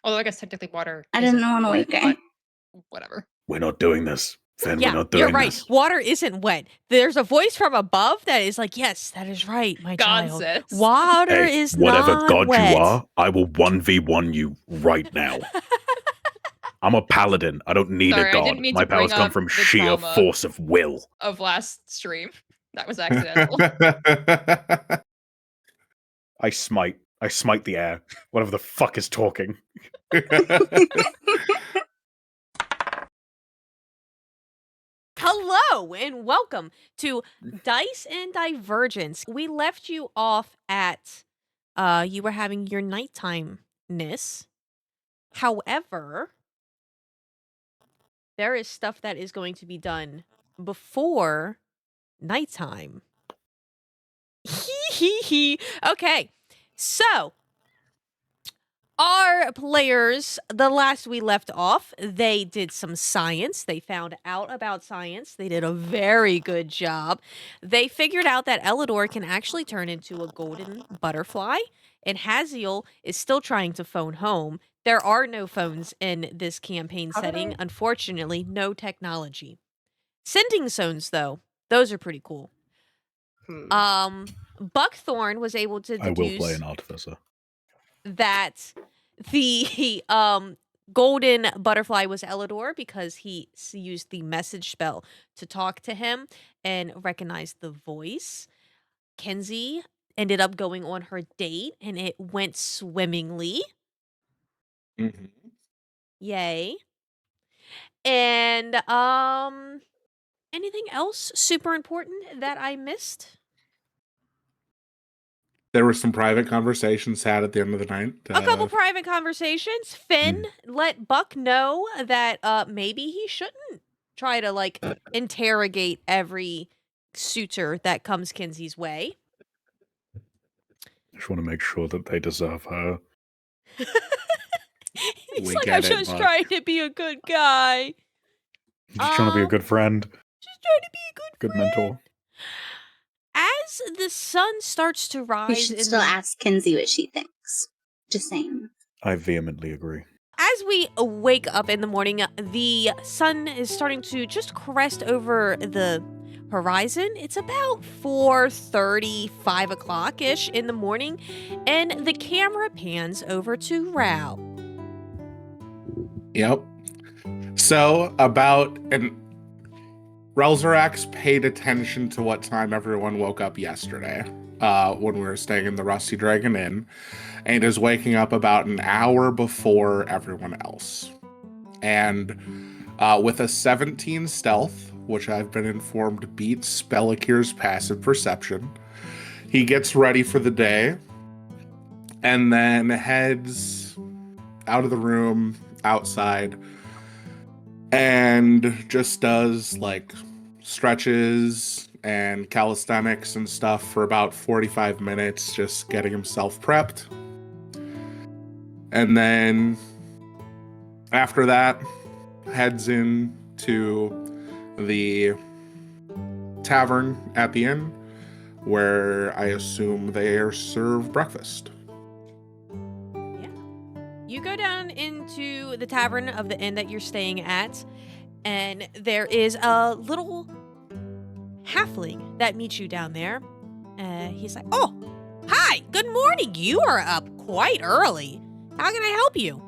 Although I guess technically water. I didn't want to wake it. Whatever. We're not doing this. Finn, Yeah, we're not doing you're right. this. Water isn't wet. There's a voice from above that is like, yes, that is right, my God child. says. Water Hey, is whatever not god wet. you are, I will 1v1 you right now. I'm a paladin. I don't need Sorry, a I god. didn't mean My to bring powers come up from the sheer trauma force of will. of last stream. That was accidental. I smite the air. Whatever the fuck is talking. Hello and welcome to Dice and Divergence. We left you off at you were having your nighttime-ness. However, there is stuff that is going to be done before nighttime. Okay, so our players, the last we left off, they did some science. They found out about science. They did a very good job. They figured out that Elidor can actually turn into a golden butterfly, and Haziel is still trying to phone home. There are no phones in this campaign setting. Unfortunately, no technology. Sending zones, though, those are pretty cool. Buckthorn was able to deduce I will play an artificer. that the golden butterfly was Elidor because he used the message spell to talk to him and recognized the voice. Kenzie ended up going on her date and it went swimmingly. Mm-hmm. Yay. And anything else super important that I missed? There were some private conversations had at the end of the night. A couple private conversations. Finn let Buck know that maybe he shouldn't try to like interrogate every suitor that comes Kenzie's way. I just want to make sure that they deserve her. He's like, I'm just trying to be a good guy. Just trying to be a good friend. Just trying to be a good friend. mentor. As the sun starts to rise... We should still ask Kenzie what she thinks. Just saying. I vehemently agree. As we wake up in the morning, the sun is starting to just crest over the horizon. It's about 4:30, 5 o'clock-ish in the morning, and the camera pans over to Rao. Yep. So, Relzaerax paid attention to what time everyone woke up yesterday when we were staying in the Rusty Dragon Inn, and is waking up about an hour before everyone else. And with a 17 stealth, which I've been informed beats Spellakir's passive perception, he gets ready for the day and then heads out of the room, outside, and just does like stretches and calisthenics and stuff for about 45 minutes, just getting himself prepped. And then after that, heads into the tavern at the inn, where I assume they are served breakfast. You go down into the tavern of the inn that you're staying at, and there is a little halfling that meets you down there. He's like, oh, hi, good morning. You are up quite early. How can I help you?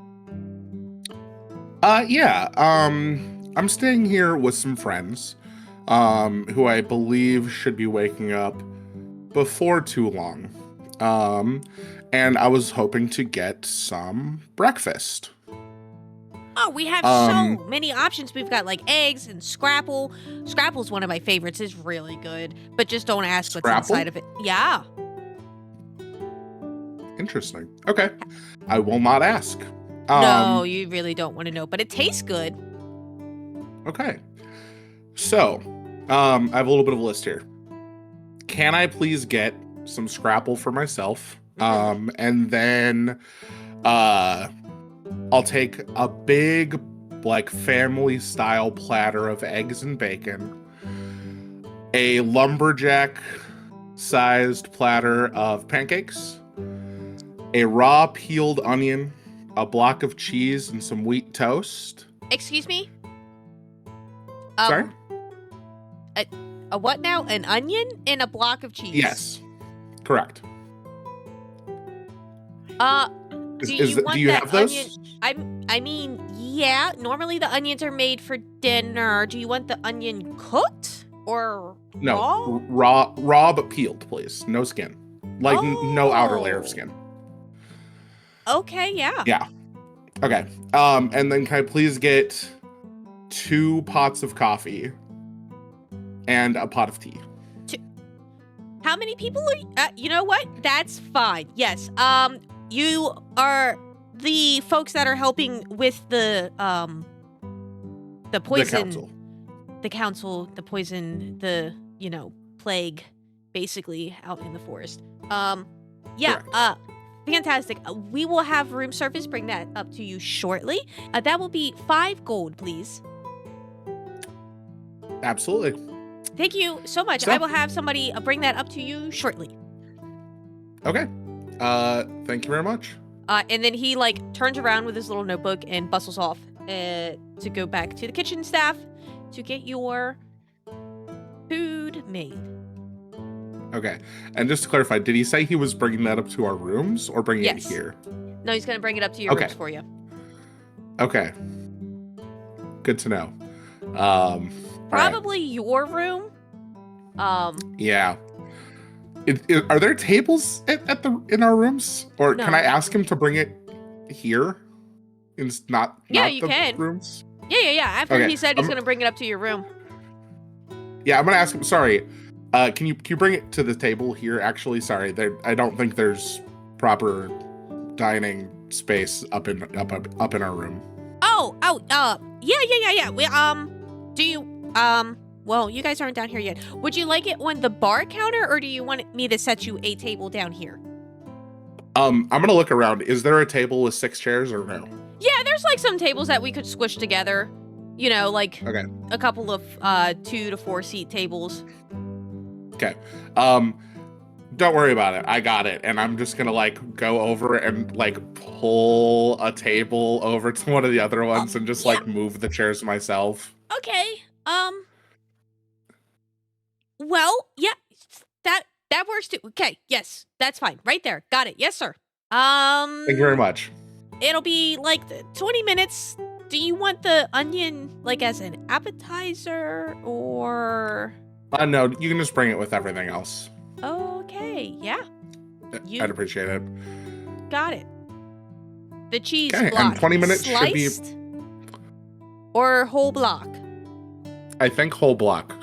I'm staying here with some friends, who I believe should be waking up before too long. And I was hoping to get some breakfast. Oh, we have so many options. We've got like eggs and Scrapple. Scrapple's one of my favorites. It's really good, but just don't ask what's inside of it. Yeah. Interesting. Okay. I will not ask. No, you really don't want to know, but it tastes good. Okay. So, I have a little bit of a list here. Can I please get some Scrapple for myself? And then I'll take a big, like, family-style platter of eggs and bacon, a lumberjack-sized platter of pancakes, a raw peeled onion, a block of cheese and some wheat toast. Excuse me? Sorry? A what now? An onion and a block of cheese? Yes. Correct. Do you want do you that have those? onion? I mean, yeah. Normally the onions are made for dinner. Do you want the onion cooked or No, raw? raw but peeled, please. No skin. Like no outer layer of Oh. skin. Okay, yeah. Yeah. Okay. And then can I please get 2 pots of coffee and a pot of tea? How many people are you know what? That's fine. Yes. You are the folks that are helping with the poison, The council. the poison, the plague, basically out in the forest. Yeah. Correct. Fantastic. We will have room service bring that up to you shortly. That will be 5 gold, please. Absolutely. Thank you so much. So- I will have somebody bring that up to you shortly. Okay. Thank you very much. And then he turns around with his little notebook and bustles off to go back to the kitchen staff to get your food made. Okay. And just to clarify, did he say he was bringing that up to our rooms or bringing Yes. it here? No, he's gonna bring it up to your Okay. rooms for you. Okay. Good to know. All right. Probably your room. Yeah. Are there tables in our rooms, or can No. I ask him to bring it here? Not Yeah, not you the can. rooms. Yeah. After Okay, he said he's I'm- gonna bring it up to your room. Yeah, I'm gonna ask him. Sorry, can you bring it to the table here? Actually, sorry, I don't think there's proper dining space up in our room. Yeah. We, do you, well, you guys aren't down here yet. Would you like it on the bar counter, or do you want me to set you a table down here? I'm gonna look around. Is there a table with 6 chairs or no? Yeah, there's some tables that we could squish together. Okay. A couple of 2 to 4 seat tables. Okay. Don't worry about it. I got it. And I'm just gonna go over and pull a table over to one of the other ones and just yeah. move the chairs myself. Okay. Well, yeah, that works too. Okay, yes, that's fine. Right there. Got it. Yes, sir. Thank you very much. It'll be 20 minutes. Do you want the onion as an appetizer or? No, you can just bring it with everything else. Okay, yeah, You- I'd appreciate it. got it. The cheese Okay, and block. 20 minutes should be- sliced or whole block. I think whole block.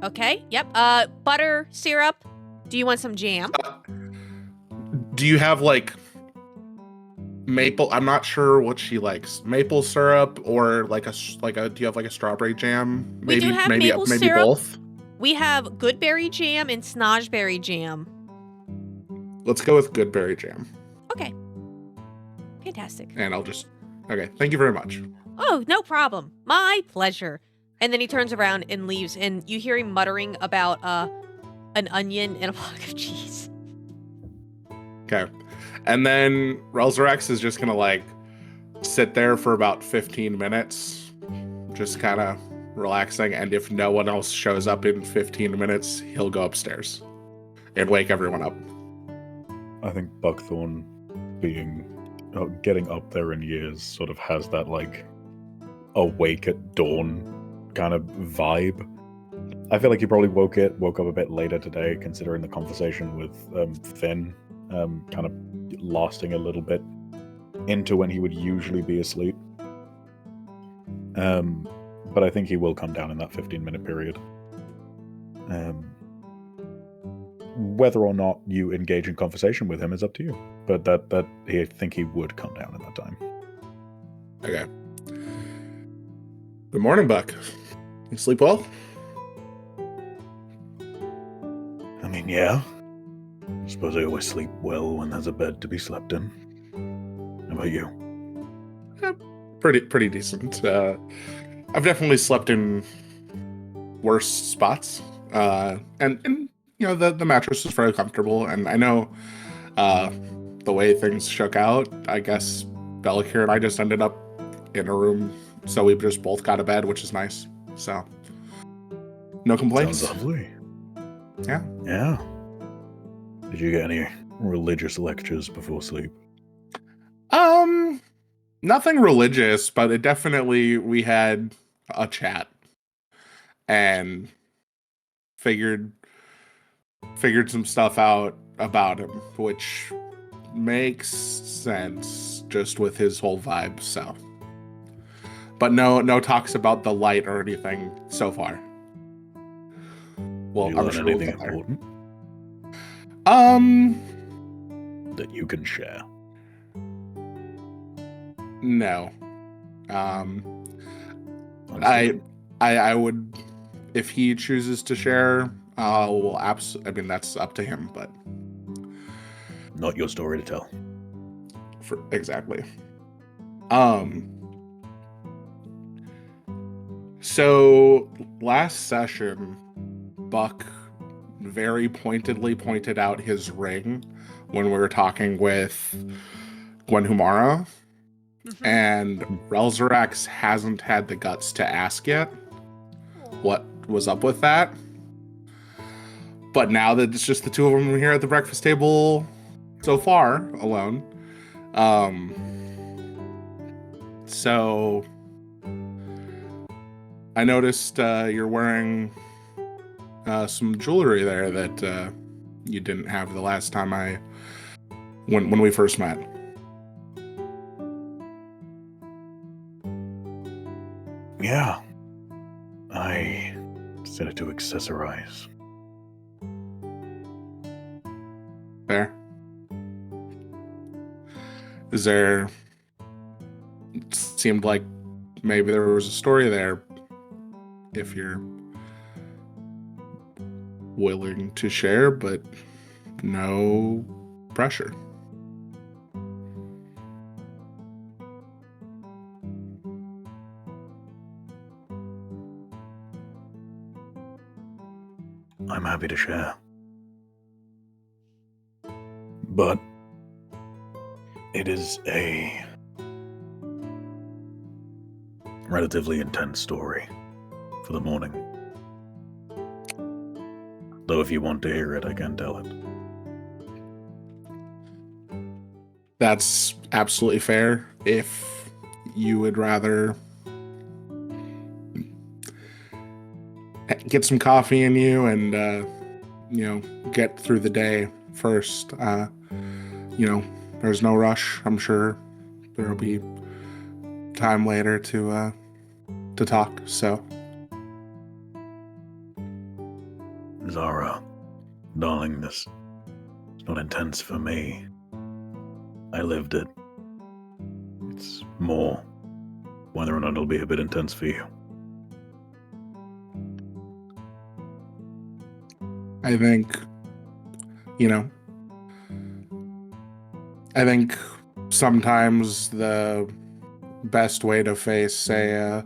Okay. Yep. Butter syrup. Do you want some jam? Do you have maple? I'm not sure what she likes. Maple syrup or do you have a strawberry jam? We do have maybe maple maybe syrup. both. We have goodberry jam and snozberry jam. Let's go with goodberry jam. Okay. Fantastic. And okay, thank you very much. Oh, no problem. My pleasure. And then he turns around and leaves, and you hear him muttering about an onion and a block of cheese. Okay. And then Relzaerax is just gonna sit there for about 15 minutes, just kind of relaxing, and if no one else shows up in 15 minutes, he'll go upstairs and wake everyone up. I think Buckthorn getting up there in years sort of has that awake at dawn kind of vibe. I feel like he probably woke up a bit later today, considering the conversation with Finn kind of lasting a little bit into when he would usually be asleep. But I think he will come down in that 15-minute period. Whether or not you engage in conversation with him is up to you. But I think he would come down in that time. Okay. Good morning, Buck. You sleep well? I mean, yeah. I suppose I always sleep well when there's a bed to be slept in. How about you? Pretty decent. I've definitely slept in worse spots. And the mattress is very comfortable, and I know the way things shook out, I guess Bellicure and I just ended up in a room, so we just both got a bed, which is nice. So, no complaints. Sounds lovely. Yeah. Yeah. Did you get any religious lectures before sleep? Nothing religious, but it definitely, we had a chat and figured some stuff out about him, which makes sense just with his whole vibe. So, but no talks about the light or anything so far. Well, Did you I'm learn sure we'll anything get there. important that you can share? No. Understood. I would, if he chooses to share, I mean, that's up to him, but Not your story to tell. exactly. So last session, Buck very pointedly pointed out his ring when we were talking with Gwen Humara, and Relzaerax hasn't had the guts to ask yet what was up with that. But now that it's just the two of them here at the breakfast table so far, alone, so I noticed you're wearing some jewelry there that you didn't have the last time when we first met. Yeah. I decided to accessorize. Fair. It seemed like maybe there was a story there, if you're willing to share, but no pressure. I'm happy to share. But it is a relatively intense story for the morning. Though if you want to hear it, I can tell it. That's absolutely fair. If you would rather get some coffee in you and get through the day first, there's no rush. I'm sure there'll be time later to talk. So, Zara, darling, this is not intense for me. I lived it. It's more whether or not it'll be a bit intense for you. I think, sometimes the best way to face, say,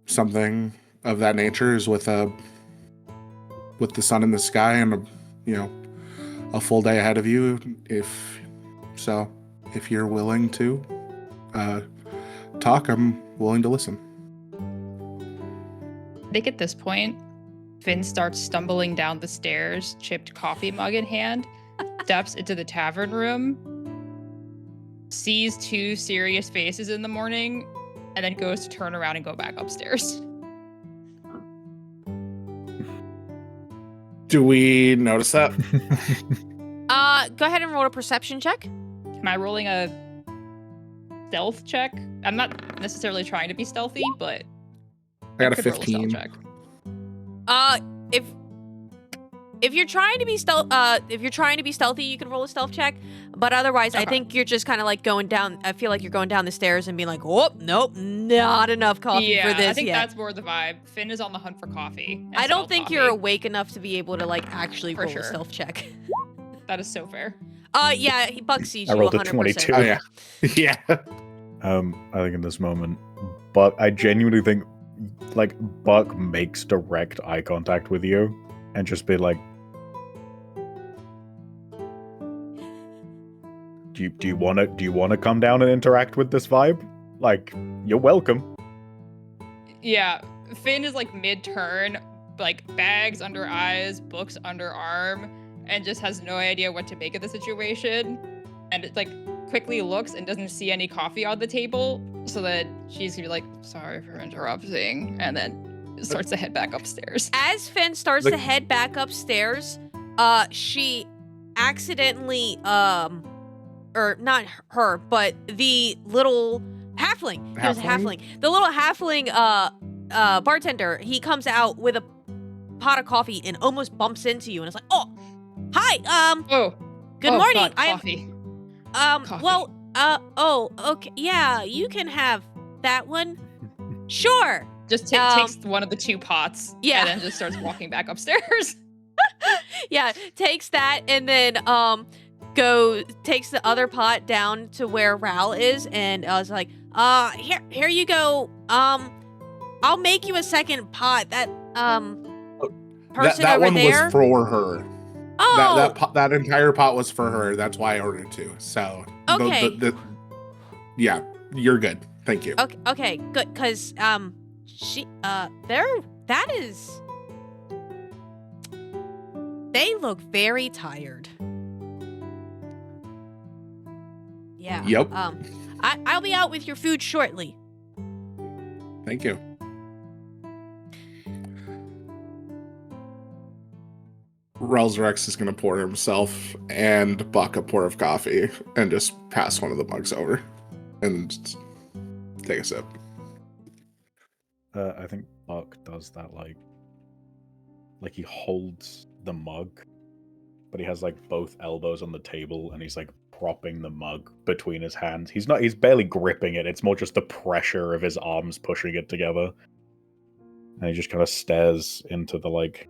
something of that nature is with the sun in the sky and a full day ahead of you. If you're willing to talk, I'm willing to listen. I think at this point, Finn starts stumbling down the stairs, chipped coffee mug in hand, steps into the tavern room, sees two serious faces in the morning, and then goes to turn around and go back upstairs. Do we notice that? Go ahead and roll a perception check. Am I rolling a stealth check? I'm not necessarily trying to be stealthy, but I got a could roll 15. stealth check. If you're trying to be stealthy, you can roll a stealth check. But otherwise, I think you're just kind of like going down. I feel like you're going down the stairs and being like, "Oh, nope, not enough coffee for this I think yet." that's more the vibe. Finn is on the hunt for coffee. and I don't stealth think coffee. you're awake enough to be able to like actually For roll sure. a stealth check. That is so fair. Yeah, Buck sees I you rolled a 100%. 22. Oh yeah, yeah. I think in this moment, I genuinely think, like, Buck makes direct eye contact with you and just be like, do you wanna come down and interact with this vibe? Like, you're welcome. Yeah, Finn is like mid-turn, like bags under eyes, books under arm, and just has no idea what to make of the situation. And it like quickly looks and doesn't see any coffee on the table, so that she's gonna be like, sorry for interrupting, and then starts to head back upstairs. As Finn starts to head back upstairs, she accidentally, or not her, but the little halfling. He was a halfling. The little halfling, bartender, he comes out with a pot of coffee and almost bumps into you and is like, oh, hi, good morning. God, coffee. Coffee. Well, okay, yeah, you can have that one. Sure. Just takes one of the 2 pots, yeah, and then just starts walking back upstairs. Yeah, takes that and then takes the other pot down to where Ral is, and I was like, here you go. I'll make you a second pot. That person that over one there was for her. Oh, That entire pot was for her. That's why I ordered 2. So okay. Yeah, you're good. Thank you. Okay, good, cause they look very tired. Yeah. Yep. I'll be out with your food shortly. Thank you. Relzaerax is going to pour himself and Buck a pour of coffee and just pass one of the mugs over and just take a sip. I think Buck does that like he holds the mug, but he has like both elbows on the table and he's like propping the mug between his hands. He's barely gripping it. It's more just the pressure of his arms pushing it together. And he just kind of stares into the like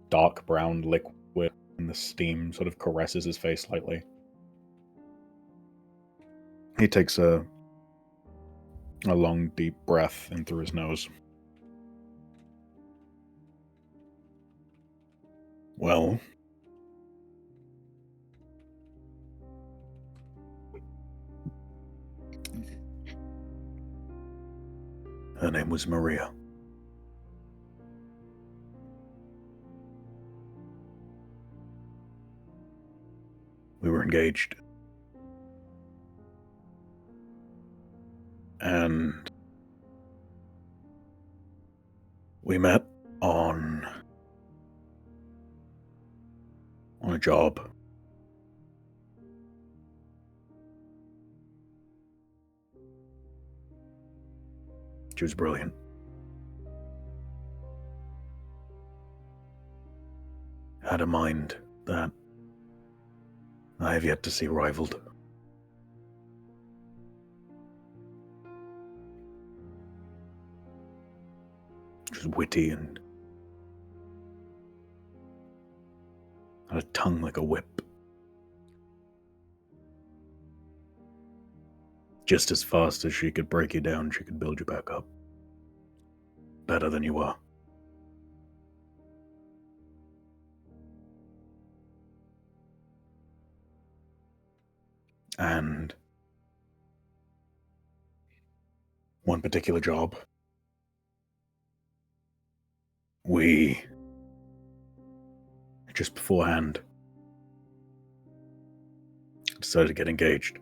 dark brown liquid, and the steam sort of caresses his face slightly. He takes a long deep breath in through his nose. Well, her name was Maria. We were engaged. And we met on a job. She was brilliant. Had a mind that I have yet to see rivaled. She was witty and had a tongue like a whip. Just as fast as she could break you down, she could build you back up. Better than you are. And one particular job, we, just beforehand, decided to get engaged.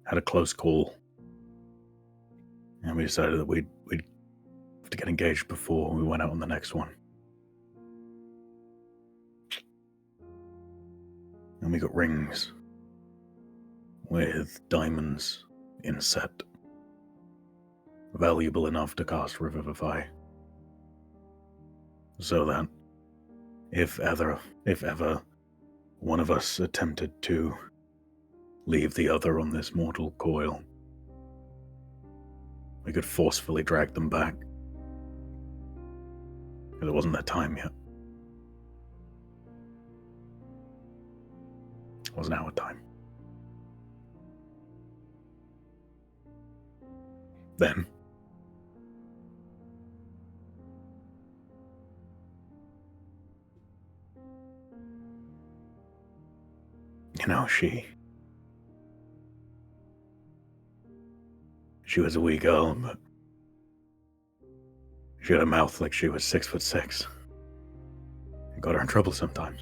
Had a close call. And we decided that we'd have to get engaged before we went out on the next one. And we got rings with diamonds inset, valuable enough to cast Revivify. So that if ever one of us attempted to leave the other on this mortal coil, we could forcefully drag them back. Because it wasn't their time yet. It wasn't our time. Then, She was a wee girl, but she had a mouth like she was 6'6". It got her in trouble sometimes.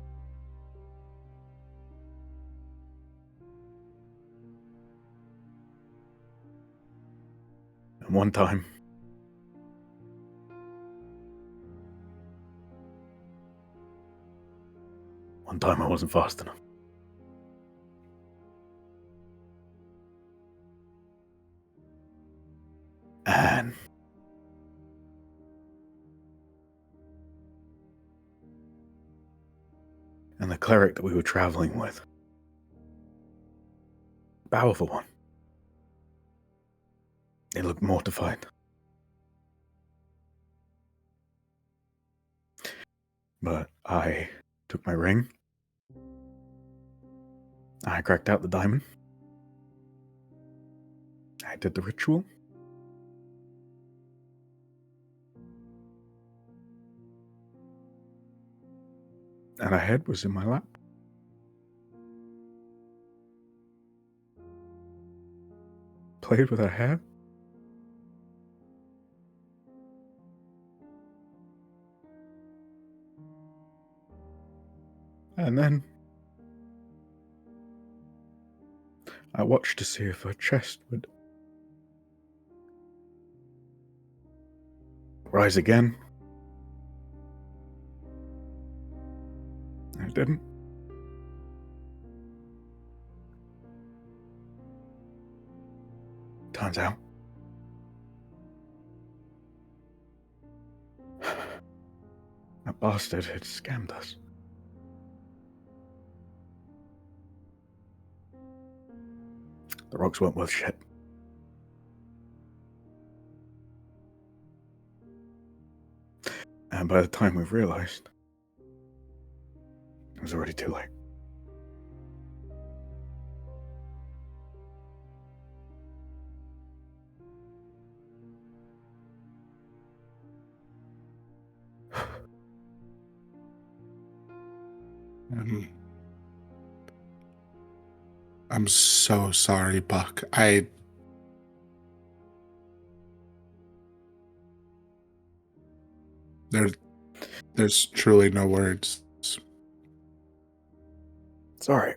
And one time, I wasn't fast enough. And the cleric that we were traveling with, powerful one, they looked mortified. But I took my ring, I cracked out the diamond, I did the ritual, and her head was in my lap. Played with her hair. And then I watched to see if her chest would rise again. It didn't. Turns out, that bastard had scammed us. The rocks weren't worth shit. And by the time we realized, it was already too late. I'm so sorry, Buck. There's truly no words. It's alright.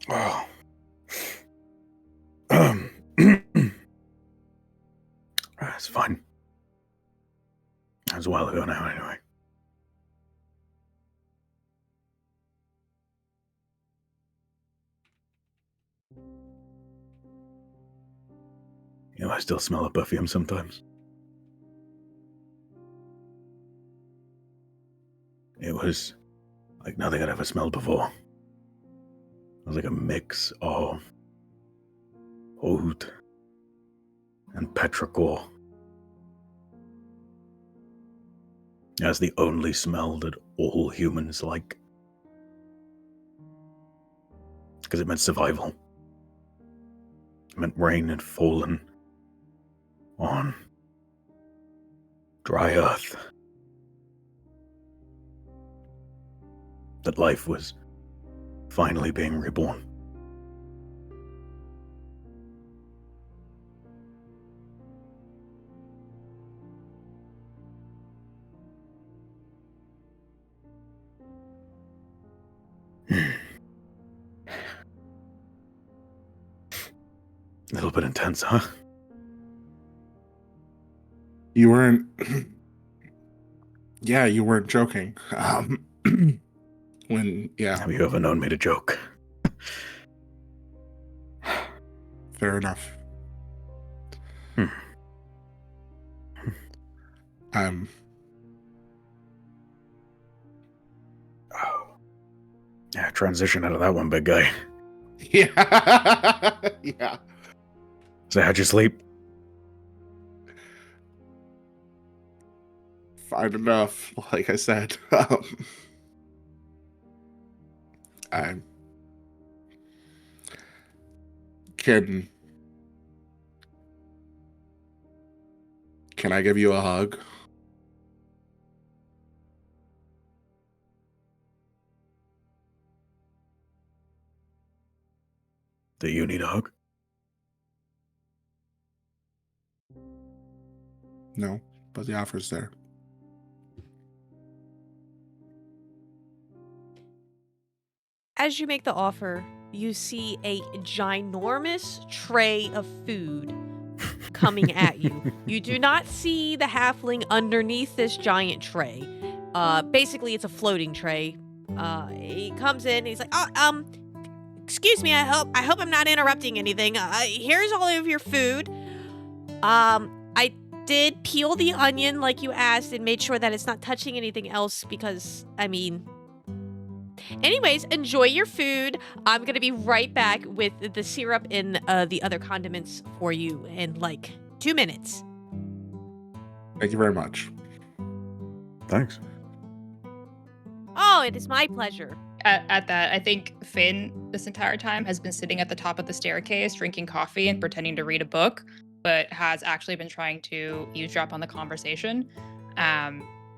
Oh. It's fine. That was a while ago now, anyway. You know, I still smell a perfume sometimes. It was like nothing I'd ever smelled before. It was like a mix of oud and petrichor. That's the only smell that all humans like. Because it meant survival. It meant rain had fallen on dry earth. That life was finally being reborn. A little bit intense, huh? You weren't. Yeah, you weren't joking. Have you ever known me to joke? Fair enough. Yeah, transition out of that one, big guy. Yeah. Yeah. So how'd you sleep? Fine enough, like I said. I can I give you a hug? Do you need a hug? No, but the offer's there. As you make the offer, you see a ginormous tray of food coming at you. You do not see the halfling underneath this giant tray. Basically, it's a floating tray. He comes in. He's like, excuse me. I hope I'm not interrupting anything. Here's all of your food. I did peel the onion like you asked and made sure that it's not touching anything else because, anyways, enjoy your food. I'm going to be right back with the syrup and the other condiments for you in like 2 minutes. Thank you very much. Thanks. Oh, it is my pleasure. At that, I think Finn this entire time has been sitting at the top of the staircase drinking coffee and pretending to read a book, but has actually been trying to eavesdrop on the conversation. Go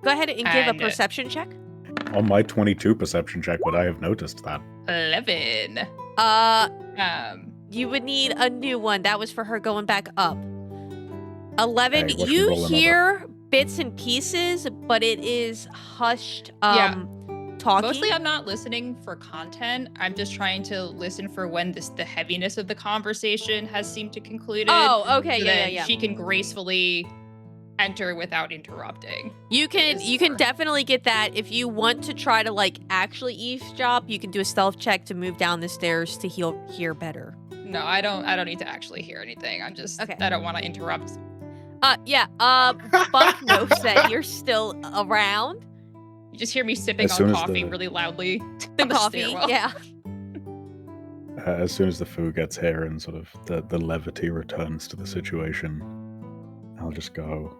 ahead and give a perception check. On my 22 perception check, would I have noticed that? 11. You would need a new one. That was for her going back up. 11. Hey, you roll hear bits and pieces, but it is hushed Yeah. talking. Mostly I'm not listening for content. I'm just trying to listen for when the heaviness of the conversation has seemed to conclude. Oh, okay. So Yeah, then yeah. she can gracefully enter without interrupting. You can definitely get that. If you want to try to like actually eavesdrop, you can do a stealth check to move down the stairs to hear better. No, I don't need to actually hear anything. I'm just Okay. I don't want to interrupt. Buck knows that you're still around. You just hear me sipping As on soon as coffee the- really loudly. The in the coffee, stairwell. yeah. As soon as the food gets here and sort of the levity returns to the situation, I'll just go,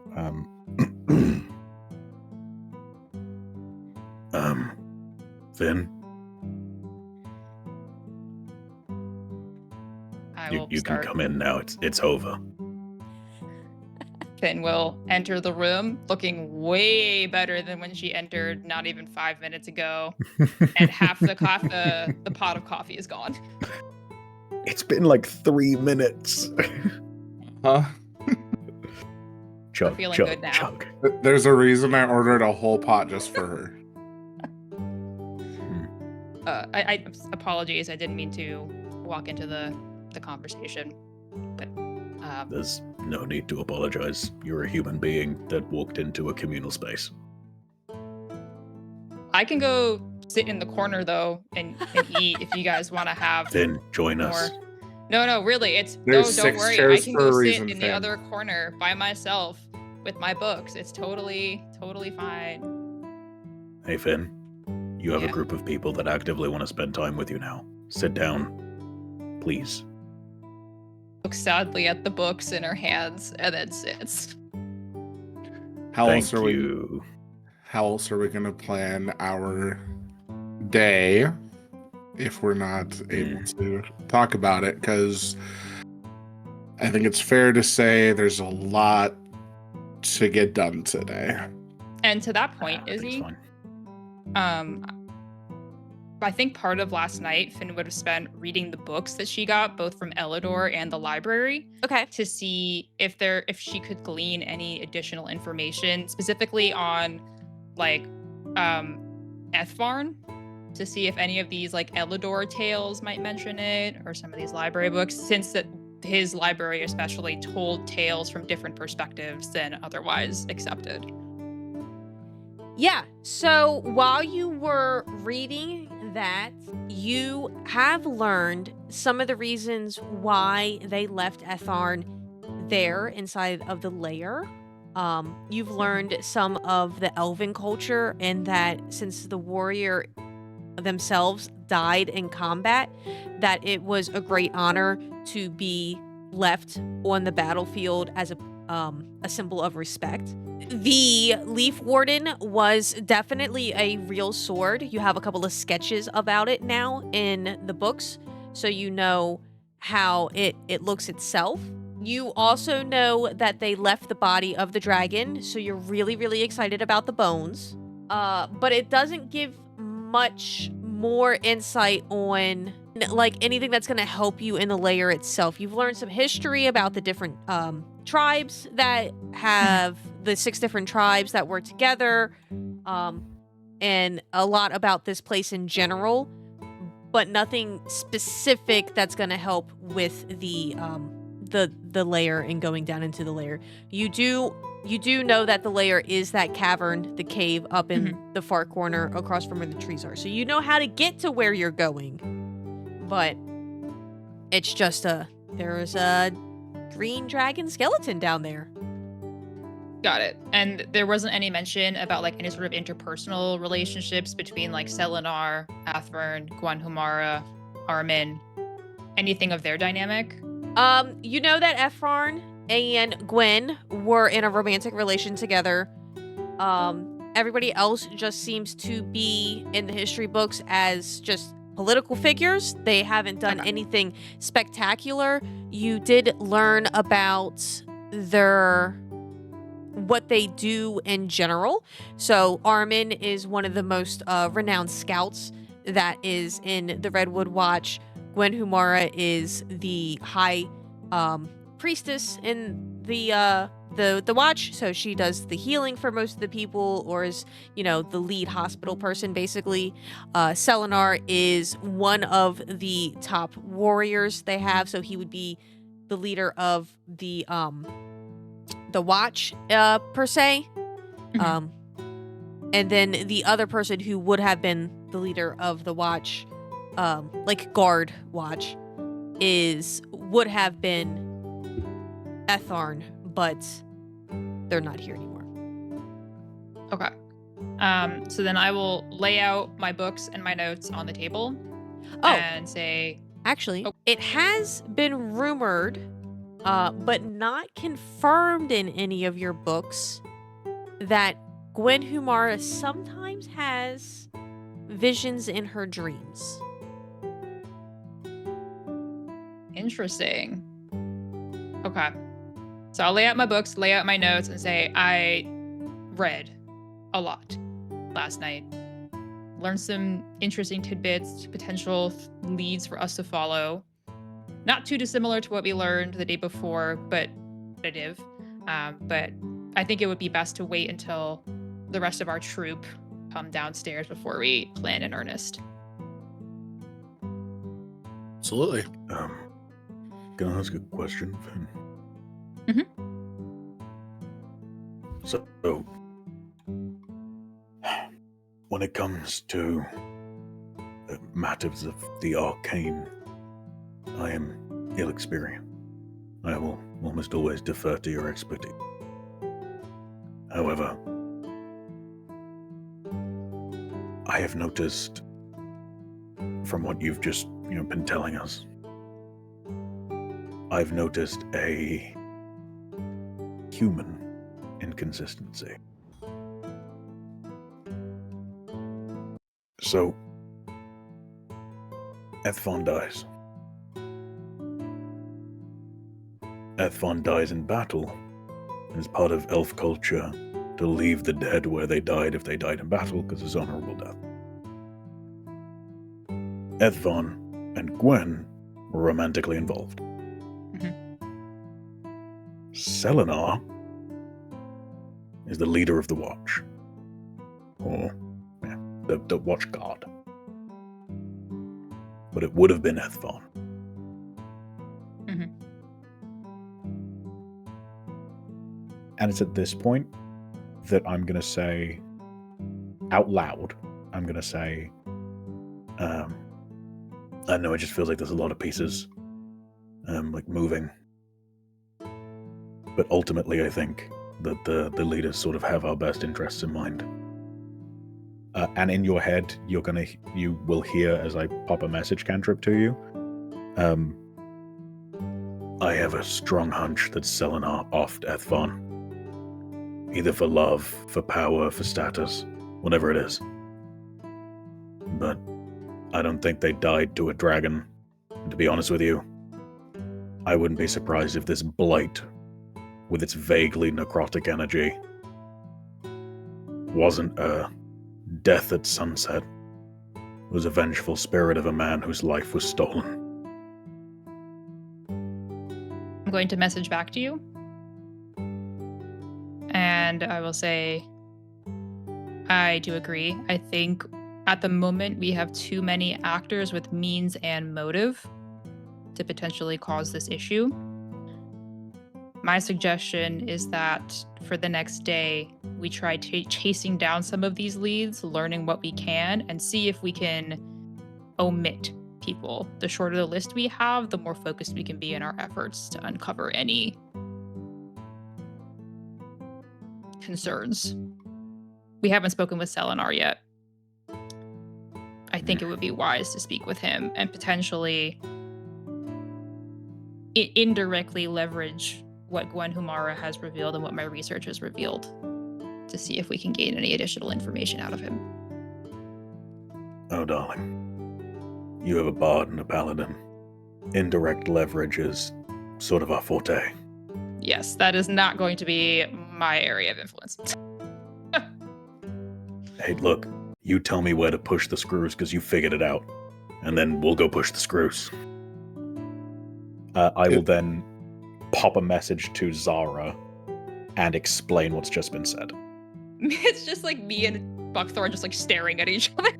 Finn, I you will can start. come in now. It's over. Finn will enter the room looking way better than when she entered not even 5 minutes ago. And half the pot of coffee is gone. It's been like 3 minutes. Huh? Chug, feeling chug, good now. chug. There's a reason I ordered a whole pot just for her. I apologies. I didn't mean to walk into the conversation. But There's no need to apologize. You're a human being that walked into a communal space. I can go sit in the corner though and eat if you guys want to have Finn, join more. us. No, really, it's There's no, don't 6 worry. I chairs can for a go sit reason, in the Finn. other corner by myself with my books. It's totally fine. Hey, Finn. You have a Yeah. group of people that actively want to spend time with you now. Sit down. Please. Looks sadly at the books in her hands and then sits. How Thank else are we? you. How else are we gonna plan our day if we're not able to talk about it? Because I think it's fair to say there's a lot to get done today. And to that point, I think it's Izzy, fine. I think part of last night Finn would have spent reading the books that she got both from Elidor and the library Okay. to see if she could glean any additional information, specifically on like Ethvarn, to see if any of these like Elidor tales might mention it, or some of these library books, since that his library especially told tales from different perspectives than otherwise accepted. Yeah. So while you were reading that, you have learned some of the reasons why they left Ethvarn there inside of the lair. You've learned some of the elven culture, and that since the warrior themselves died in combat, that it was a great honor to be left on the battlefield as a symbol of respect. The Leaf Warden was definitely a real sword. You have a couple of sketches about it now in the books, so you know how it looks itself. You also know that they left the body of the dragon, so you're really, really excited about the bones. But it doesn't give much more insight on like anything that's going to help you in the layer itself. You've learned some history about the different tribes that have the 6 different tribes that work together, and a lot about this place in general, but nothing specific that's going to help with the layer and going down into the layer. You do know that the layer is that cavern, the cave up in the far corner across from where the trees are. So you know how to get to where you're going. But it's just there is a green dragon skeleton down there. Got it. And there wasn't any mention about like any sort of interpersonal relationships between like Selenar, Athvern, Gwanhumara, Armin, anything of their dynamic? You know that Ephron and Gwen were in a romantic relation together. Everybody else just seems to be in the history books as just political figures. They haven't done anything spectacular. You did learn about what they do in general. So Armin is one of the most renowned scouts that is in the Redwood Watch. Gwen Humara is the high priestess in the watch, so she does the healing for most of the people, or is, the lead hospital person basically. Selenar is one of the top warriors they have, so he would be the leader of the watch per se. And then the other person who would have been the leader of the watch, like guard watch, would have been Etharn, but they're not here anymore. Okay. So then I will lay out my books and my notes on the table and say... Actually, it has been rumored, but not confirmed in any of your books, that Gwen Humara sometimes has visions in her dreams. Interesting. Okay. So I'll lay out my books, lay out my notes, and say I read a lot last night. Learned some interesting tidbits, potential leads for us to follow. Not too dissimilar to what we learned the day before, but additive. But I think it would be best to wait until the rest of our troop come downstairs before we plan in earnest. Absolutely. Can I ask a question, Finn? So, when it comes to matters of the arcane, I am ill-experienced. I will almost always defer to your expertise. However, I have noticed from what you've just been telling us, I've noticed a human inconsistency. So, Ethvon dies. Ethvon dies in battle. It's part of elf culture to leave the dead where they died if they died in battle, because it's honorable death. Ethvon and Gwen were romantically involved. Selenar is the leader of the watch. Or, the watch guard. But it would have been Ethvon. And it's at this point that I'm going to say, out loud, I'm going to say, I know it just feels like there's a lot of pieces, like moving. But ultimately, I think that the leaders sort of have our best interests in mind. And in your head, you will hear as I pop a message cantrip to you. I have a strong hunch that Selenar offed Ethvon. Either for love, for power, for status, whatever it is. But I don't think they died to a dragon. And to be honest with you, I wouldn't be surprised if this blight, with its vaguely necrotic energy, wasn't a death at sunset, was a vengeful spirit of a man whose life was stolen. I'm going to message back to you. And I will say, I do agree. I think at the moment we have too many actors with means and motive to potentially cause this issue. My suggestion is that for the next day, we try chasing down some of these leads, learning what we can, and see if we can omit people. The shorter the list we have, the more focused we can be in our efforts to uncover any concerns. We haven't spoken with Selenar yet. I think it would be wise to speak with him and potentially indirectly leverage what Gwen Humara has revealed and what my research has revealed to see if we can gain any additional information out of him. Oh, darling. You have a bard and a paladin. Indirect leverage is sort of our forte. Yes, that is not going to be my area of influence. Hey, look, you tell me where to push the screws because you figured it out, and then we'll go push the screws. I will then pop a message to Zara and explain what's just been said. It's just like me and Buckthorn just like staring at each other.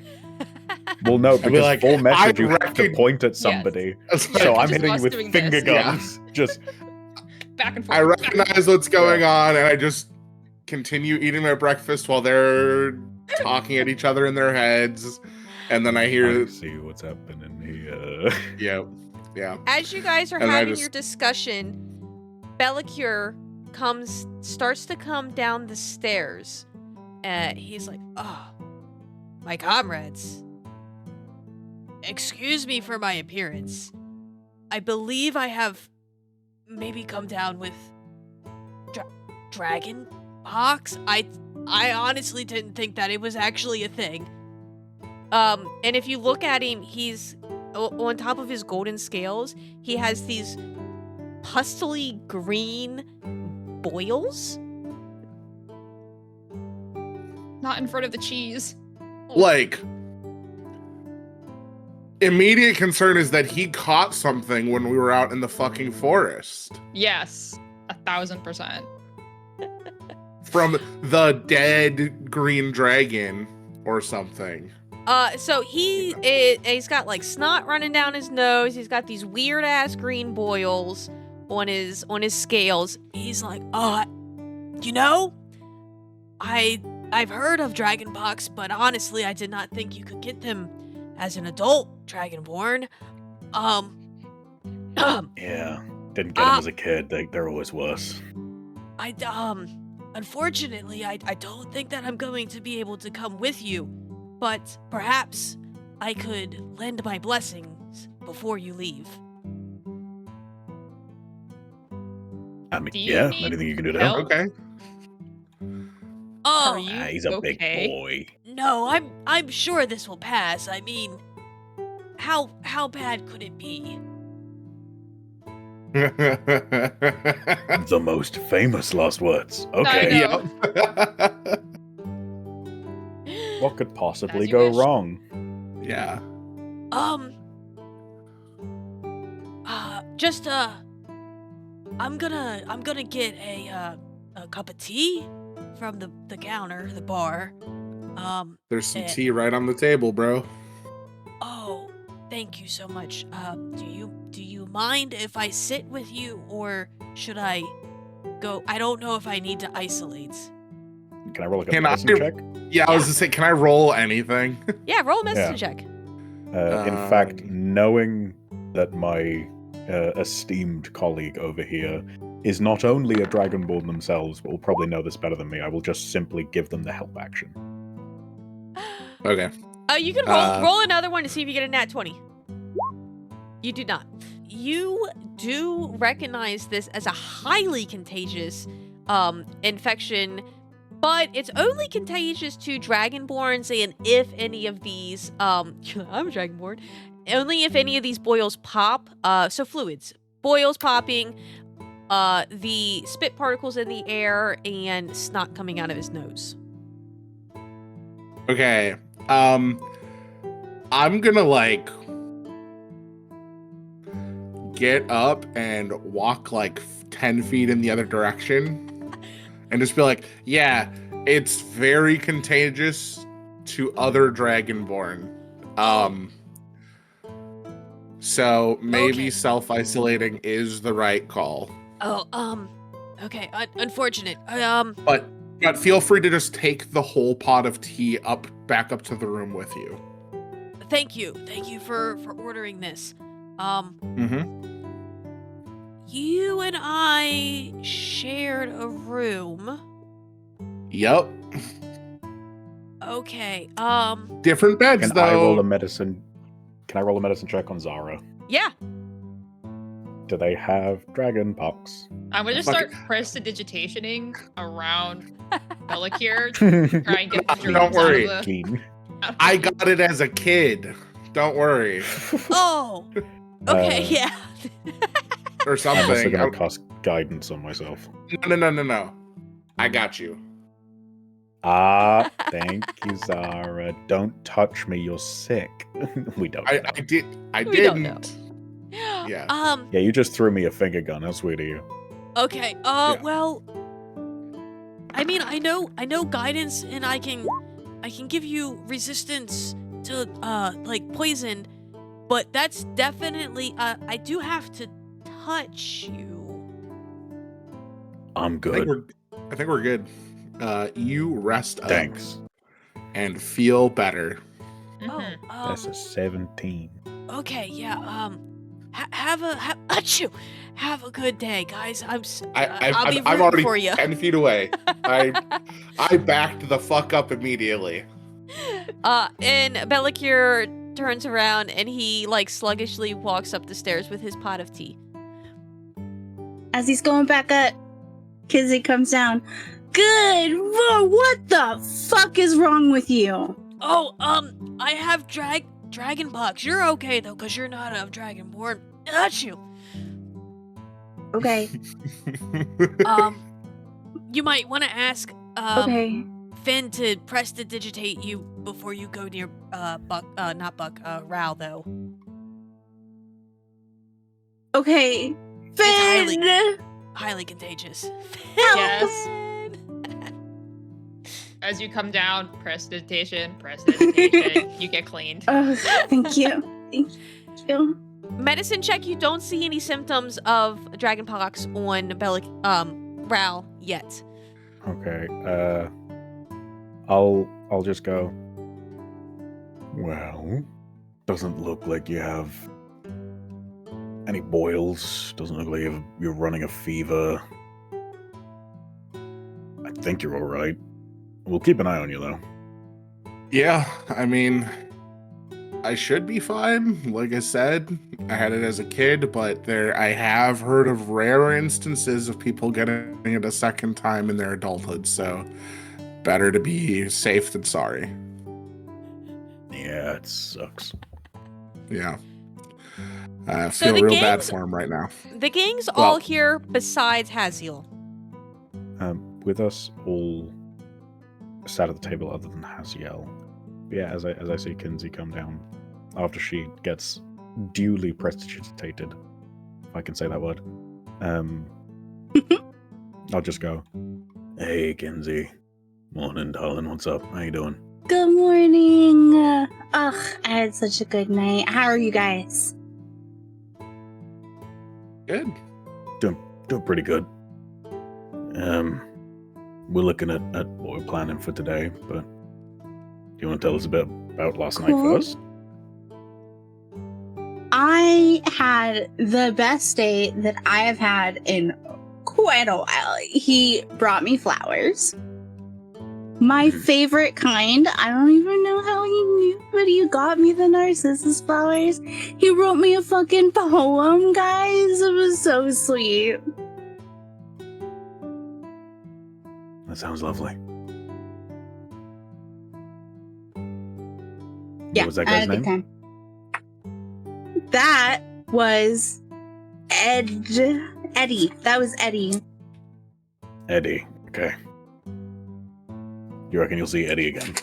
Well, no, because like, full message you have to reckon- point at somebody. Yes. So I'm Just hitting you us with doing finger this. guns. Just Back and forth. I recognize what's going on, and I just continue eating my breakfast while they're talking at each other in their heads, and then I hear, see what's happening here. yeah. As you guys are And I having just- your discussion, Bellicure starts to come down the stairs. He's like, "Oh, my comrades. Excuse me for my appearance. I believe I have maybe come down with Dragon Pox. I honestly didn't think that it was actually a thing. And if you look at him, he's on top of his golden scales, he has these pustily green boils. Not in front of the cheese. Like, immediate concern is that he caught something when we were out in the fucking forest Yes, 1,000%. from the dead green dragon or something. So he's got like snot running down his nose. He's got these weird ass green boils on his scales. He's like, you know, I've heard of Dragon Pox, but honestly, I did not think you could get them as an adult Dragonborn. Yeah, didn't get them as a kid. They're always worse. Unfortunately, I don't think that I'm going to be able to come with you, but perhaps I could lend my blessings before you leave. I mean, Do you yeah, need anything you can do to help? help. Okay. Are Oh, you He's a okay? big boy. no, I'm sure this will pass. I mean, how bad could it be? The most famous last words. Okay. know. Yep. What could possibly As you go wish. wrong? Yeah. I'm gonna get a cup of tea from the counter, the bar. There's some tea right on the table, bro. Oh, thank you so much. Do you mind if I sit with you, or should I go? I don't know if I need to isolate. Can I roll like a Can I- medicine check? Yeah, I was gonna say, can I roll anything? Yeah, roll a medicine check. In fact, knowing that my esteemed colleague over here is not only a Dragonborn themselves, but will probably know this better than me, I will just simply give them the help action. Okay. You can roll another one to see if you get a nat 20. You do not. You do recognize this as a highly contagious infection, but it's only contagious to Dragonborns, and if any of these, I'm a Dragonborn, only if any of these boils pop, so fluids, boils popping, the spit particles in the air, and snot coming out of his nose. Okay. I'm gonna like get up and walk like 10 feet in the other direction and just be like, yeah, it's very contagious to other Dragonborn. So maybe Okay. self-isolating is the right call. Oh, okay. Unfortunate. But feel free to just take the whole pot of tea back up to the room with you. Thank you for ordering this. You and I shared a room. Yep. Okay. Different beds Can though. I roll a medicine? Can I roll a medicine check on Zara? Yeah. Do they have Dragon Pox? I'm gonna Fuck start prestidigitationing around Bellicure to try and get the germs Don't worry. out of the. Clean. I got it as a kid. Don't worry. Oh. Okay. Uh, Yeah. Or I'm also something. gonna cast guidance on myself. No. I got you. Thank you, Zara. Don't touch me, you're sick. We don't know. I We didn't. don't know. Yeah. Yeah, you just threw me a finger gun. How sweet of you. Okay. Yeah. Well, I mean, I know guidance, and I can give you resistance to like poison, but that's definitely I do have to touch you. I'm I good. think we're good. You rest up Thanks. and feel better. Mhm. Oh, That's a 17. okay, yeah. Have a good day, guys. I'll be I'm rooting already for you. 10 feet away. I backed the fuck up immediately. And Bellicure turns around and he like sluggishly walks up the stairs with his pot of tea. As he's going back up, Kizzy comes down. Good. Whoa, what the fuck is wrong with you? Oh, I have Dragon Pox. You're okay though, cause you're not a Dragonborn. That's you. Okay. You might want to ask Okay. Finn to prestidigitate you before you go near Rao though. Okay. highly- Finn! Highly contagious. Yes. As you come down, prestidigitation, you get cleaned. Oh, thank you. Thank you. Medicine check. You don't see any symptoms of Dragon Pox on Rao yet. Okay. I'll just go. Well, doesn't look like you have any boils. Doesn't look like you're running a fever. I think you're all right. We'll keep an eye on you, though. Yeah, I mean, I should be fine. Like I said, I had it as a kid, but I have heard of rare instances of people getting it a second time in their adulthood, so better to be safe than sorry. Yeah, it sucks. Yeah. I So feel the real bad gangs- for him right now. The gang's Well- all here besides Haziel. With us all sat at the table other than Haziel. Yeah, as I see Kinsey come down after she gets duly prestidigitated, if I can say that word. I'll just go, "Hey, Kinsey. Morning, darling. What's up? How you doing?" Good morning. I had such a good night. How are you guys? Good. Doing pretty good. We're looking at what we're planning for today, but do you want to tell us a bit about last night Cool. first? I had the best day that I have had in quite a while. He brought me flowers. My favorite kind. I don't even know how he knew, but he got me the narcissus flowers. He wrote me a fucking poem, guys. It was so sweet. That sounds lovely. Yeah, What was that I guy's had a good name? time. That was Eddie. That was Eddie. Eddie. Okay. You reckon you'll see Eddie again?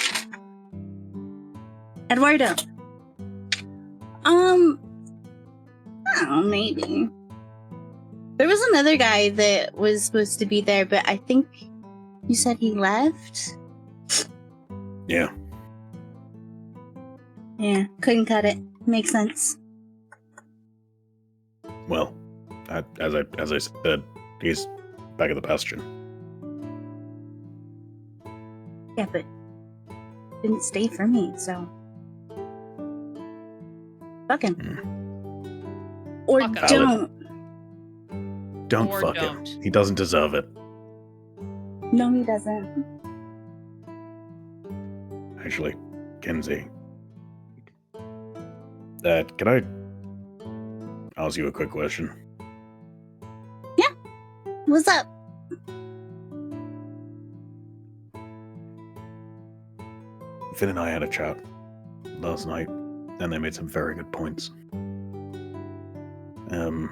Eduardo. I don't know, maybe. There was another guy that was supposed to be there, but I think you said he left? Yeah. Yeah, couldn't cut it. Makes sense. Well, as I said, he's back at the bastion. Yeah, but didn't stay for me, so. Fuck him. Or Fuck him. don't. Don't Or fuck don't. him. He doesn't deserve it. No, he doesn't. Actually, Kinsey. Can I ask you a quick question? What's up? Finn and I had a chat last night, and they made some very good points. And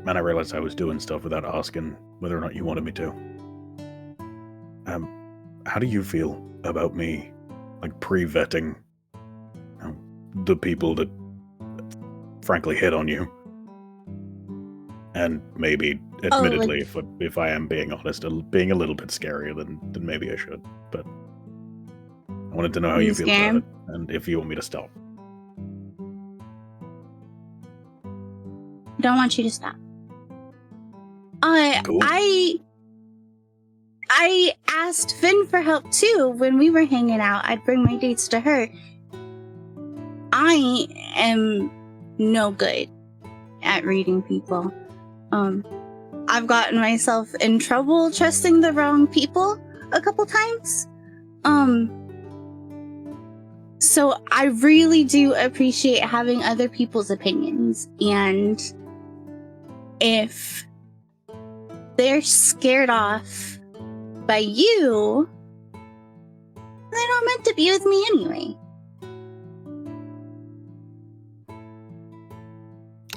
I realized I was doing stuff without asking whether or not you wanted me to. How do you feel about me, like, pre-vetting the people that frankly hit on you? And maybe, admittedly, if I am being honest, being a little bit scarier than maybe I should. But I wanted to know how you feel about it, and if you want me to stop. Don't want you to stop. Cool. I asked Finn for help too when we were hanging out. I'd bring my dates to her. I am no good at reading people. I've gotten myself in trouble trusting the wrong people a couple times. So I really do appreciate having other people's opinions, and if they're scared off by you, they're not meant to be with me anyway.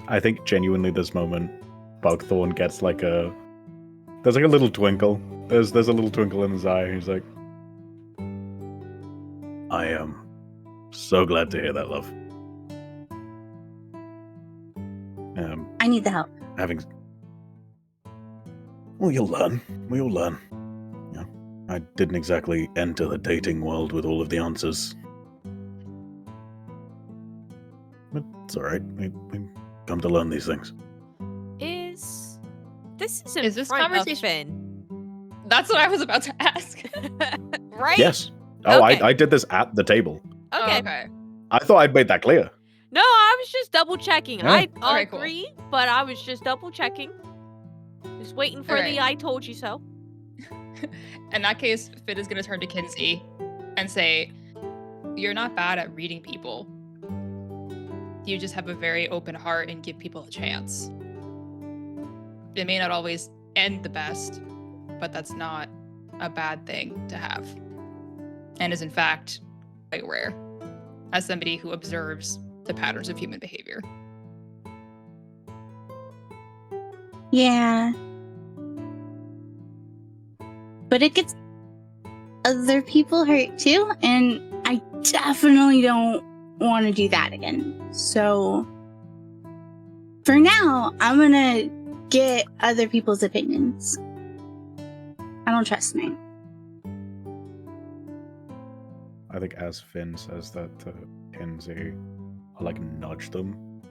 I think genuinely this moment, Bugthorn gets there's like a little twinkle. There's a little twinkle in his eye. He's like, I am so glad to hear that, love. I need the help. Well, you'll learn. We'll learn. Yeah, I didn't exactly enter the dating world with all of the answers. But it's alright. We come to learn these things. This is Is this front of conversation- Finn, That's what I was about to ask. right? Yes. Oh, Okay. I did this at the table. Okay. Oh, okay. I thought I'd made that clear. No, I was just double checking. Yeah. I Okay, cool. agree, but I was just double checking. Just waiting for Alright. the "I told you so." In that case, Finn is going to turn to Kinsey and say, "You're not bad at reading people. You just have a very open heart and give people a chance. It may not always end the best, but that's not a bad thing to have. And is in fact quite rare as somebody who observes the patterns of human behavior." Yeah. But it gets other people hurt too, and I definitely don't want to do that again. So for now, I'm gonna get other people's opinions. I don't trust mine. I think as Finn says that to Kinsey, I'll nudge them.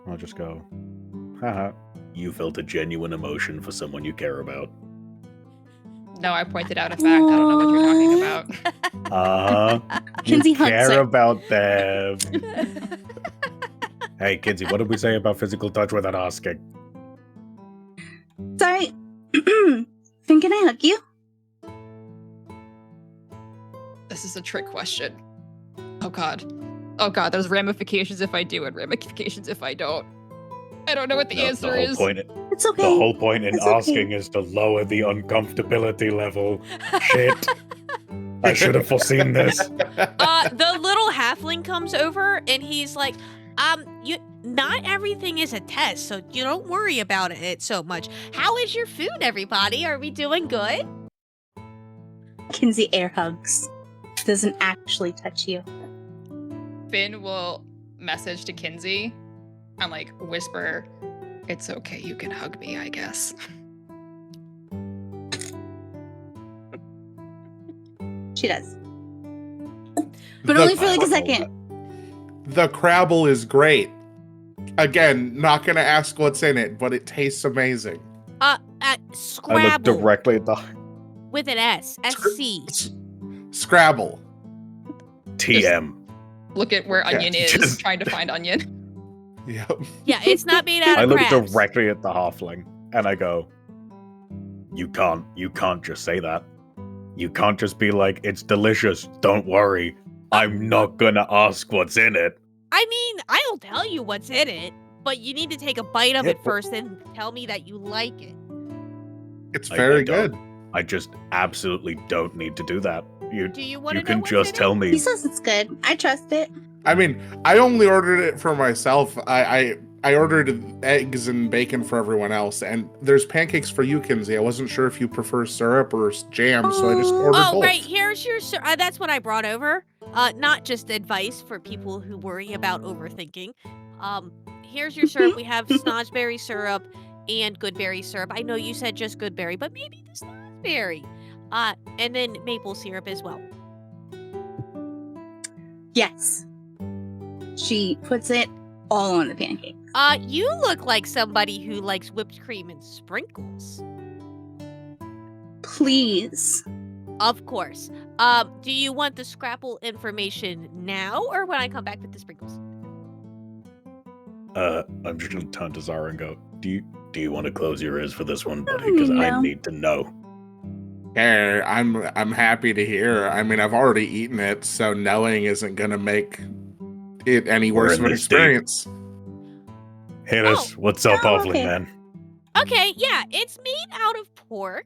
I'll just go, haha, you felt a genuine emotion for someone you care about. No, I pointed out a fact. I don't know what you're talking about. You Kinsey hugs care her. about them. Hey, Kinsey, what did we say about physical touch without asking? Sorry. Finn, can I hug you? This is a trick question. Oh god. Oh god, there's ramifications if I do and ramifications if I don't. I don't know what the answer is. It's okay. The whole point in It's okay. asking is to lower the uncomfortability level. Shit. I should have foreseen this. The little halfling comes over and he's like, not everything is a test, so you don't worry about it so much. How is your food, everybody? Are we doing good? Kinsey air hugs. Doesn't actually touch you. Finn will message to Kinsey and like whisper, "It's okay, you can hug me, I guess." She does. But only for like a second. The Crabble is great. Again, not gonna ask what's in it, but it tastes amazing. Scrabble. I look directly at the with an S. SC. Scrabble. TM. Look at where Yeah, Onion is, just- trying to find Onion. Yep. Yeah, it's not made out I of look crabs. directly at the halfling and I go, you can't just say that. You can't just be like, it's delicious, don't worry. I'm not gonna ask what's in it. I mean, I'll tell you what's in it, but you need to take a bite of Yeah, it first and tell me that you like it. It's I very don't. good. I just absolutely don't need to do that. Do you want to You know can what's just in tell it? me. He says it's good. I trust it. I mean, I only ordered it for myself. I ordered eggs and bacon for everyone else, and there's pancakes for you, Kinsey. I wasn't sure if you prefer syrup or jam, so I just ordered Oh, both. right. Here's your. That's what I brought over. Not just advice for people who worry about overthinking. Here's your syrup. We have snozzberry syrup and goodberry syrup. I know you said just goodberry, but maybe the snozzberry. And then maple syrup as well. Yes. She puts it all on the pancake. You look like somebody who likes whipped cream and sprinkles. Please. Of course. Do you want the Scrapple information now or when I come back with the sprinkles? I'm just gonna turn to Zara and go, do you want to close your ears for this one, buddy? Oh, Because I no. need to know. Yeah, I'm happy to hear. I mean, I've already eaten it, so knowing isn't gonna make it any We're worse in of an this deep. experience. Hit us. What's up, Oh, Halfling okay. man? Okay, yeah, it's made out of pork,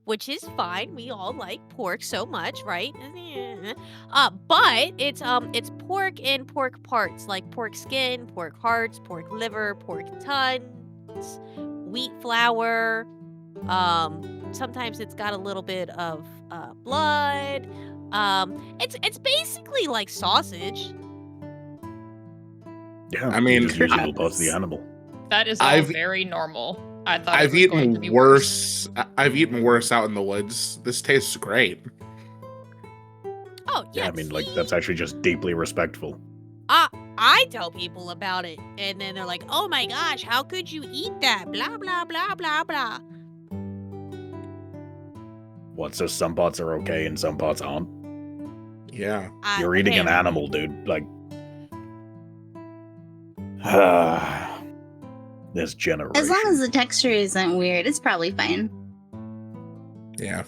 which is fine. We all like pork so much, right? But it's pork in pork parts, like pork skin, pork hearts, pork liver, pork tons, wheat flour. Sometimes it's got a little bit of blood. It's basically like sausage. Yeah, I mean, you just use little Perhaps. parts of the animal. That is all I've- very normal. I thought I've it was going to eaten be worse. I've eaten worse out in the woods. This tastes great. Oh Yeah, I mean, like, that's actually just deeply respectful. I tell people about it, and then they're like, "Oh my gosh, how could you eat that?" Blah blah blah blah blah. What, so some parts are okay and some parts aren't? Yeah. You're eating an Apparently. animal, dude. Like, this generation. As long as the texture isn't weird, it's probably fine. Yeah.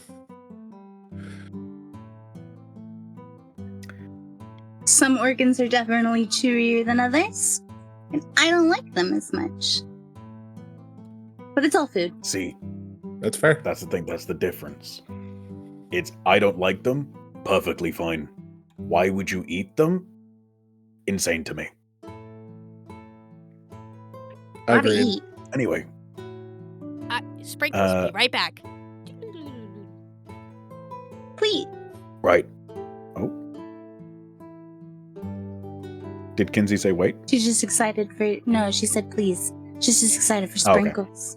Some organs are definitely chewier than others, and I don't like them as much. But it's all food. See, That's fair. that's the thing. That's the difference. It's I don't like them. Perfectly fine. Why would you eat them? Insane to me. Gotta Agreed. eat. Anyway, Sprinkles. Be right back. Please. right. Oh. Did Kinsey say wait? She's just excited for. No, she said please. She's just excited for Oh, okay. sprinkles.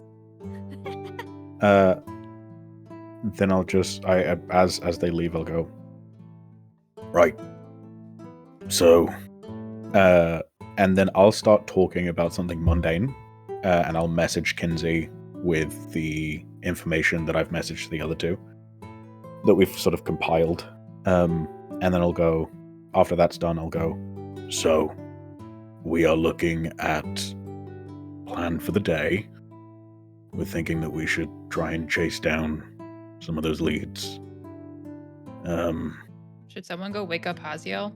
Then I'll just as they leave, I'll go. Right. So, and then I'll start talking about something mundane, and I'll message Kinsey with the information that I've messaged the other two that we've sort of compiled. And then I'll go. After that's done, I'll go. So, we are looking at plan for the day. We're thinking that we should try and chase down some of those leads. Should someone go wake up Haziel?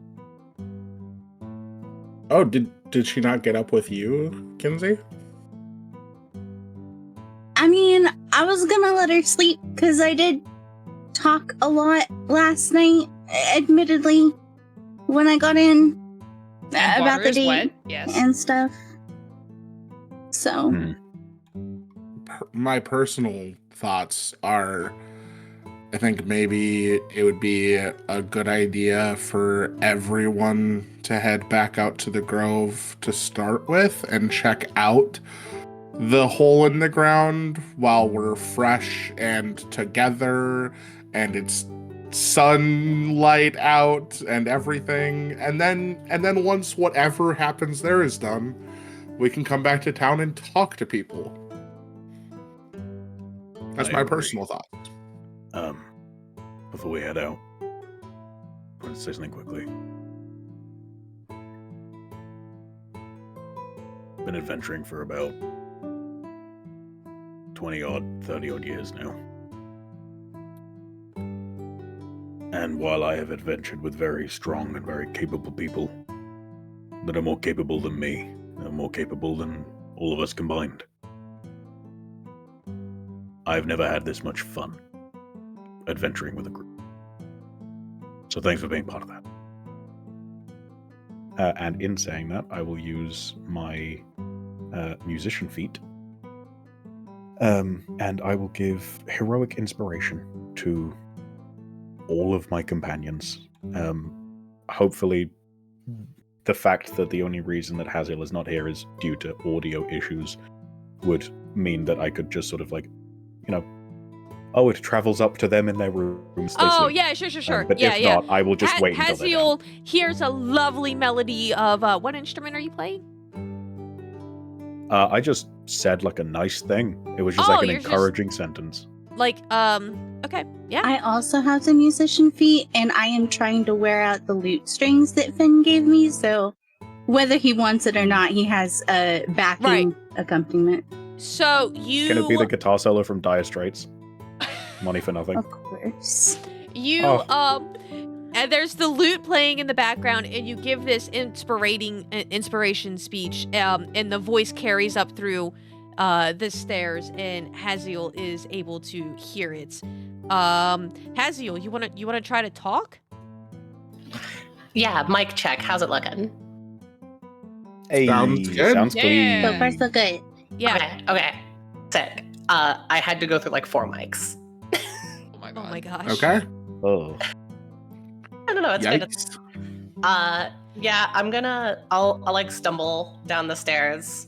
Oh, did she not get up with you, Kinsey? I mean, I was gonna let her sleep because I did talk a lot last night, admittedly, when I got in And about water the is date wet. Yes. and stuff. So, Hmm. My personal thoughts are I think maybe it would be a good idea for everyone to head back out to the grove to start with and check out the hole in the ground while we're fresh and together and it's sunlight out and everything. And then once whatever happens there is done, we can come back to town and talk to people. That's my personal thought. Before we head out, I want to say something quickly. Been adventuring for about 30-odd years now. And while I have adventured with very strong and very capable people that are more capable than me, are more capable than all of us combined, I've never had this much fun adventuring with a group. So thanks for being part of that. And in saying that, I will use my musician feat. And I will give heroic inspiration to all of my companions. Hopefully, the fact that the only reason that Haziel is not here is due to audio issues would mean that I could just sort of like, it travels up to them in their rooms. Oh, yeah, sure. But if not, I will just wait until they're Haziel hears a lovely melody of, what instrument are you playing? I just said like a nice thing. It was just like an encouraging sentence. Like, okay, yeah. I also have the musician feat, and I am trying to wear out the lute strings that Finn gave me, so whether he wants it or not, he has a backing accompaniment. So you... Can it be the guitar solo from Dire Straits? Money for nothing. Of course. And there's the lute playing in the background, and you give this inspiration speech, and the voice carries up through the stairs, and Haziel is able to hear it. Haziel, you wanna try to talk? Yeah, mic check. How's it looking? Hey, Sounds good. Sounds clean. So far, so good. Yeah. Okay. Sick. I had to go through like 4 mics. Oh my god. Oh my gosh. Okay. Oh. I don't know. It's Yikes. good. Yeah, I'll like stumble down the stairs.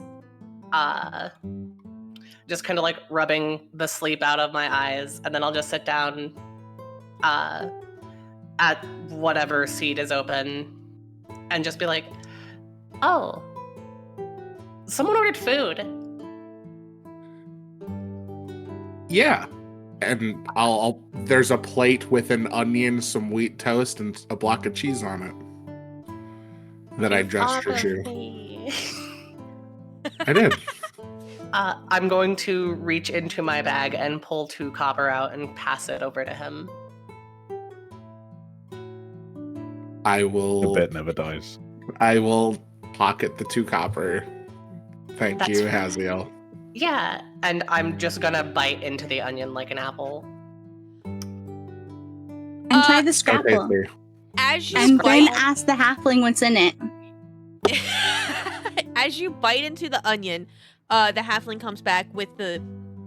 Just kind of like rubbing the sleep out of my eyes, and then I'll just sit down at whatever seat is open and just be like, oh, someone ordered food. Yeah. And there's a plate with an onion, some wheat toast, and a block of cheese on it that I gestured to. I did. I'm going to reach into my bag and pull 2 copper out and pass it over to him. I will. The bet never dies. I will pocket the 2 copper. Thank you, Haziel. Yeah, and I'm just gonna bite into the onion like an apple. And try the scrapple. Okay, As you And then bite, ask the halfling what's in it. as you bite into the onion, the halfling comes back with the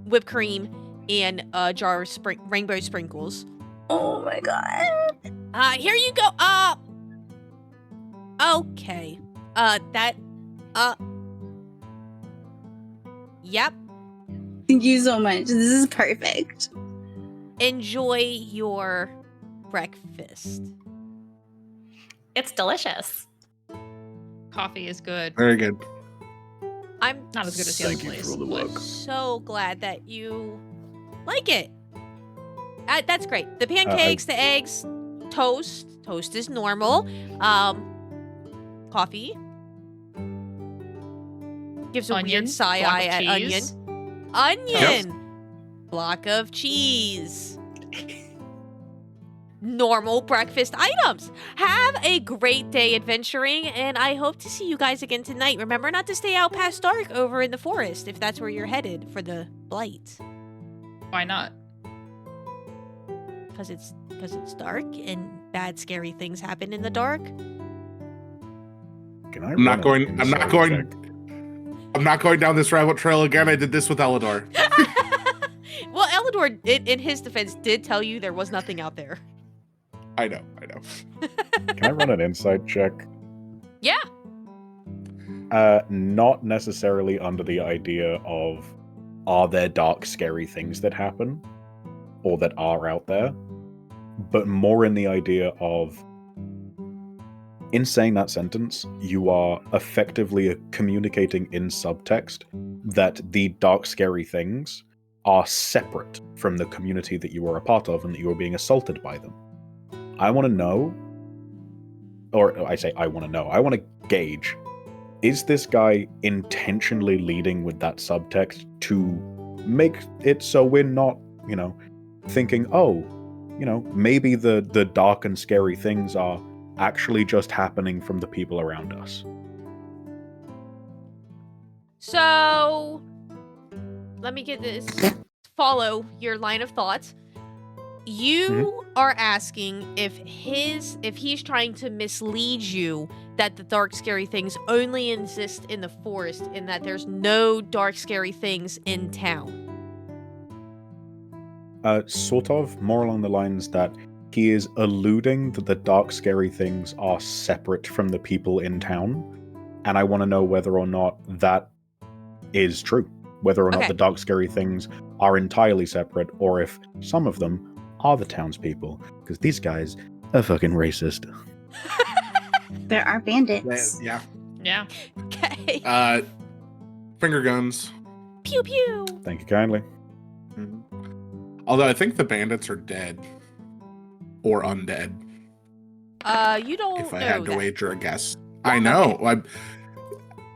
whipped cream and a jar of rainbow sprinkles. Oh my god. Here you go. Okay. Yep. Thank you so much. This is perfect. Enjoy your breakfast. It's delicious. Coffee is good. Very good. I'm Not as good as the other Thank you place. for all the but- work. so glad that you like it. That's great. The pancakes, the eggs, toast. Toast is normal. Coffee. Gives a Onion, weird side block eye of at cheese. onion. Block of cheese. Normal breakfast items. Have a great day adventuring, and I hope to see you guys again tonight. Remember not to stay out past dark over in the forest if that's where you're headed for the blight. Why not? Because it's dark and bad scary things happen in the dark. Can I I'm not run going. an I'm not insight going. check? I'm not going down this rabbit trail again. I did this with Elidor. Well, Elidor, in his defense, did tell you there was nothing out there. I know. Can I run an insight check? Yeah. Not necessarily under the idea of are there dark, scary things that happen or that are out there, but more in the idea of, in saying that sentence, you are effectively communicating in subtext that the dark, scary things are separate from the community that you are a part of and that you are being assaulted by them. I want to know, or I say I want to know, I want to gauge, is this guy intentionally leading with that subtext to make it so we're not, thinking, oh, maybe the dark and scary things are actually just happening from the people around us. So, let me get this. Follow your line of thoughts. You are asking if he's trying to mislead you that the dark scary things only exist in the forest and that there's no dark scary things in town. Sort of, more along the lines that he is alluding that the dark scary things are separate from the people in town, and I want to know whether or not that is true. Whether or not the dark scary things are entirely separate, or if some of them are the townspeople, because these guys are fucking racist. There are bandits. Yeah. Yeah. Okay. Finger guns. Pew pew. Thank you kindly. Mhm. Although I think the bandits are dead. Or undead. You don't If I know had to that. wager a guess. I know.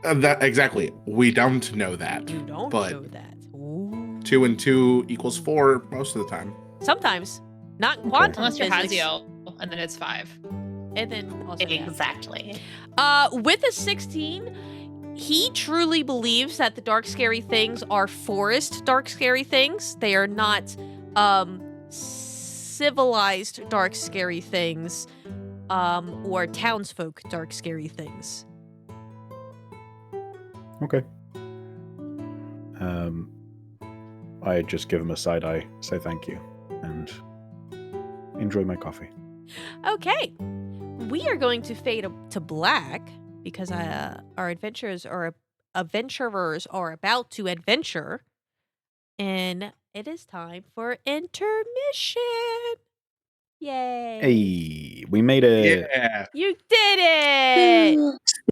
That exactly. We don't know that. You don't but know that. Ooh. 2 and 2 equals 4 most of the time. Sometimes. Not in quantum Unless you're physics. Haziel, and then it's 5. And then also that. Exactly. With a 16, he truly believes that the dark scary things are forest dark scary things. They are not civilized dark scary things or townsfolk dark scary things. Okay. I just give him a side eye, say thank you, and enjoy my coffee. Okay. We are going to fade to black because our adventurers are about to adventure, and it is time for intermission. Yay! Hey, we made it. Yeah. You did it!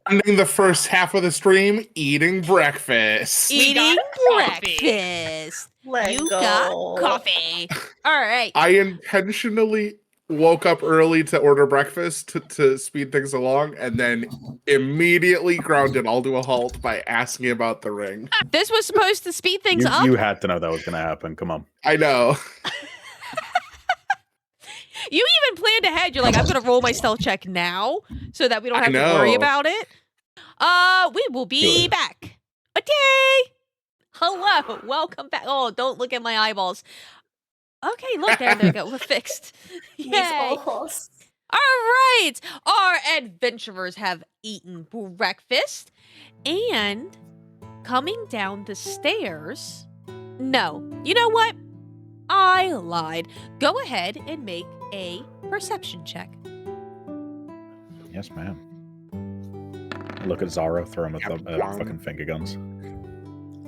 Spending the first half of the stream eating breakfast. Eating coffee. breakfast. Let's You go. got coffee. All right. I intentionally woke up early to order breakfast to speed things along, and then immediately ground it all to a halt by asking about the ring. This was supposed to speed things up. You had to know that was going to happen. Come on. I know. You even planned ahead. You're like, I'm going to roll my stealth check now so that we don't I have to worry know. about it. We will be Good. back. Okay. Hello. Welcome back. Oh, don't look at my eyeballs. Okay, look, there they go. We're fixed. Yay. All right. Our adventurers have eaten breakfast and coming down the stairs. No. You know what? I lied. Go ahead and make a perception check. Yes, ma'am. Look at Zara throwing with the Yep. fucking finger guns.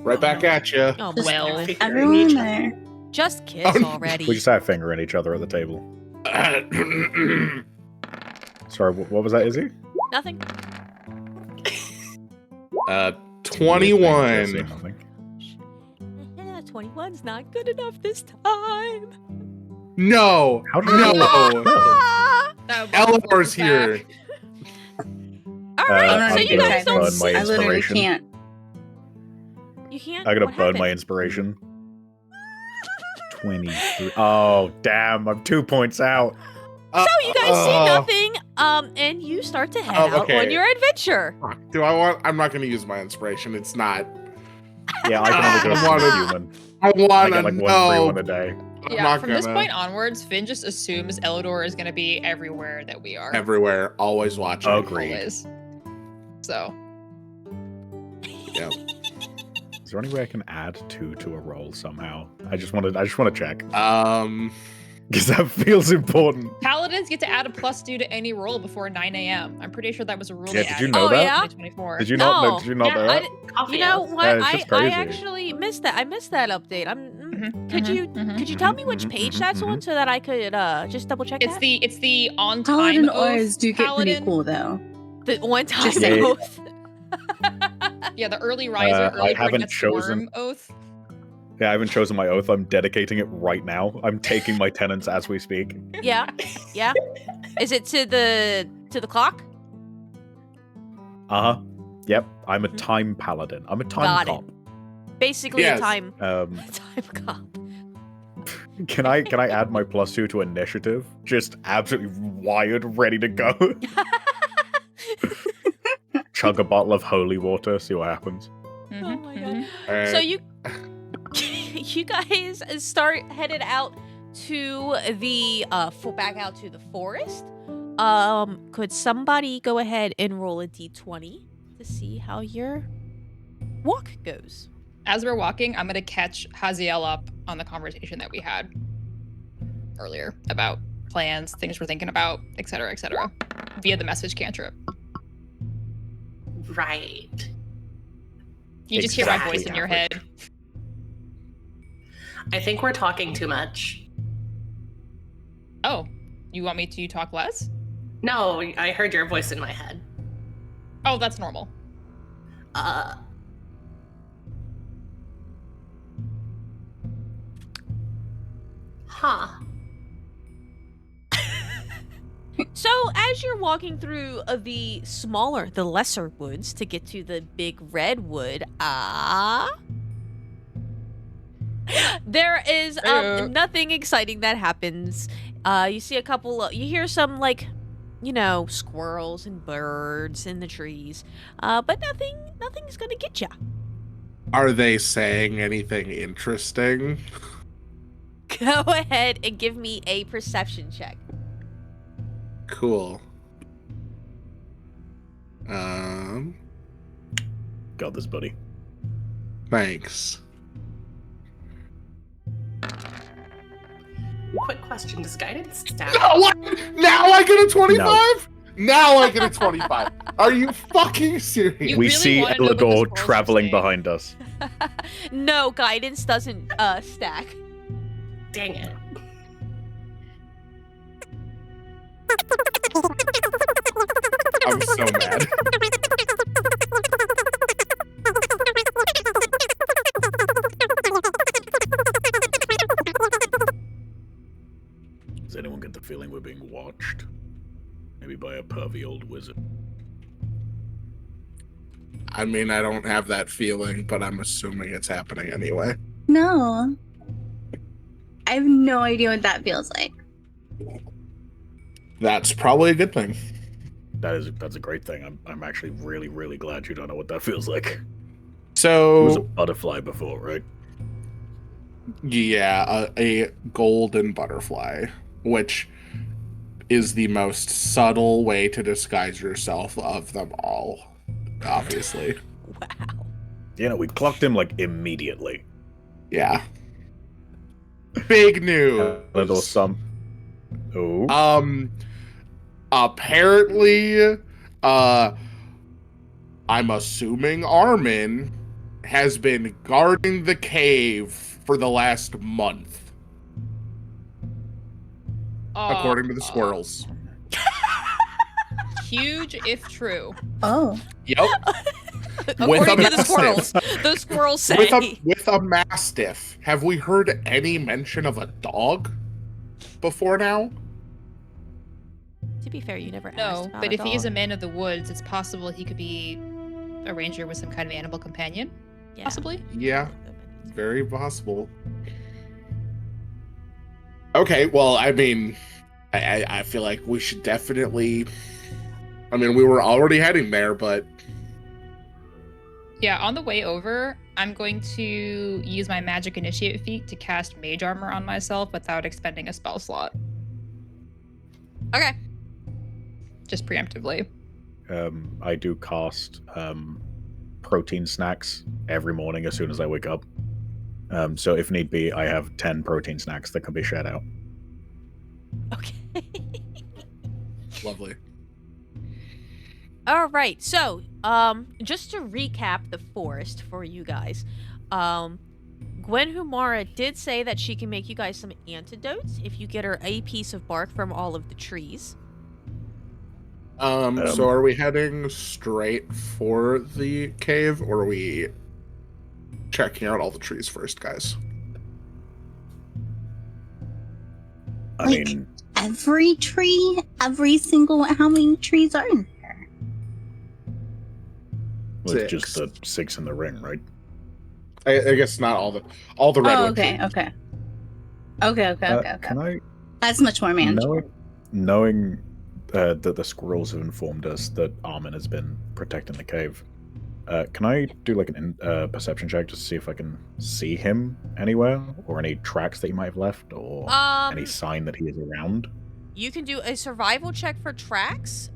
Right back at you. Oh, Just well. Everyone there. Just kiss Oh, already. We just have fingering each other at the table. Sorry, what was that, Izzy? Nothing. 21. 21's not good enough this time. No. How did you No. know? Ah! No, Eleanor's here. All right, I'm so you gonna guys don't burn my I literally inspiration. can't. You can't. I'm gonna What burn my happened? inspiration. 23. Oh, damn. I'm 2 points out. So you guys see nothing, and you start to head out okay. on your adventure. Do I want? I'm not going to use my inspiration. It's not. Yeah, I can only go I wanna- for human. I I want get to like one free know. one a day. I'm Yeah, not from this gonna. point onwards, Finn just assumes Elidor is going to be everywhere that we are. Everywhere, always watching. Agreed. Always. So, Yeah. Is there any way I can add 2 to a roll somehow? I just want to check. Because that feels important. Paladins get to add a +2 to any roll before 9 a.m. I'm pretty sure that was a rule Yeah, they did you added know in that? yeah? 2024. Did you not know? No. Did you not know Yeah, that? Coffee You know house. what? it's just I crazy. actually missed that. I missed that update. Could you tell me which page Mhm, that's on mhm. so that I could just double check It's that? the on time Paladin oath. auras do get pretty Paladin. cool though. The one time Just saying. oath. Yeah, the early riser, I early bird haven't gets the chosen- worm oath. Yeah, I haven't chosen my oath. I'm dedicating it right now. I'm taking my tenets as we speak. Yeah. Yeah. Is it to the clock? Uh huh. Yep. I'm a Mhm. time paladin. I'm a time Got it. cop. Basically Yes. a time Um, cop. can I add my +2 to initiative? Just absolutely wired, ready to go. Chug a bottle of holy water. See what happens. Oh my god. Uh, So you guys start headed out to the back out to the forest. Could somebody go ahead and roll a d20 to see how your walk goes? As we're walking, I'm gonna catch Haziel up on the conversation that we had earlier about plans, things we're thinking about, etc., via the message cantrip. Right. You just hear my Exactly voice in your average. head. I think we're talking too much. Oh, you want me to talk less? No, I heard your voice in my head. Oh, that's normal. Huh. So as you're walking through the lesser woods to get to the big redwood, there is nothing exciting that happens. You see you hear some squirrels and birds in the trees, but nothing's gonna get you. Are they saying anything interesting? Go ahead and give me a perception check. Cool. Got this, buddy. Thanks. Quick question: does guidance stack? No, what? Now I get a 25? Now I get a 25. Are you fucking serious? You We really see wanna know what the Elidor squirrels are traveling saying. behind us. No, guidance doesn't stack. Dang it. I'm so mad. Does anyone get the feeling we're being watched? Maybe by a pervy old wizard. I mean, I don't have that feeling, but I'm assuming it's happening anyway. No. I have no idea what that feels like. That's probably a good thing. That's a great thing. I'm actually really, really glad you don't know what that feels like. It was a So, butterfly before, right? yeah, a golden butterfly, which is the most subtle way to disguise yourself of them all, obviously. Wow. You know, we clocked him like immediately. Yeah. Big news. Little some. Oh. Apparently, I'm assuming Armin has been guarding the cave for the last month, according to the squirrels. Huge if true. Oh. Yep. According to the mastiff. squirrels, the squirrels say. With a mastiff. Have we heard any mention of a dog before now? To be fair, you never asked No, about but a if he is a dog. man of the woods, it's possible he could be a ranger with some kind of animal companion. Yeah. Possibly. Yeah, very possible. Okay, well, I mean, I feel like we should definitely. I mean, we were already heading there, but Yeah, on the way over, I'm going to use my magic initiate feat to cast mage armor on myself without expending a spell slot. Okay. Just preemptively. I do cast protein snacks every morning as soon as I wake up. So if need be, I have 10 protein snacks that can be shared out. Okay. Lovely. All right. So, just to recap the forest for you guys, Gwen Humara did say that she can make you guys some antidotes if you get her a piece of bark from all of the trees. So are we heading straight for the cave, or are we checking out all the trees first, guys? I Like- mean, Every tree, every single. How many trees are in there? well, it's just 6. the 6 in the ring, right? I guess not all the redwood Oh, okay, trees. okay. Can I, That's much more manageable. knowing that the squirrels have informed us that Armin has been protecting the cave, can I do like a perception check just to see if I can see him anywhere, or any tracks that he might have left, or any sign that he is around? You can do a survival check for tracks.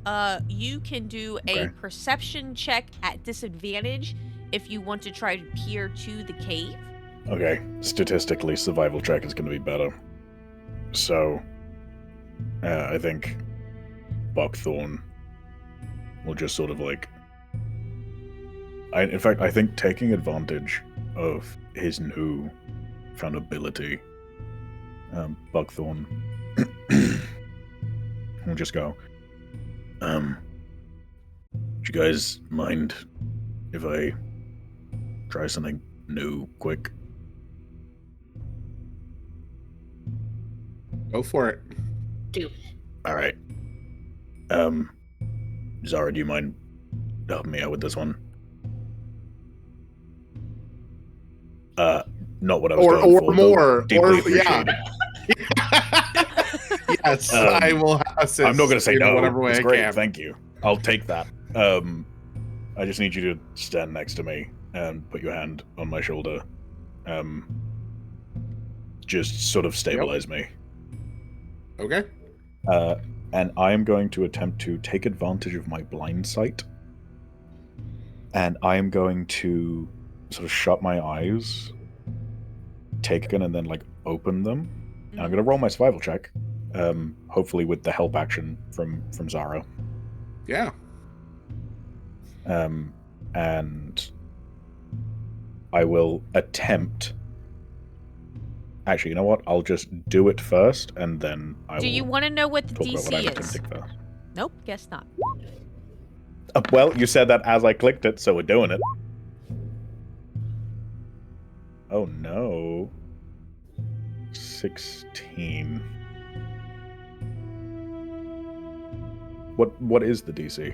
You can do a Okay. perception check at disadvantage if you want to try to peer to the cave. Okay, statistically, survival check is going to be better. So, I think Buckthorn will just sort of like... in fact, I think taking advantage of his new found ability, Buckthorn will just go, do you guys mind if I try something new quick? Go for it. All right. Zara, do you mind helping me out with this one? Not what I was Or going for, though. more. Deeply Or yeah. appreciated. Yes, I will assist. I'm not going to say in no. whatever way It's I great. can. Thank you. I'll take that. I just need you to stand next to me and put your hand on my shoulder. Just sort of stabilize me. Okay. And I am going to attempt to take advantage of my blind sight. And I am going to sort of shut my eyes, take a gun, and then like open them. And I'm going to roll my survival check. Hopefully with the help action from Zara. Yeah. And I will attempt. Actually, you know what? I'll just do it first, and then I will. Do you want to know what the talk about what I'm DC is? attempting first. Nope, guess not. Well, you said that as I clicked it, so we're doing it. Oh no. 16. What is the DC?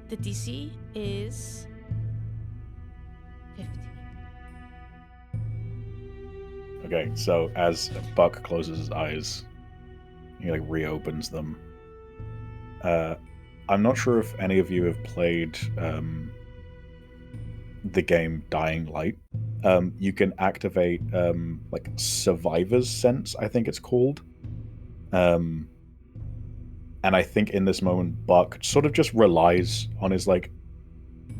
The DC is 15. Okay, so as Buck closes his eyes, he like reopens them. I'm not sure if any of you have played the game Dying Light. You can activate like Survivor's Sense, I think it's called. And I think in this moment, Buck sort of just relies on his like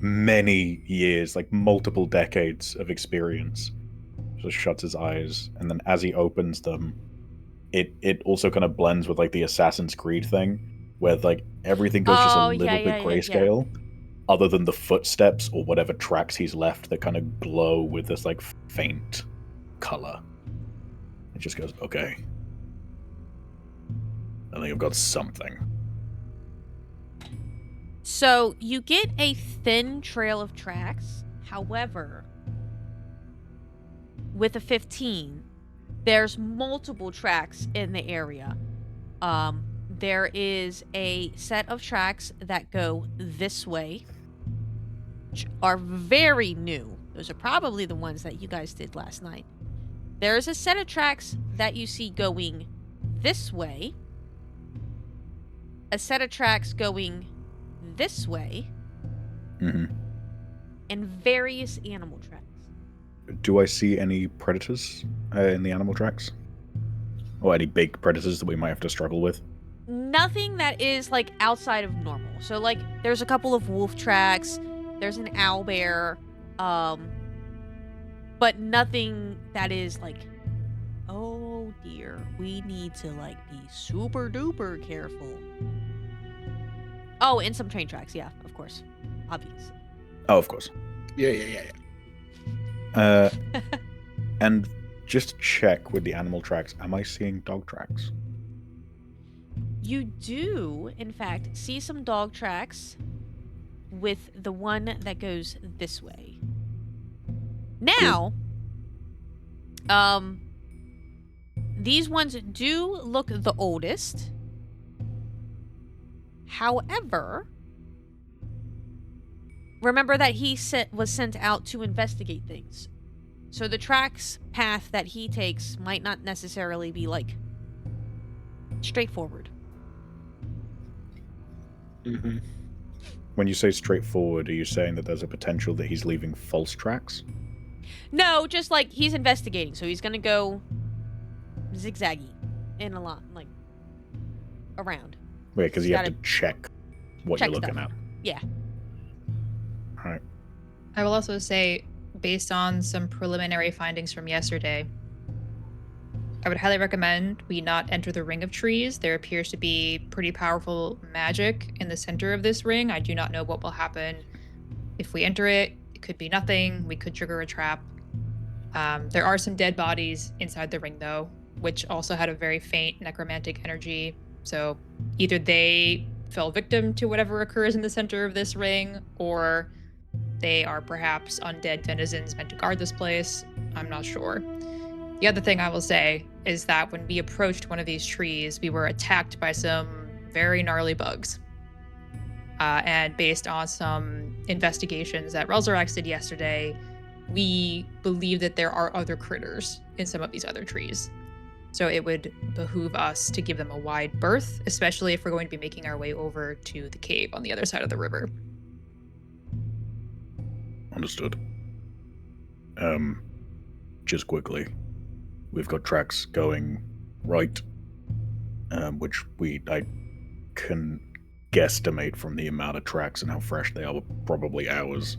many years, like multiple decades of experience. Just shuts his eyes, and then as he opens them, it also kind of blends with like the Assassin's Creed thing, where like everything goes just a little bit grayscale, other than the footsteps or whatever tracks he's left that kind of glow with this like faint color. It just goes, okay. I think I've got something. So you get a thin trail of tracks. However, with a 15, there's multiple tracks in the area. There is a set of tracks that go this way, which are very new. Those are probably the ones that you guys did last night. There is a set of tracks that you see going this way. A set of tracks going this way. Mm-hmm. And various animal tracks. Do I see any predators in the animal tracks? Or any big predators that we might have to struggle with? Nothing that is like outside of normal. So like there's a couple of wolf tracks, There's an owlbear, but nothing that is like, oh dear, we need to like be super duper careful. Oh, and some train tracks, yeah, of course, obvious. Oh, of course. Yeah. And just to check with the animal tracks, am I seeing dog tracks? You do, in fact, see some dog tracks with the one that goes this way. Now, these ones do look the oldest. However, remember that he was sent out to investigate things. So the tracks path that he takes might not necessarily be like straightforward. Mm-hmm. When you say straightforward, are you saying that there's a potential that he's leaving false tracks? No, just like he's investigating, so he's gonna go zigzaggy in a lot, like around. Wait, because you have to Gotta check what check you're looking stuff. at. Yeah. All right. I will also say, based on some preliminary findings from yesterday, I would highly recommend we not enter the ring of trees. There appears to be pretty powerful magic in the center of this ring. I do not know what will happen if we enter it. It could be nothing. We could trigger a trap. There are some dead bodies inside the ring, though, which also had a very faint necromantic energy. So either they fell victim to whatever occurs in the center of this ring, or they are perhaps undead denizens meant to guard this place. I'm not sure. The other thing I will say is that when we approached one of these trees, we were attacked by some very gnarly bugs. And based on some investigations that Relzaerax did yesterday, we believe that there are other critters in some of these other trees. So it would behoove us to give them a wide berth, especially if we're going to be making our way over to the cave on the other side of the river. Understood. Just quickly, we've got tracks going right, which I can guesstimate from the amount of tracks and how fresh they are, probably hours.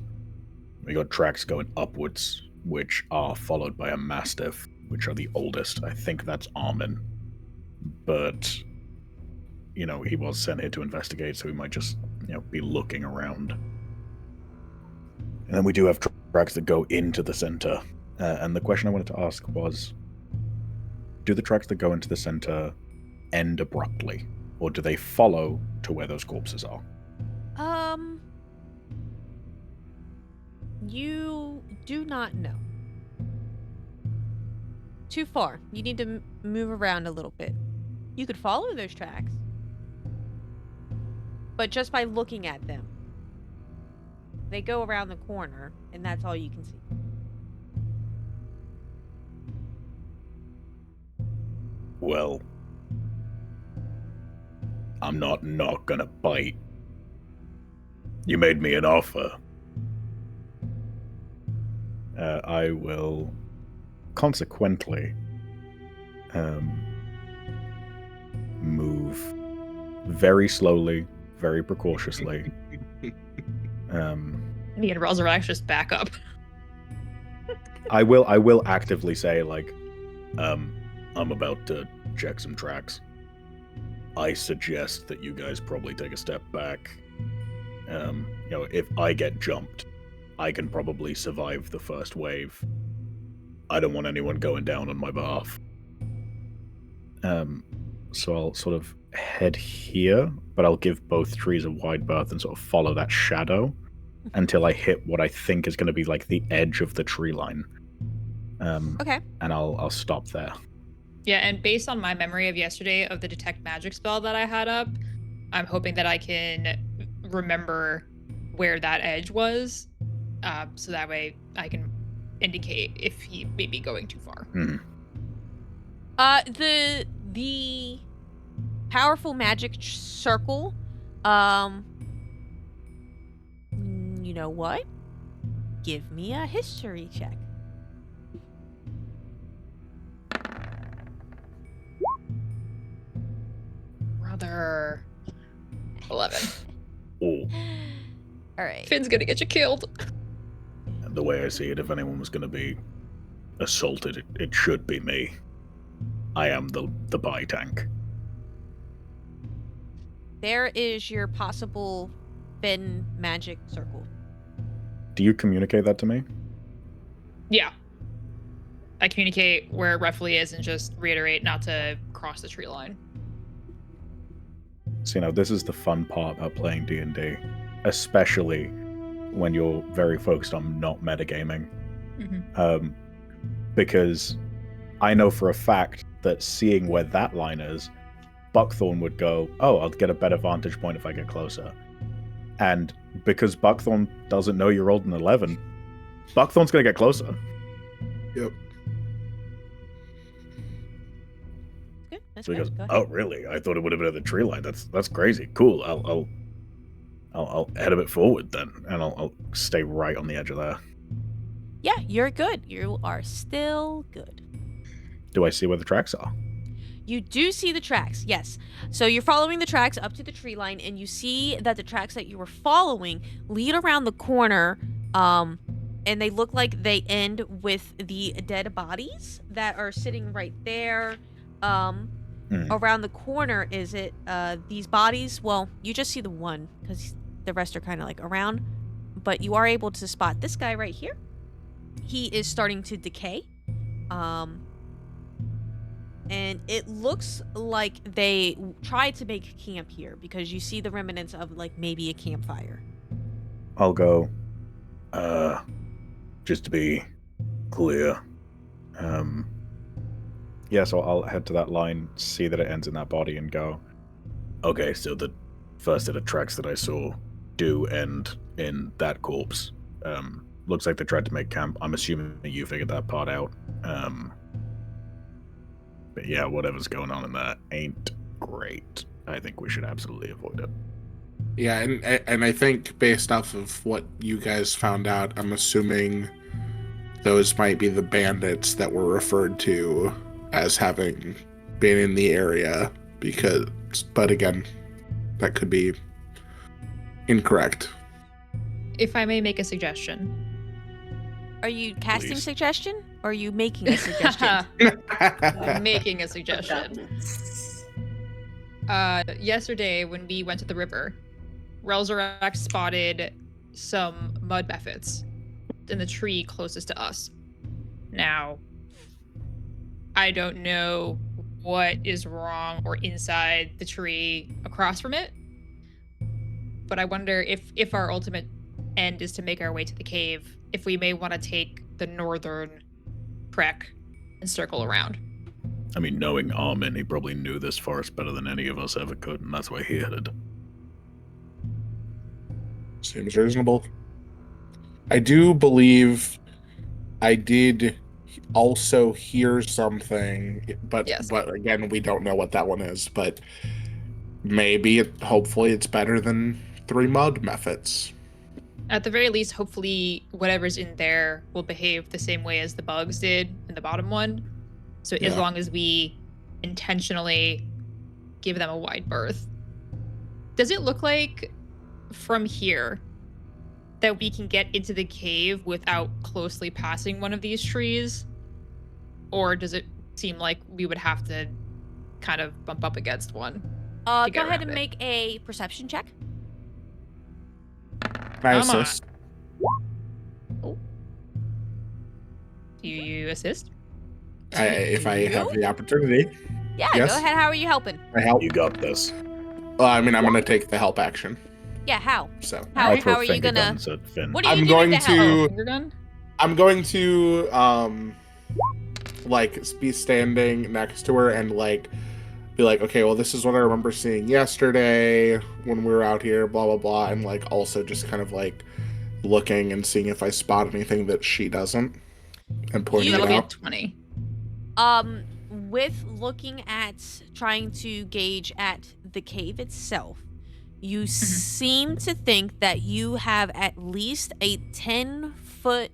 We got tracks going upwards, which are followed by a mastiff, which are the oldest. I think that's Armin. But, he was sent here to investigate, so we might just, be looking around. And then we do have tracks that go into the center. And the question I wanted to ask was, do the tracks that go into the center end abruptly? Or do they follow to where those corpses are? You do not know. Too far. You need to move around a little bit. You could follow those tracks, but just by looking at them. They go around the corner, and that's all you can see. Well, I'm not gonna bite. You made me an offer. I will consequently move very slowly, very precautiously. Me and Relzaerax just back up. I will actively say, I'm about to check some tracks. I suggest that you guys probably take a step back. If I get jumped, I can probably survive the first wave. I don't want anyone going down on my behalf. So I'll sort of head here, but I'll give both trees a wide berth and sort of follow that shadow until I hit what I think is going to be like the edge of the tree line. Okay. And I'll stop there. Yeah, and based on my memory of yesterday of the detect magic spell that I had up, I'm hoping that I can remember where that edge was, so that way I can indicate if he may be going too far. Mm-hmm. The powerful magic circle, you know what? Give me a history check. Brother. 11. Oh. All right. Finn's gonna get you killed. The way I see it, if anyone was going to be assaulted, it should be me. I am the buy tank. There is your possible Finn magic circle. Do you communicate that to me? Yeah. I communicate where it roughly is and just reiterate not to cross the tree line. So, this is the fun part about playing D&D, especially when you're very focused on not metagaming. Mm-hmm. Because I know for a fact that seeing where that line is, Buckthorn would go, oh, I'll get a better vantage point if I get closer. And because Buckthorn doesn't know you rolled an 11, Buckthorn's going to get closer. Yep. Good. That's So he good. goes, Go ahead. oh, really? I thought it would have been at the tree line. That's crazy. Cool. I'll head a bit forward then, and I'll stay right on the edge of there. Yeah, you're good. You are still good. Do I see where the tracks are? You do see the tracks, yes. So you're following the tracks up to the tree line, and you see that the tracks that you were following lead around the corner, and they look like they end with the dead bodies that are sitting right there. Around the corner, is it these bodies? Well, you just see the one, because the rest are kind of like around. But you are able to spot this guy right here. He is starting to decay. And it looks like they tried to make camp here, because you see the remnants of like maybe a campfire. I'll go, just to be clear, yeah, so I'll head to that line, see that it ends in that body, and go, okay, so the first set of tracks that I saw do end in that corpse. Looks like they tried to make camp. I'm assuming that you figured that part out. But yeah, whatever's going on in there ain't great. I think we should absolutely avoid it. Yeah, and I think based off of what you guys found out, I'm assuming those might be the bandits that were referred to as having been in the area, but again, that could be incorrect. If I may make a suggestion. Are you casting Please. suggestion, or are you making a suggestion? I'm making a suggestion. Yesterday, when we went to the river, Relzaerax spotted some mud mephits in the tree closest to us. Now, I don't know what is wrong or inside the tree across from it, but I wonder if our ultimate end is to make our way to the cave, if we may want to take the northern trek and circle around. I mean, knowing Armin, he probably knew this forest better than any of us ever could, and that's why he headed. Seems reasonable. I do believe I did also hear something, but Yes. but again, we don't know what that one is. But hopefully, it's better than 3 mud methods. At the very least, hopefully whatever's in there will behave the same way as the bugs did in the bottom one. So as Yeah. long as we intentionally give them a wide berth. Does it look like from here that we can get into the cave without closely passing one of these trees? Or does it seem like we would have to kind of bump up against one? Go get ahead around and it. make a perception check. Can I Come on. assist? Do you assist? If I have the opportunity, Yeah, Yes. go ahead. How are you helping? I help. You got this. I mean, I'm going to take the help action. Yeah, how? So How I throw are you finger gonna? guns at Finn. What are you I'm doing going to help? to. Finger gun? I'm going to be standing next to her and be like, okay, well, this is what I remember seeing yesterday when we were out here, blah blah blah, and also just kind of looking and seeing if I spot anything that she doesn't, and pointing That'll it be a out. 20. With looking at trying to gauge at the cave itself, you seem to think that you have at least a 10-foot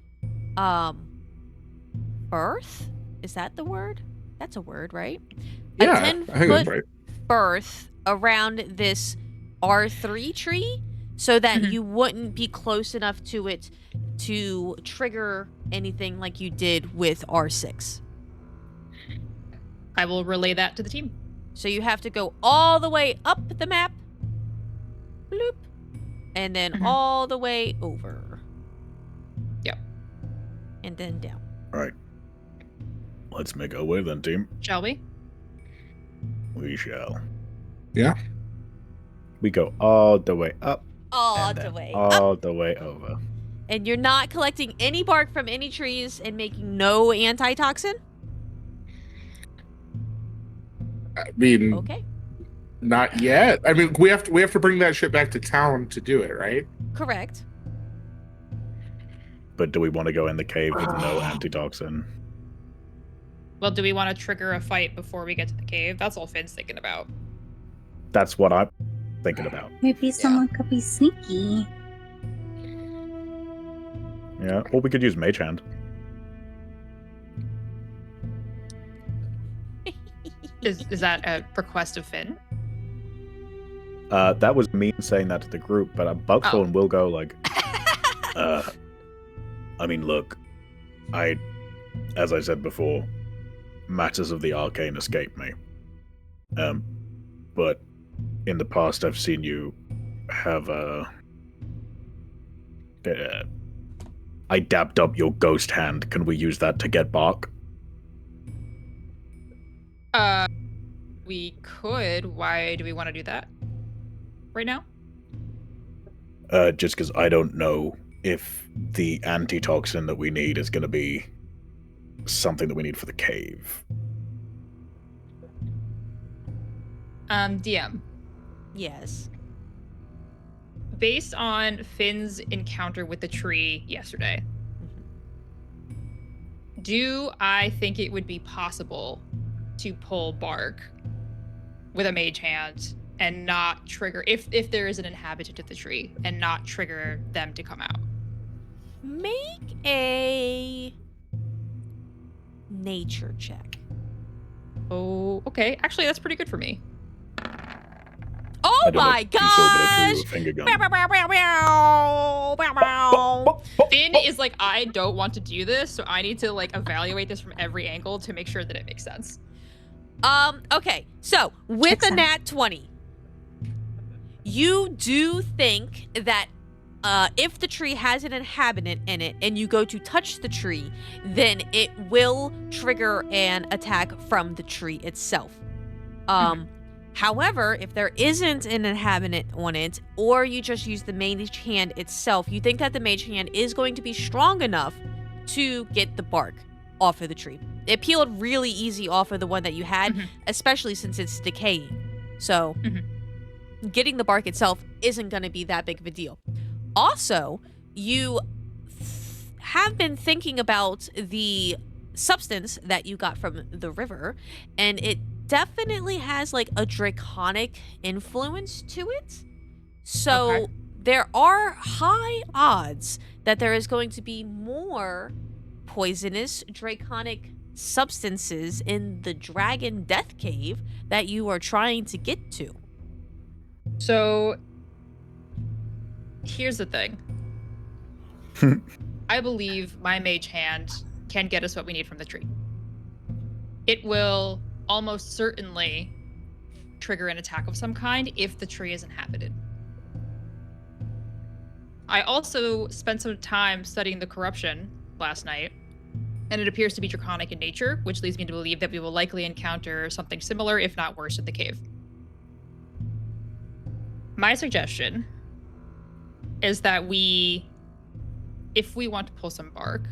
berth. Is that the word? That's a word, right? Yeah, a I think 10-foot that's right. berth around this R3 tree. so that Mhm. you wouldn't be close enough to it to trigger anything like you did with R6. I will relay that to the team. So you have to go all the way up the map, bloop, and then Mhm. all the way over. Yep. And then down. Right. Let's make our way then, team. Shall we? We shall. Yeah. We go all the way up. All and the then way up. all the way over. And you're not collecting any bark from any trees and making no antitoxin? I mean, Okay. not yet. I mean, we have to bring that shit back to town to do it, right? Correct. But do we want to go in the cave with no antitoxin? Well, do we want to trigger a fight before we get to the cave? That's all Finn's thinking about. That's what I'm thinking about. Maybe someone could be sneaky. Yeah. Or we could use Mage Hand. Is that a request of Finn? That was me saying that to the group, but Buckthorn will go like, I mean, look, as I said before, matters of the arcane escape me. But in the past, I've seen you have I dabbed up your ghost hand. Can we use that to get bark? We could. Why do we want to do that? Right now? Just because I don't know if the antitoxin that we need is going to be something that we need for the cave. DM. Yes. Based on Finn's encounter with the tree yesterday, do I think it would be possible to pull bark with a mage hand and not trigger, if there is an inhabitant of the tree, and not trigger them to come out? Make a nature check. Oh, okay. Actually, that's pretty good for me. Oh I don't know my if you saw, but I gosh! threw you a finger gun. Bow, bow, bow, bow, bow, bow, bow. Finn is like, I don't want to do this, so I need to like evaluate this from every angle to make sure that it makes sense. Okay, so with Checks a out. nat 20, you do think that if the tree has an inhabitant in it and you go to touch the tree, then it will trigger an attack from the tree itself. However, if there isn't an inhabitant on it, or you just use the mage hand itself, you think that the mage hand is going to be strong enough to get the bark off of the tree. It peeled really easy off of the one that you had, especially since it's decaying. So getting the bark itself isn't going to be that big of a deal. Also, you have been thinking about the substance that you got from the river, and it definitely has like a draconic influence to it. So Okay. there are high odds that there is going to be more poisonous draconic substances in the dragon death cave that you are trying to get to. So here's the thing. I believe my mage hand can get us what we need from the tree. It will almost certainly trigger an attack of some kind if the tree is inhabited. I also spent some time studying the corruption last night, and it appears to be draconic in nature, which leads me to believe that we will likely encounter something similar, if not worse, in the cave. My suggestion is that if we want to pull some bark,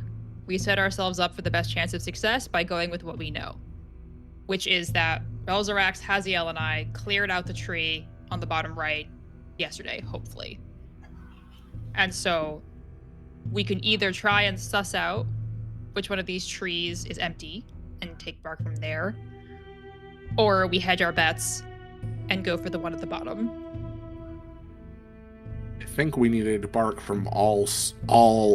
we set ourselves up for the best chance of success by going with what we know, which is that Relzaerax, Haziel, and I cleared out the tree on the bottom right yesterday, hopefully. And so we can either try and suss out which one of these trees is empty and take bark from there, or we hedge our bets and go for the one at the bottom. I think we needed bark from all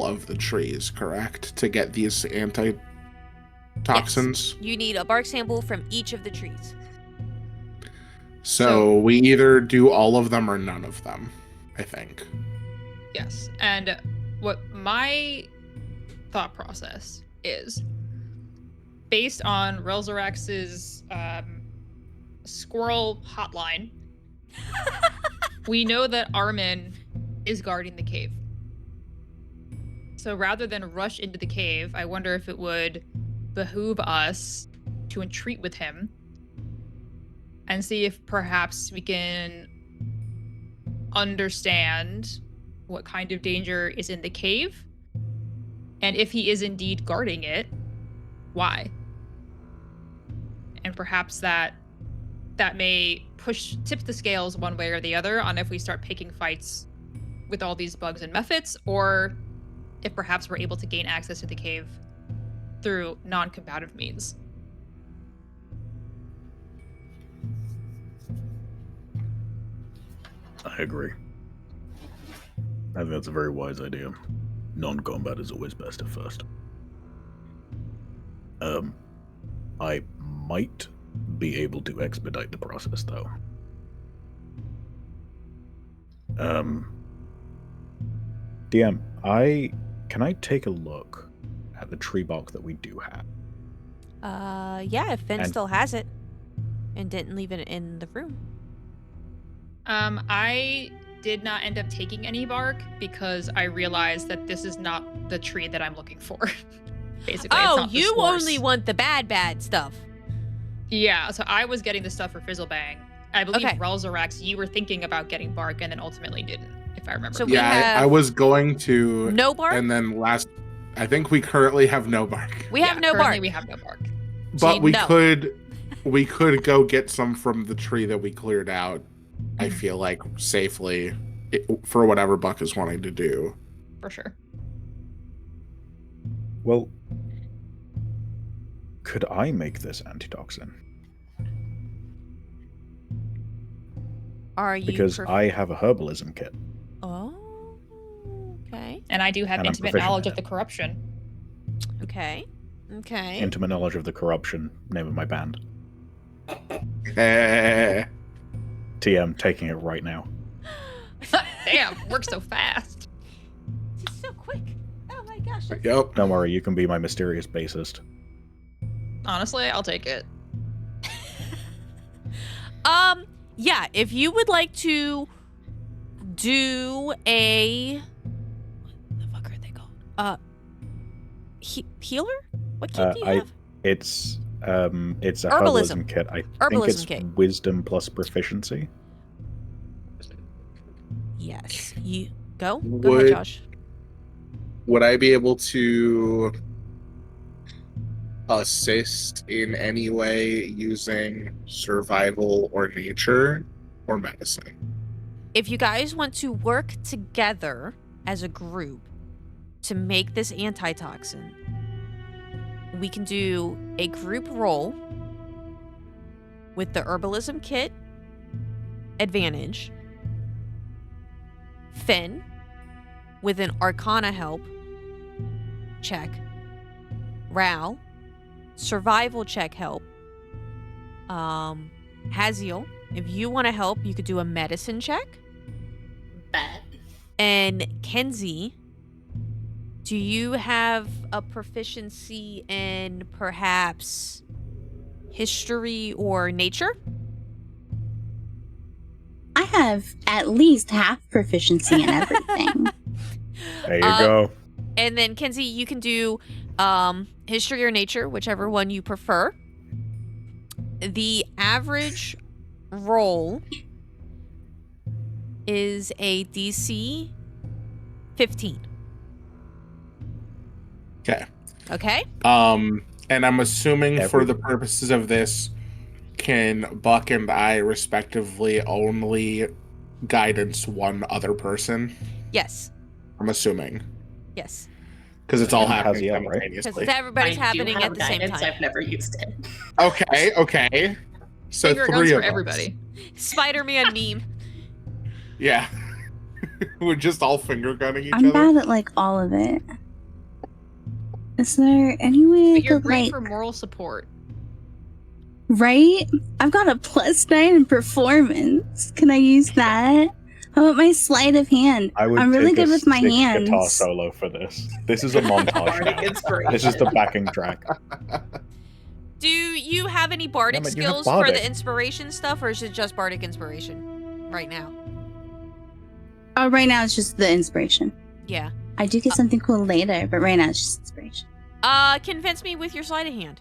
of the trees, correct, to get these antitoxins. You need a bark sample from each of the trees. So we either do all of them or none of them. I think. Yes. And what my thought process is, based on Relzaerax's squirrel hotline, we know that Armin is guarding the cave. So rather than rush into the cave, I wonder if it would behoove us to entreat with him and see if perhaps we can understand what kind of danger is in the cave, and if he is indeed guarding it, why? And perhaps that may tip the scales one way or the other on if we start picking fights with all these bugs and methods, or if perhaps we're able to gain access to the cave through non-combative means. I agree. I think that's a very wise idea. Non-combat is always best at first. I might be able to expedite the process, though. DM, can I take a look at the tree bark that we do have? Yeah, if Finn still has it and didn't leave it in the room. I did not end up taking any bark because I realized that this is not the tree that I'm looking for. Basically, it's Oh, not the you source. only want the bad stuff. Yeah, so I was getting the stuff for Fizzlebang. I believe Okay. Relzaerax, you were thinking about getting bark and then ultimately didn't, if I remember. So we correctly. have I was going to, no bark? and then I think we currently have no bark. We have no currently bark. we have no bark. But we no. could go get some from the tree that we cleared out. I feel like safely for whatever Buck is wanting to do. For sure. Well, could I make this antitoxin? Are you Because I have a herbalism kit. Oh, okay. And I do have And I'm intimate proficient knowledge in of the corruption. Okay. Okay. Intimate knowledge of the corruption, name of my band. Eh. TM, taking it right now. Damn, works so fast. It's so quick. Oh my gosh. Yep. Don't worry, you can be my mysterious bassist. Honestly, I'll take it. Yeah, if you would like to do a what the fuck are they called? Healer? What kit do you have? It's a Herbalism. herbalism kit. I think Herbalism it's kit. wisdom plus proficiency. Yes. You go. Go ahead, Josh. Would I be able to assist in any way using survival or nature or medicine? If you guys want to work together as a group to make this antitoxin, we can do a group roll with the herbalism kit advantage, Finn with an arcana help check, Ral survival check help, Haziel, if you want to help, you could do a medicine check. Bet. And Kenzie, do you have a proficiency in perhaps history or nature? I have at least half proficiency in everything. There you go. And then Kenzie, you can do history or nature, whichever one you prefer. The average roll is a DC 15. Okay. Okay? And I'm assuming for the purposes of this, can Buck and I respectively only guidance one other person? Yes. I'm assuming. Yes. Because it's all And happening Haziel, right? Because simultaneously. everybody's I happening do have at the same guidance, time. I've never used it. Okay. So Finger guns three for of us. everybody. Spider-Man meme. Yeah. We're just all finger gunning each I'm other. bad at like all of it. Is there any way I But you're could great like for moral support. right? I've got a +9 in performance. Can I use that? How about my sleight of hand? I would I'm really take good a with my sick guitar hands. solo for this. This is a montage Bardic now. inspiration. This is the backing track. Do you have any bardic but you have skills for the bardic. inspiration stuff, or is it just bardic inspiration right now? Oh, right now it's just the inspiration. Yeah. I do get something cool later, but right now it's just inspiration. Convince me with your sleight of hand.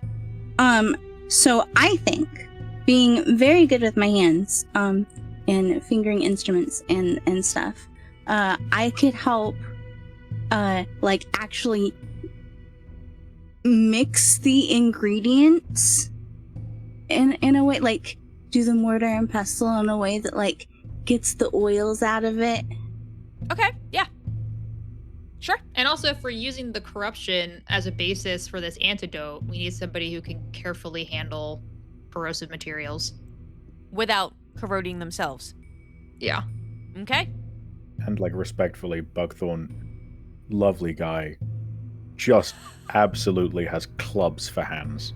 So I think being very good with my hands, and fingering instruments and stuff, I could help, like actually mix the ingredients in a way, like do the mortar and pestle in a way that like gets the oils out of it. Okay, yeah. Sure. And also, if we're using the corruption as a basis for this antidote, we need somebody who can carefully handle corrosive materials. Without corroding themselves. Yeah. Okay. And like respectfully, Buckthorn, lovely guy, just absolutely has clubs for hands.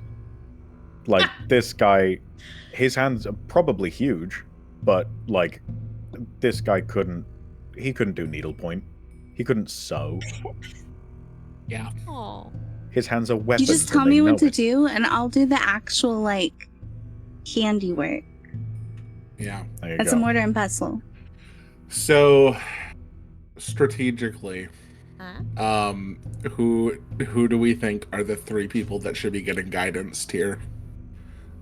Like this guy, his hands are probably huge, but like this guy couldn't do needlepoint. He couldn't sew. Yeah. Oh. His hands are weapons. You just tell and they me what know to it. do, and I'll do the actual like handiwork. Yeah. There you That's go. a mortar and pestle. So, strategically, Huh? who do we think are the 3 people that should be getting guidance here?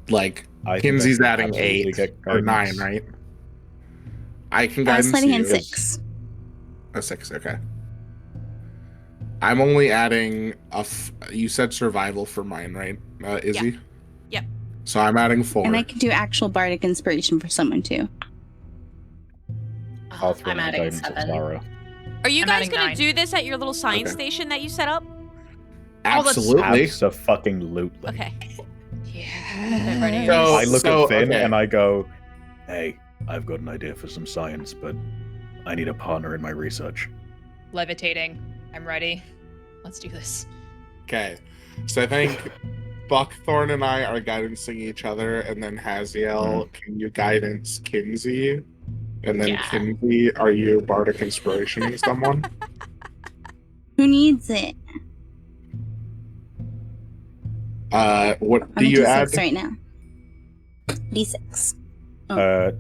Like, I think Kinsey's I should adding absolutely 8 get or 9, guidance. right? I can I was guidance sliding you. in 6. A 6, okay. I'm only adding you said survival for mine, right, Izzy? Yep. So I'm adding 4. And I can do actual bardic inspiration for someone too. I'll throw I'm in adding guidance at 7. Zara. Are you I'm guys adding gonna 9. do this at your little science Okay. station that you set up? Absolutely. Abso-fucking-lutely. Okay. Yeah. Ready? So- I look at Finn okay. and I go, "Hey, I've got an idea for some science, but I need a partner in my research." Levitating. I'm ready. Let's do this. Okay. So I think Buckthorn and I are guidancing each other, and then Haziel, can you guidance Kinsey? And then Yeah. Kinsey, are you bardic inspirationing someone? Who needs it? What I'm do a you D6 add? right now. D6. Oh.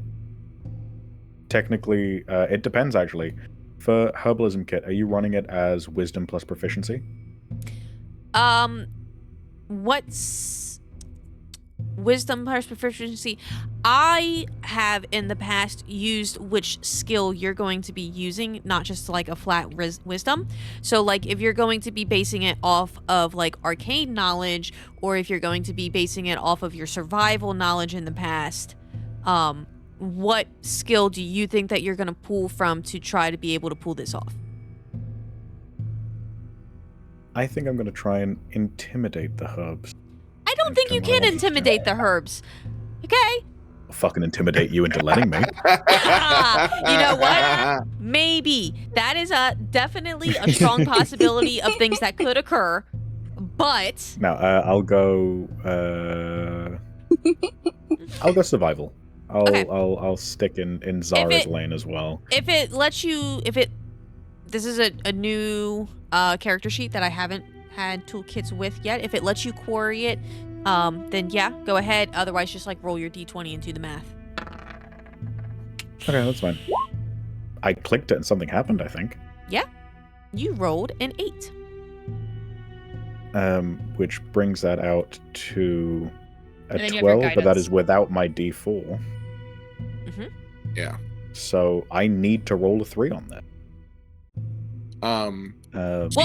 Technically, it depends actually. For Herbalism Kit, are you running it as Wisdom plus Proficiency? What's wisdom plus proficiency? I have in the past used which skill you're going to be using, not just like a flat wisdom. So like if you're going to be basing it off of like arcane knowledge, or if you're going to be basing it off of your survival knowledge in the past, what skill do you think that you're going to pull from to try to be able to pull this off? I think I'm going to try and intimidate the herbs. I don't think you Every time I can want to. intimidate the herbs. Okay? I'll fucking intimidate you into letting me. You know what? Maybe. That is definitely a strong possibility of things that could occur. But Now, I'll go. I'll go survival. Okay. I'll stick in Zara's lane as well. if it lets you, this is a new character sheet that I haven't had toolkits with yet. If it lets you quarry it, then yeah, go ahead. Otherwise, just like roll your d20 and do the math. Okay, that's fine. I clicked it and something happened, I think. You rolled an 8. Which brings that out to a And then you have your 12, but that guidance. is without my D4. Yeah. So I need to roll a 3 on that. Well,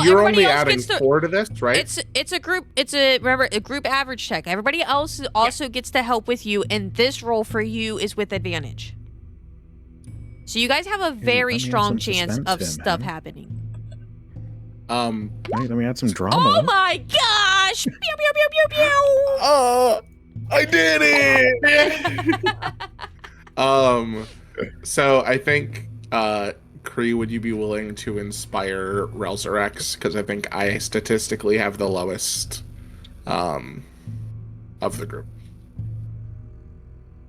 You're everybody only else adding gets to- 4 to this, right? It's a group. Remember a group average check. Everybody else also gets to help with you, and this roll for you is with advantage. So you guys have a very let me add strong some chance suspense of in, stuff huh? happening. Wait, let me add some drama. Oh my gosh! Pew pew pew pew pew! Oh, I did it! So I think, Kree, would you be willing to inspire Relzaerax? Because I think I statistically have the lowest of the group.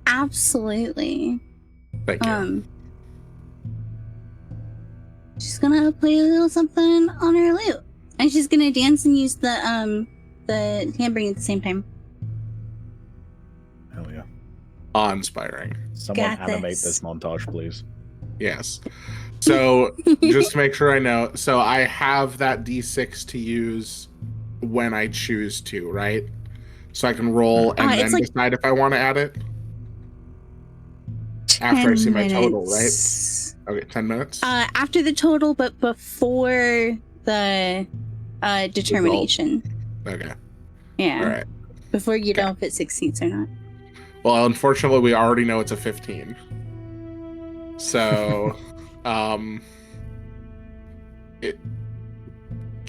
Absolutely. Thank you. she's gonna play a little something on her lute. And she's gonna dance and use the tambourine at the same time. Hell yeah. Awe-inspiring. Someone Got animate this. this montage, please. Yes. So just to make sure I know, so I have that D6 to use when I choose to, right? So I can roll and it's then like decide if I want to add it after I see my total, right? minutes. Okay, 10 minutes. After the total, but before the determination. Okay. Yeah. All right. Before you Okay. know if it succeeds or not. Well, unfortunately, we already know it's a 15. So,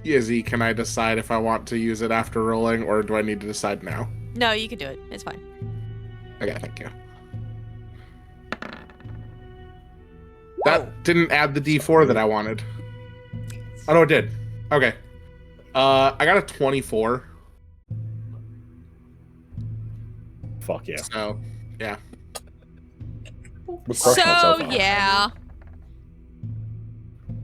Izzy, can I decide if I want to use it after rolling, or do I need to decide now? No, you can do it. It's fine. Okay, thank you. That didn't add the D4 that I wanted. Oh, no, it did. Okay. I got a 24. Fuck yeah. So, yeah. We're crushing it So, far. yeah.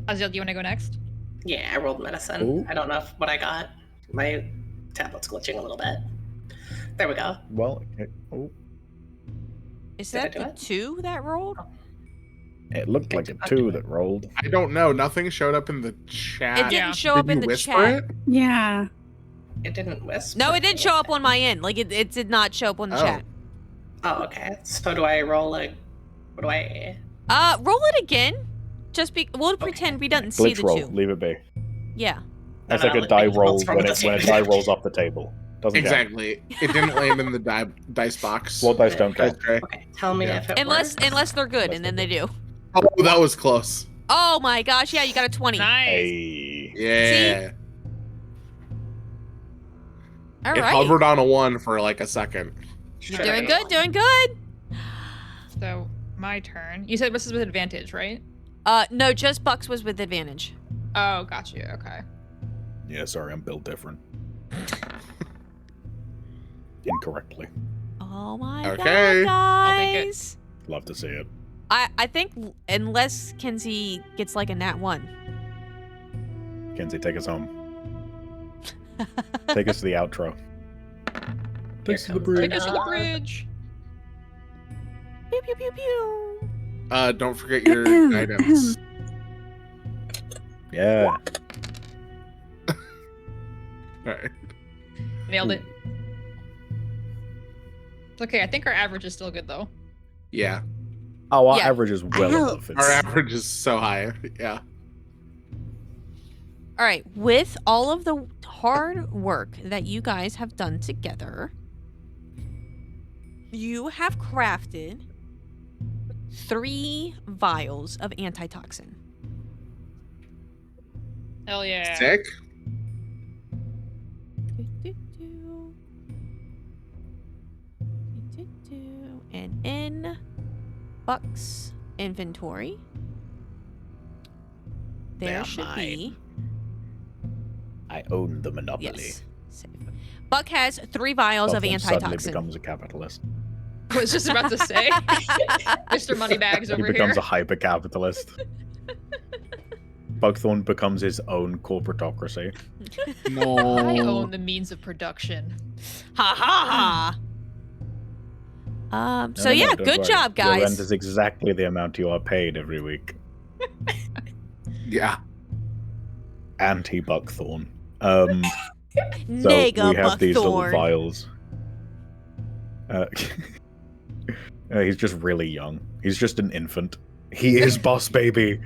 Azil, do you want to go next? Yeah, I rolled medicine. Ooh. I don't know what I got. My tablet's glitching a little bit. There we go. Well, oh, Is Did I that do the it? 2 that rolled? it looked like a 2 that rolled. I don't know. Nothing showed up in the chat. It didn't Yeah. show Did up in you the whisper chat. it? Yeah. It didn't whisper. No, it didn't show up on my end. Like, it did not show up on the Oh. chat. Oh, okay. So do I roll what do I? Roll it again. We'll pretend we didn't see Glitch the roll, 2. leave it be. Yeah. That's No, like a like, die glitch roll rolls from when the a same die time. rolls off the table. Doesn't count. Exactly. It didn't land in the dice box. Well, dice don't Dice count. tray. Okay, tell me Yeah. if it Unless works. they're good, and then they do. Oh, that was close. Oh my gosh, yeah, you got a 20. Nice. Hey. Yeah. All It right. hovered on a 1 for like a second. You're doing good, doing good. So my turn. You said this is with advantage, right? No, just Bucks was with advantage. Oh, got you. Okay. Yeah, sorry, I'm built different. Incorrectly. Oh my Okay. god, I'll take it. guys. Love to see it. I think unless Kenzie gets like a nat 1. Kenzie, take us home. Take us to the outro. Take us to the comes bridge. Take us to the bridge. Pew pew pew pew. Don't forget your guidance. Yeah. Alright. Nailed it. It's okay. I think our average is still good though. Yeah. Oh, our Yeah. average is well Ow. above. Our average is so high. Yeah. All right, with all of the hard work that you guys have done together, you have crafted 3 vials of antitoxin. Hell yeah. Sick. And in Buck's inventory, there They're should be. I own the monopoly. Yes. Save. Buck has 3 vials of Buckthorn suddenly antitoxin. becomes a capitalist. I was just about to say, Mr. Moneybags He over becomes here. a hyper-capitalist. Buckthorn becomes his own corporatocracy. No. I own the means of production. Ha ha ha! So No, yeah, don't good worry. job, Your rent guys. is exactly the amount you are paid every week. Yeah. Anti-Buckthorn. So Nega we have these little Buckthorn. vials. He's just really young. He's just an infant. He is boss baby.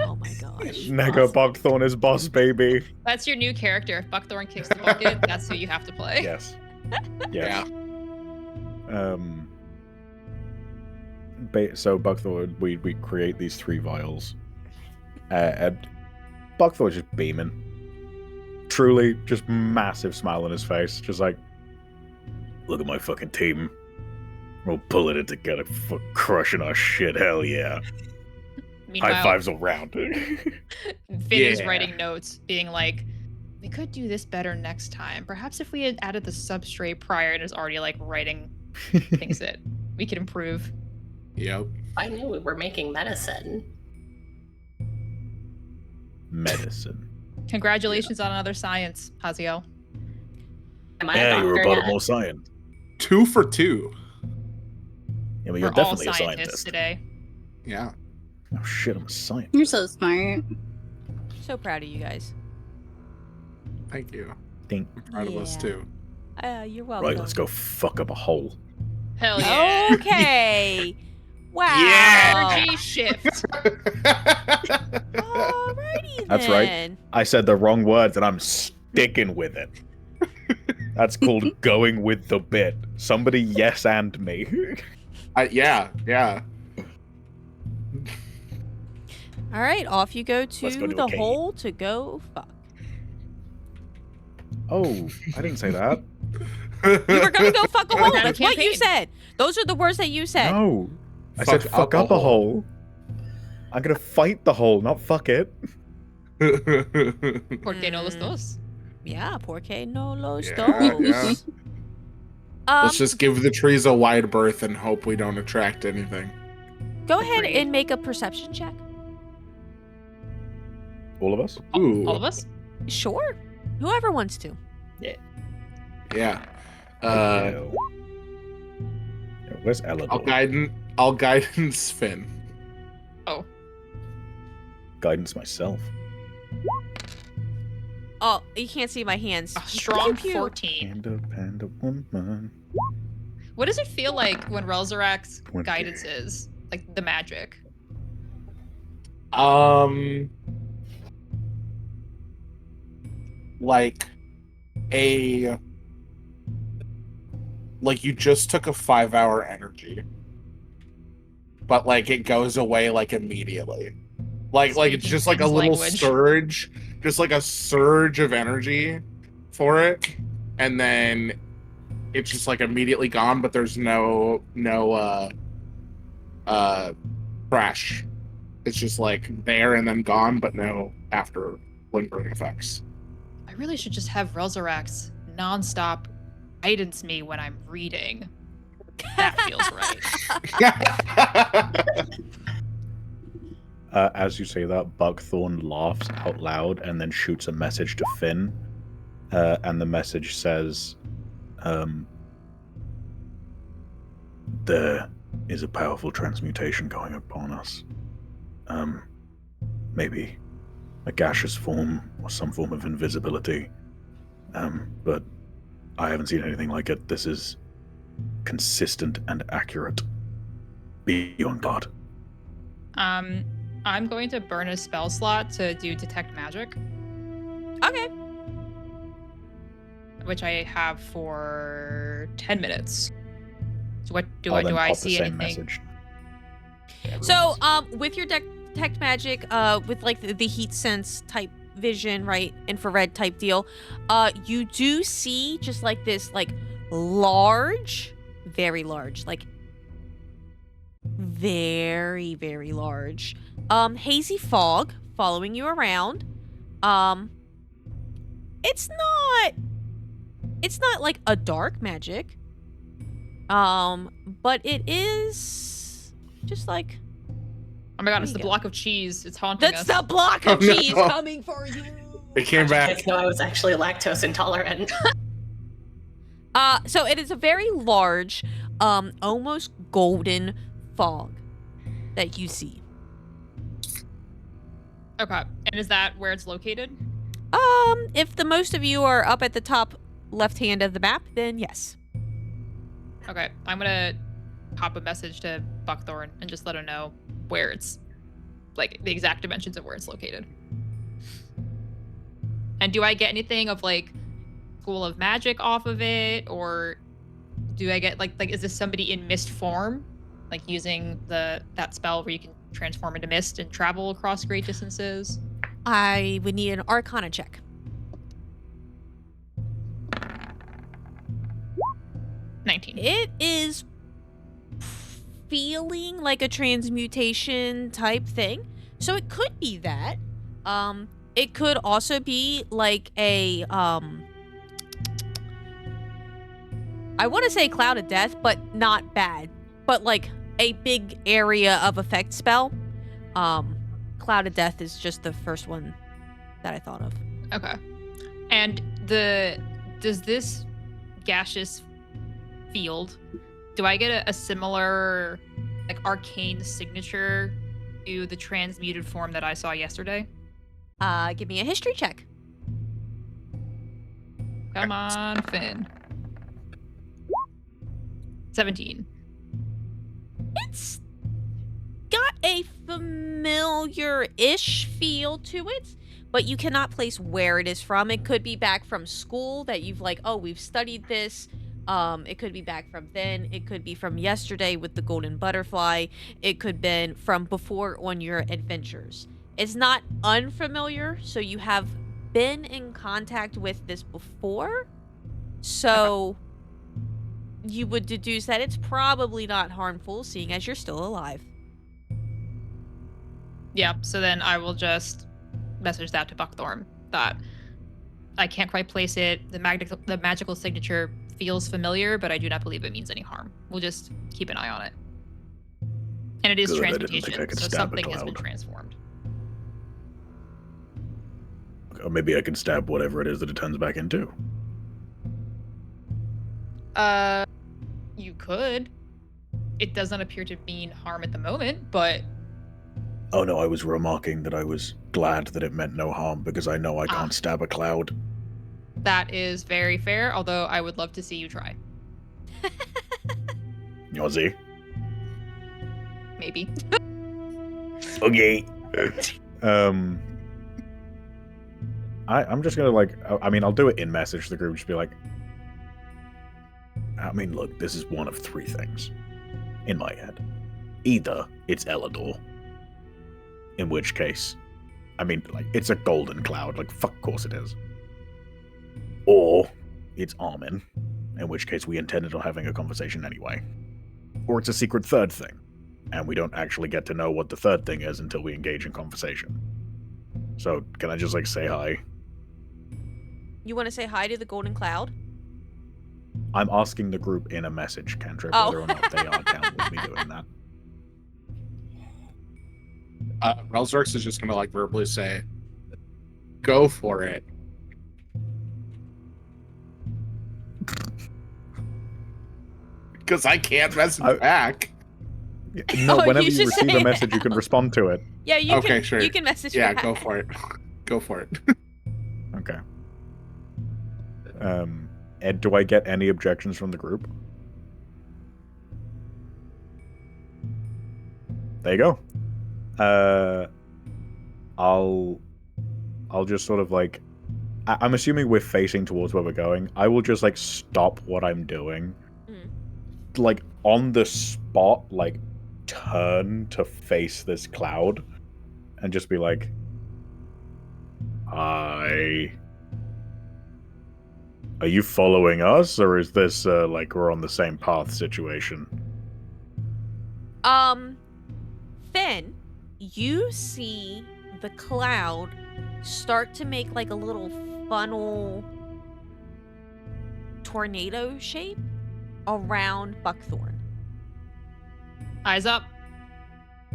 Oh my gosh. Nega Buckthorn is boss baby. That's your new character. If Buckthorn kicks the bucket, that's who you have to play. Yes. Yeah. Yes. So Buckthorn, we create these 3 vials. And Buckthorn's just beaming. Truly, just massive smile on his face. Just like, look at my fucking team. We're pulling it together, crushing our shit. Hell yeah! Meanwhile, High fives around. Finn is Yeah. writing notes, being like, "We could do this better next time. Perhaps if we had added the substrate prior," and is already like writing things that we could improve. Yep. I knew we were making medicine. medicine. Congratulations on another science, Haziel. Am I a Yeah, you're a doctor part yet? of more science. 2 for 2. Yeah, well, you're We're all definitely a scientists scientist. today. Yeah. Oh shit, I'm a scientist. You're so smart. So proud of you guys. Thank you. Think. I'm proud of us Yeah. too. You're welcome. Right, let's go fuck up a hole. Hell yeah. Okay. Wow. Yeah. Energy shift. Alrighty That's right. then. I said the wrong words and I'm sticking with it. That's called going with the bit. Somebody yes and me. Yeah. All right, off you go Let's go to to a the cave. hole to go fuck. Oh, I didn't say that. You were gonna go fuck a hole. Program That's what you campaign. said. Those are the words that you said. No. I said Fuck fuck up a hole. I'm gonna fight the hole, not fuck it. Porque no los dos. Yeah, porque no los Yeah, dos. yeah. Let's just give the trees a wide berth and hope we don't attract anything. go ahead Agreed. and make a perception check. All of us? Ooh. All of us? Sure. Whoever wants to. Yeah. Yeah, where's I'll Ellador? guidance Finn. Oh. Guidance myself. Oh, you can't see my hands. A strong Pew, pew. 14. Panda woman. What does it feel like when Relzaerax 20. guidance is? Like the magic. Like you just took a 5-hour energy, but like it goes away like immediately. Like it's Speaking just like a Finn's little language. surge, just like a surge of energy for it, and then it's just like immediately gone. But there's no crash. It's just like there and then gone, but no after lingering effects. I really should just have Relzaerax nonstop guidance me when I'm reading. That feels right. As you say that, Buckthorn laughs out loud and then shoots a message to Finn. And the message says, there is a powerful transmutation going upon us. Maybe a gaseous form or some form of invisibility. But I haven't seen anything like it. This is consistent and accurate. Be on guard. I'm going to burn a spell slot to do detect magic, Okay. which I have for 10 minutes. So what do I'll I then do? I pop see the same anything? message. So, with your detect magic, with like the heat sense type vision, right, infrared type deal, you do see just like this, like large, very large, like very, very large, hazy fog following you around. It's not like a dark magic, but it is just like. Oh my god, There it's you the go. block of cheese. It's haunting That's us. the block of Oh, no. cheese coming for you. It came I back. didn't know I was actually lactose intolerant. So it is a very large, almost golden fog that you see. Okay. And is that where it's located? If the most of you are up at the top left hand of the map, then yes. Okay. I'm gonna pop a message to Buckthorn and just let him know where it's, like, the exact dimensions of where it's located. And do I get anything of, like, School of Magic off of it? Or do I get, like is this somebody in mist form? Like, using that spell where you can transform into mist and travel across great distances? I would need an Arcana check. $19. It is feeling like a transmutation type thing. So it could be that. It could also be like a I want to say Cloud of Death, but not bad. But like a big area of effect spell. Cloud of Death is just the first one that I thought of. Okay. And does this gaseous field, do I get a similar like arcane signature to the transmuted form that I saw yesterday? Give me a history check. Come on, Finn. 17. It's got a familiar-ish feel to it, but you cannot place where it is from. It could be back from school that you've like, oh, we've studied this. It could be back from then. It could be from yesterday with the golden butterfly. It could be from before on your adventures. It's not unfamiliar, so you have been in contact with this before. So you would deduce that it's probably not harmful, seeing as you're still alive. Yeah, so then I will just message that to Buckthorn that I can't quite place it. The magical signature feels familiar, but I do not believe it means any harm. We'll just keep an eye on it. And it is Good, I didn't think I transmutation, could so stab a something has been cloud. transformed. Or maybe I can stab whatever it is that it turns back into. You could. It doesn't appear to mean harm at the moment, but Oh no, I was remarking that I was glad that it meant no harm because I know I can't stab a cloud. that is very fair, although I would love to see you try. Yossi. Maybe. Okay. I'm just gonna like, I mean, I'll do it in message to the group, just be like, I mean, look, this is one of three things in my head. Either it's Elidor, in which case, I mean, like, it's a golden cloud, like, fuck course it is. Or it's Armin, in which case we intended on having a conversation anyway. Or it's a secret third thing, and we don't actually get to know what the third thing is until we engage in conversation. So, can I just, like, say hi? You want to say hi to the golden cloud? I'm asking the group in a message cantrip Oh. whether or not they are down with me doing that. Relzaerax is just gonna like verbally say, "Go for it." Because I can't message back. No, Oh, whenever you you should receive say a message, you can respond to it. Yeah, you Okay, can. sure. You can message. Yeah, back. go for it. Go for it. Okay. Ed, do I get any objections from the group? There you go. I'll just sort of like, I'm assuming we're facing towards where we're going. I will just like stop what I'm doing, like on the spot, like turn to face this cloud, and just be like, "Hi. Are you following us, or is this like we're on the same path situation?" Finn, you see the cloud start to make like a little funnel tornado shape around Buckthorn. Eyes up.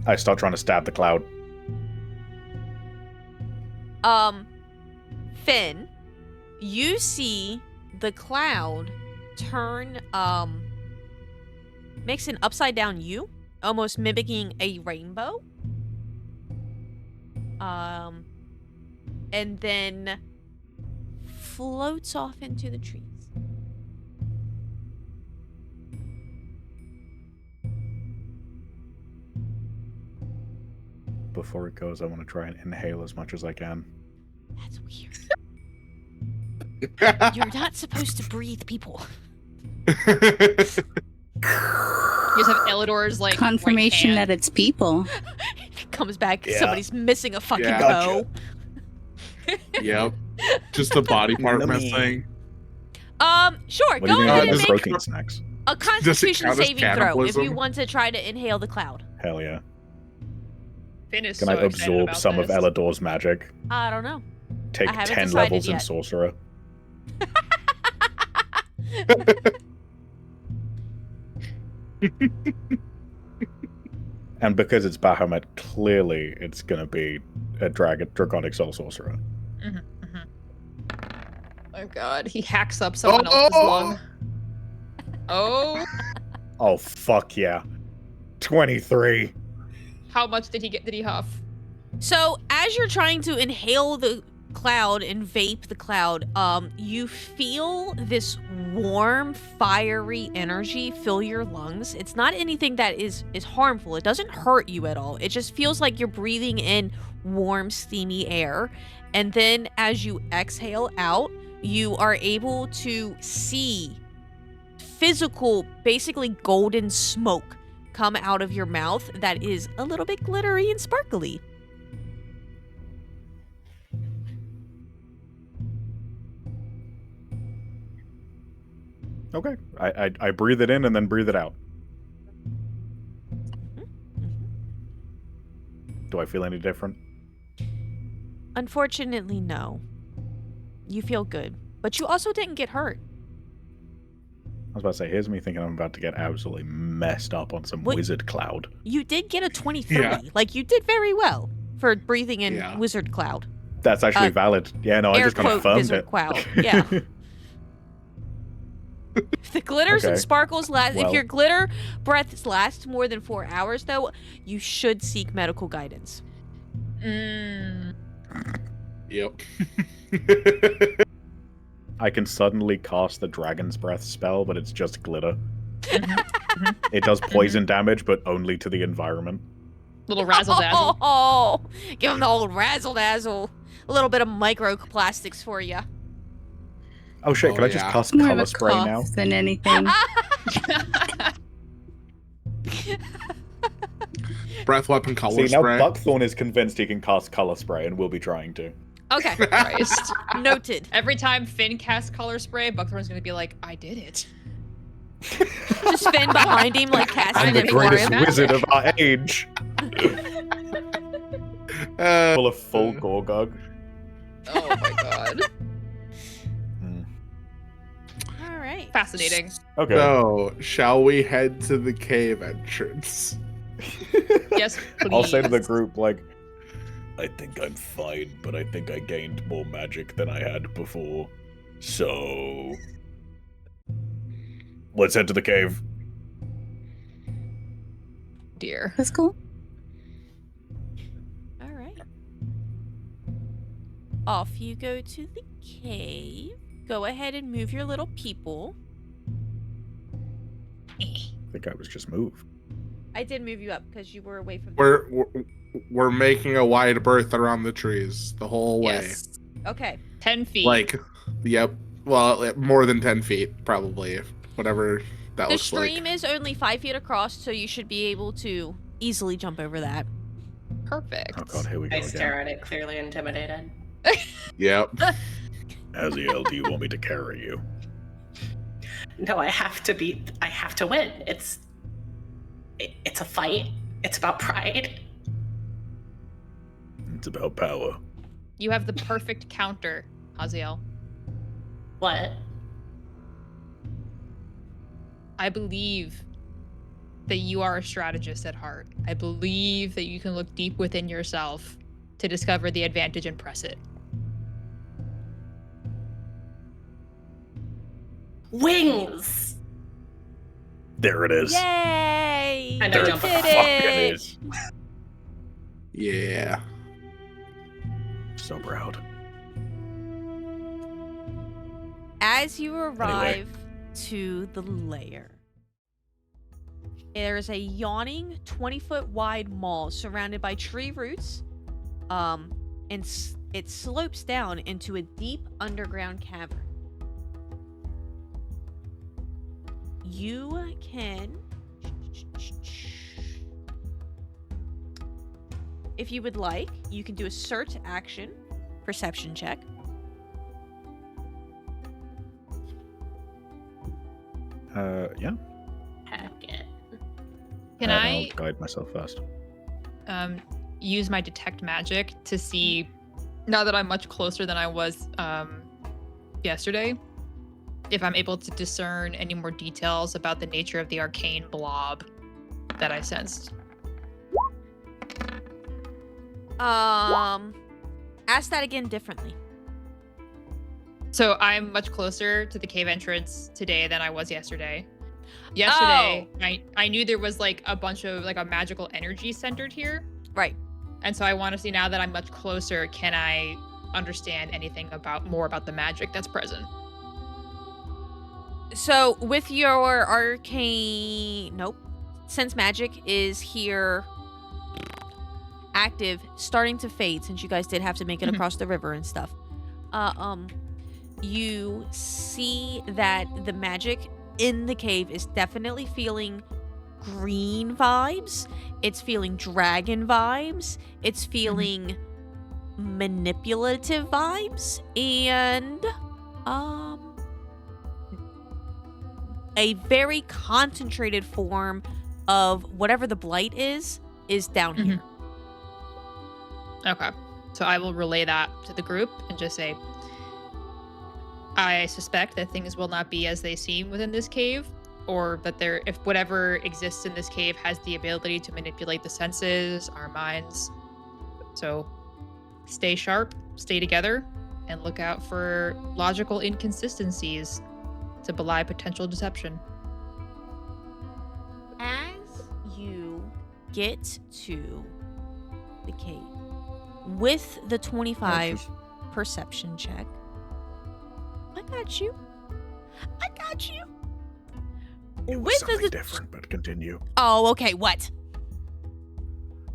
I start trying to stab the cloud. Finn, you see the cloud turn, makes an upside down U, almost mimicking a rainbow. And then floats off into the trees. Before it goes, I want to try and inhale as much as I can. That's weird. You're not supposed to breathe, people. You just have Elidor's like Confirmation right that hand. it's people. Comes back, Yeah. somebody's missing a fucking Yeah. toe. Yep. Just the body part Let me- missing. Sure, What do go you think ahead about and the make protein snacks? a Constitution count as saving throw if cannibalism? you want to try to inhale the cloud. Hell yeah. Finn is Can so I excited absorb about some this. of Elidor's magic? I don't know. Take I haven't 10 decided levels in yet. sorcerer? And because it's Bahamut, clearly it's going to be a dragonic soul sorcerer. Oh god, he hacks up someone else's lung. Oh, Oh, fuck yeah. 23. how much did he get? Did he huff? So as you're trying to inhale the cloud and vape the cloud, you feel this warm, fiery energy fill your lungs. It's not anything that is harmful. It doesn't hurt you at all. It just feels like you're breathing in warm, steamy air. And then as you exhale out, you are able to see physical, basically golden smoke come out of your mouth that is a little bit glittery and sparkly. Okay. I breathe it in and then breathe it out. Do I feel any different? Unfortunately, no. You feel good, but you also didn't get hurt. I was about to say, here's me thinking I'm about to get absolutely messed up on some wizard cloud. You did get a 23. Yeah. Like, you did very well for breathing in Yeah. wizard cloud. That's actually valid. Yeah, no, I Air just quote confirmed wizard it. cloud. Yeah. If the glitters and Okay. sparkles last, if Well. your glitter breaths last more than 4 hours, though, you should seek medical guidance. Yep. I can suddenly cast the Dragon's Breath spell, but it's just glitter. It does poison damage, but only to the environment. Little razzle dazzle. Oh, give him the old razzle dazzle. A little bit of microplastics for you. Oh shit, Oh, can I just yeah. cast More of color a spray cough now? than anything. Breath weapon color See, now spray. Buckthorn is convinced he can cast color spray and will be trying to. Okay, Christ. noted. Every time Finn casts color spray, Buckthorn's gonna be like, I did it. Just Finn behind him, like casting I'm the it for greatest him. wizard of our age. Full of full Gorgug. Oh my god. All right. Fascinating. Okay. So, shall we head to the cave entrance? Yes, please. I'll say to the group, like, I think I'm fine, but I think I gained more magic than I had before. So, let's head to the cave. Dear. That's cool. All right. Off you go to the cave. Go ahead and move your little people. I think I was just moved. I did move you up because you were away from. We're making a wide berth around the trees the whole way. Yes. Okay. 10 feet. Like, yep. Well, more than 10 feet, probably. Whatever that The looks like. stream is only 5 feet across, so you should be able to easily jump over that. Perfect. Oh god, here we go I again. stare at it, clearly intimidated. Yep. Aziel, do you want me to carry you? No, I have to win. It's a fight. It's about pride. It's about power. You have the perfect counter, Haziel. What? I believe that you are a strategist at heart. I believe that you can look deep within yourself to discover the advantage and press it. Wings! There it is. Yay! And There I it jump did across. fucking it! is. Yeah. So proud. As you arrive to the lair, there's a yawning 20-foot wide maw surrounded by tree roots, and it slopes down into a deep underground cavern. You can, if you would like, you can do a search action perception check. Yeah. Heck it. Can I'll I guide myself first? use my detect magic to see, now that I'm much closer than I was yesterday, if I'm able to discern any more details about the nature of the arcane blob that I sensed? Ask that again differently. So I'm much closer to the cave entrance today than I was yesterday. Yesterday, I knew there was like a bunch of like a magical energy centered here. Right. And so I want to see, now that I'm much closer, can I understand anything more about the magic that's present? So with your arcane, sense magic is here active, starting to fade since you guys did have to make it across the river and stuff. You see that the magic in the cave is definitely feeling green vibes. It's feeling dragon vibes. It's feeling manipulative vibes, and a very concentrated form of whatever the blight is down here. Okay. So I will relay that to the group and just say, I suspect that things will not be as they seem within this cave, or that if whatever exists in this cave has the ability to manipulate the senses, our minds. So stay sharp, stay together, and look out for logical inconsistencies to belie potential deception. As you get to the cave with the 25 perception check, I got you. It was something different, but continue. Oh, okay. What?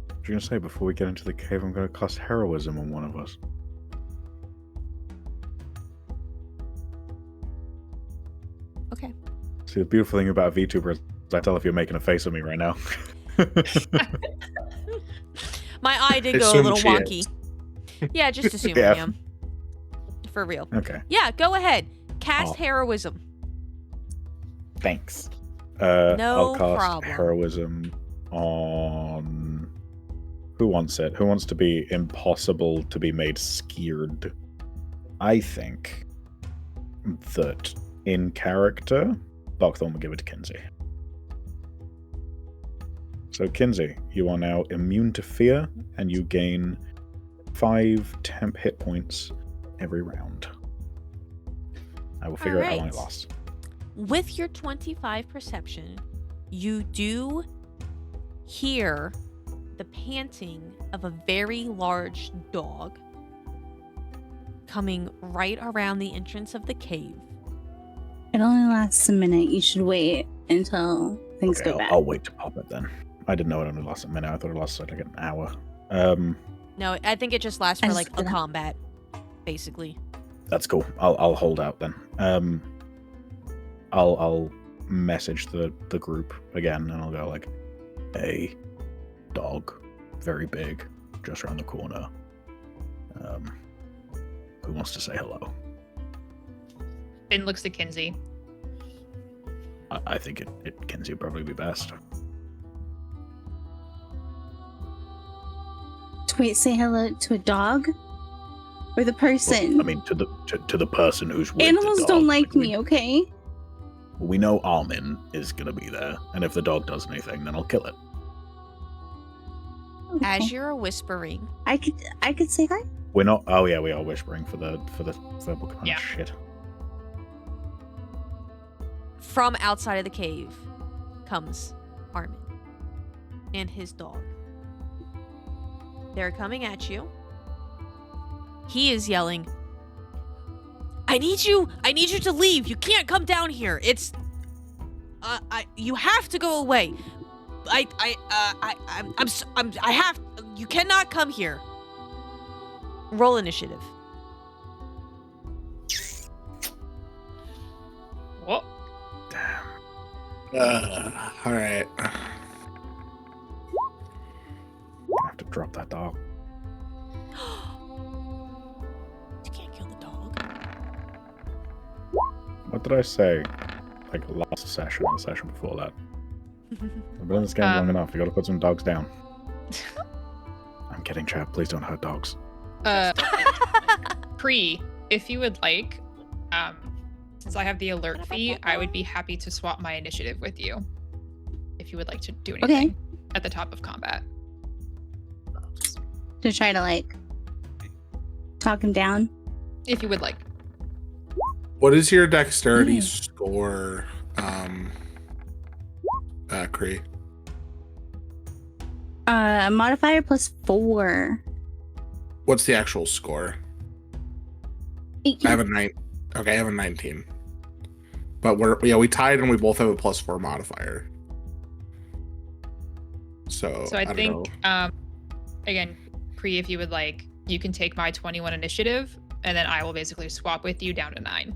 I was going to say, before we get into the cave, I'm going to cast heroism on one of us. Okay. See, the beautiful thing about a VTuber is I tell if you're making a face at me right now. My eye did go a Assume little she wonky. is. Yeah, just assume Yeah. I am. For real. Okay. Yeah, go ahead. Cast Oh. heroism. Thanks. No I'll cast problem. heroism on... Who wants it? Who wants to be impossible to be made scared? I think that in character, Buckthorn will give it to Kinsey. So Kinsey, you are now immune to fear, and you gain 5 temp hit points every round. I will figure out how long it lasts. With your 25 perception, you do hear the panting of a very large dog coming right around the entrance of the cave. It only lasts a minute. You should wait until things Okay, go bad. I'll wait to pop it then. I didn't know it only lasted a minute. I thought it lasted like an hour. No, I think it just lasts I for just like a did that. combat, basically. That's cool. I'll hold out then. I'll message the group again, and I'll go like, "Hey, dog, very big, just around the corner. Who wants to say hello?" Finn looks to Kinsey. I think it Kinsey would probably be best. Wait, say hello to a dog? Or the person? Well, I mean, to the person who's with Animals the dog. don't like me, okay? We know Armin is gonna be there, and if the dog does anything, then I'll kill it. As Okay. you're whispering, I could say hi. We're not. Oh yeah, we are whispering for the verbal command. Yeah. Shit. from outside of the cave comes Armin and his dog. They're coming at you. He is yelling, I need you to leave. You can't come down here. You have to go away. You cannot come here. Roll initiative. What? Damn. All right. I have to drop that dog. You can't kill the dog. What did I say? Like last session or the session before that. I've been in this game long enough. You gotta put some dogs down. I'm kidding, chat. Please don't hurt dogs. Pre, if you would like, since I have the alert fee, I would be happy to swap my initiative with you. If you would like to do anything at the top of combat. To try to, like, talk him down. If you would like. What is your dexterity score, Cree? Modifier +4. What's the actual score? 18. I have a 9. Okay, I have a 19. But we tied and we both have a +4 modifier. So I don't think, know. again, Cree, if you would like, you can take my 21 initiative, and then I will basically swap with you down to 9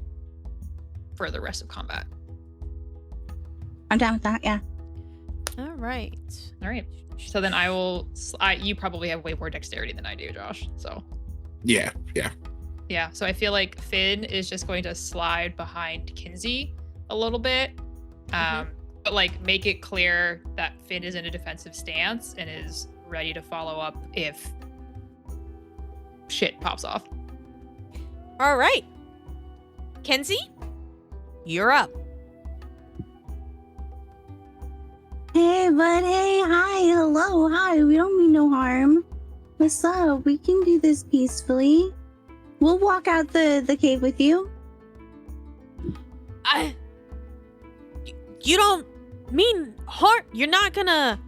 for the rest of combat. I'm down with that, yeah. All right. All right. So then I will. You probably have way more dexterity than I do, Josh. So. Yeah. Yeah. So I feel like Finn is just going to slide behind Kinsey a little bit, but like make it clear that Finn is in a defensive stance and is ready to follow up if shit pops off. All right. Kenzie, you're up. Hey, buddy. Hi. Hello. Hi. We don't mean no harm. What's up? We can do this peacefully. We'll walk out the cave with you. You don't mean harm. You're not gonna.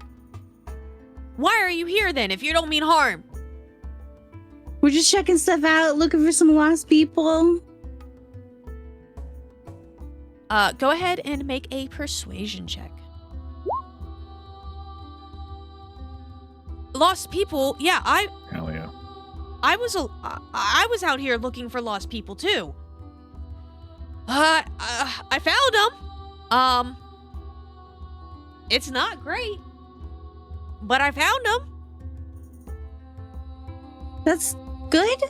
Why are you here then if you don't mean harm? We're just checking stuff out, looking for some lost people. Go ahead and make a persuasion check. Lost people? Yeah, Hell yeah. I was out here looking for lost people too. I found them. It's not great, but I found them. That's good.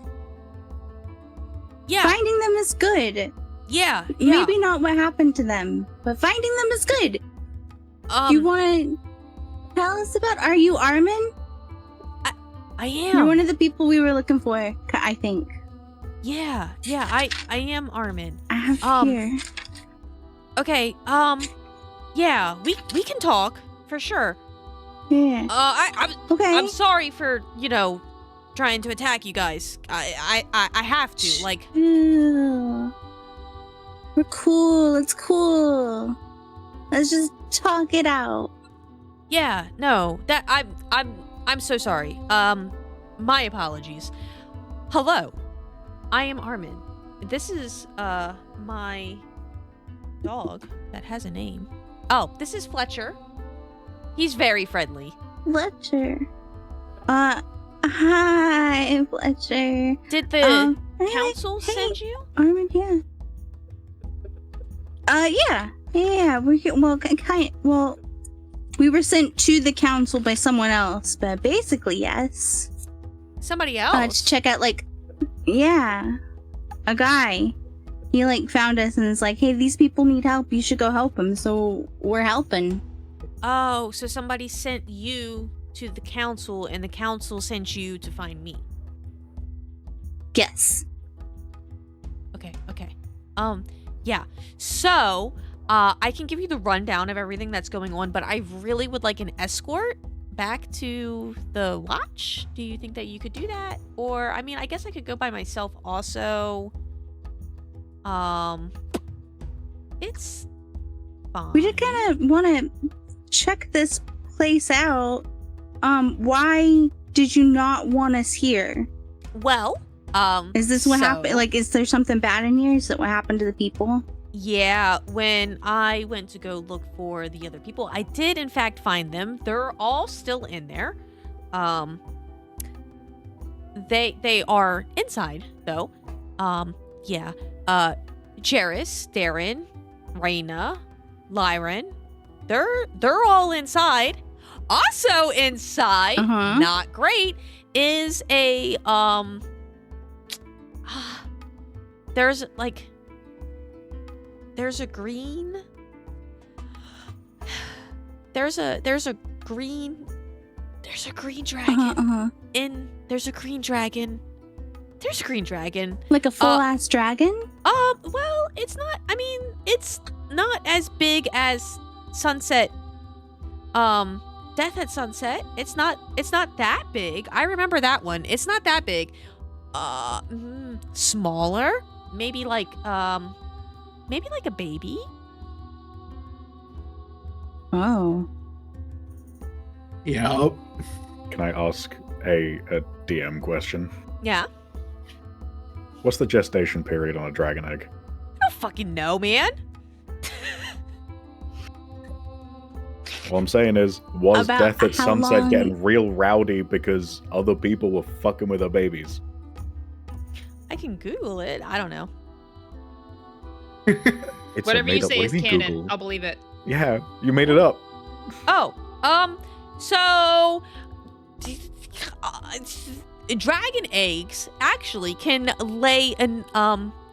Yeah. Finding them is good. Yeah. Maybe not what happened to them, but finding them is good. You want to tell us about? Are you Armin? I am. You're one of the people we were looking for, I think. Yeah. I am Armin. I have here. Okay. Yeah. We can talk for sure. Yeah. I'm Okay. sorry for trying to attack you guys. I have to like. Ew. We're cool. It's cool. Let's just talk it out. Yeah. No. That I'm so sorry. My apologies. Hello. I am Armin. This is my dog that has a name. Oh, this is Fletcher. He's very friendly. Fletcher. Hi, Fletcher. Did the Hey, council send you? Armin, yeah. Yeah. We're here. Well, we were sent to the council by someone else, but basically, yes. Somebody else? To check out, a guy. He, found us and is like, hey, these people need help. You should go help them. So we're helping. Oh, so somebody sent you to the council and the council sent you to find me. Yes. Okay. Yeah. So, I can give you the rundown of everything that's going on, but I really would like an escort back to the lodge. Do you think that you could do that? Or, I mean, I guess I could go by myself also. It's fine. We just kind of want to check this place out. Why did you not want us here? Well, is this what happened? Is there something bad in here? Is that what happened to the people? Yeah, when I went to go look for the other people, I did in fact find them. They're all still in there. They are inside though. Yeah. Jairus, Darren, Raina, Lyran. They're all inside. Also inside, not great, is a there's a green dragon there's a green dragon like a full-ass dragon. Well, it's not as big as Sunset Death at Sunset. It's not that big. I remember that one. It's not that big. Smaller, maybe like maybe like a baby. Oh. Yep. Can I ask a DM question? Yeah. What's the gestation period on a dragon egg? I don't fucking know, man. All I'm saying is, was About Death at how Sunset long- getting real rowdy because other people were fucking with her babies? I can Google it. I don't know. It's Whatever you made-up- say what is do you mean canon. Google? I'll believe it. Yeah, you made it up. Oh, so dragon eggs actually can lay in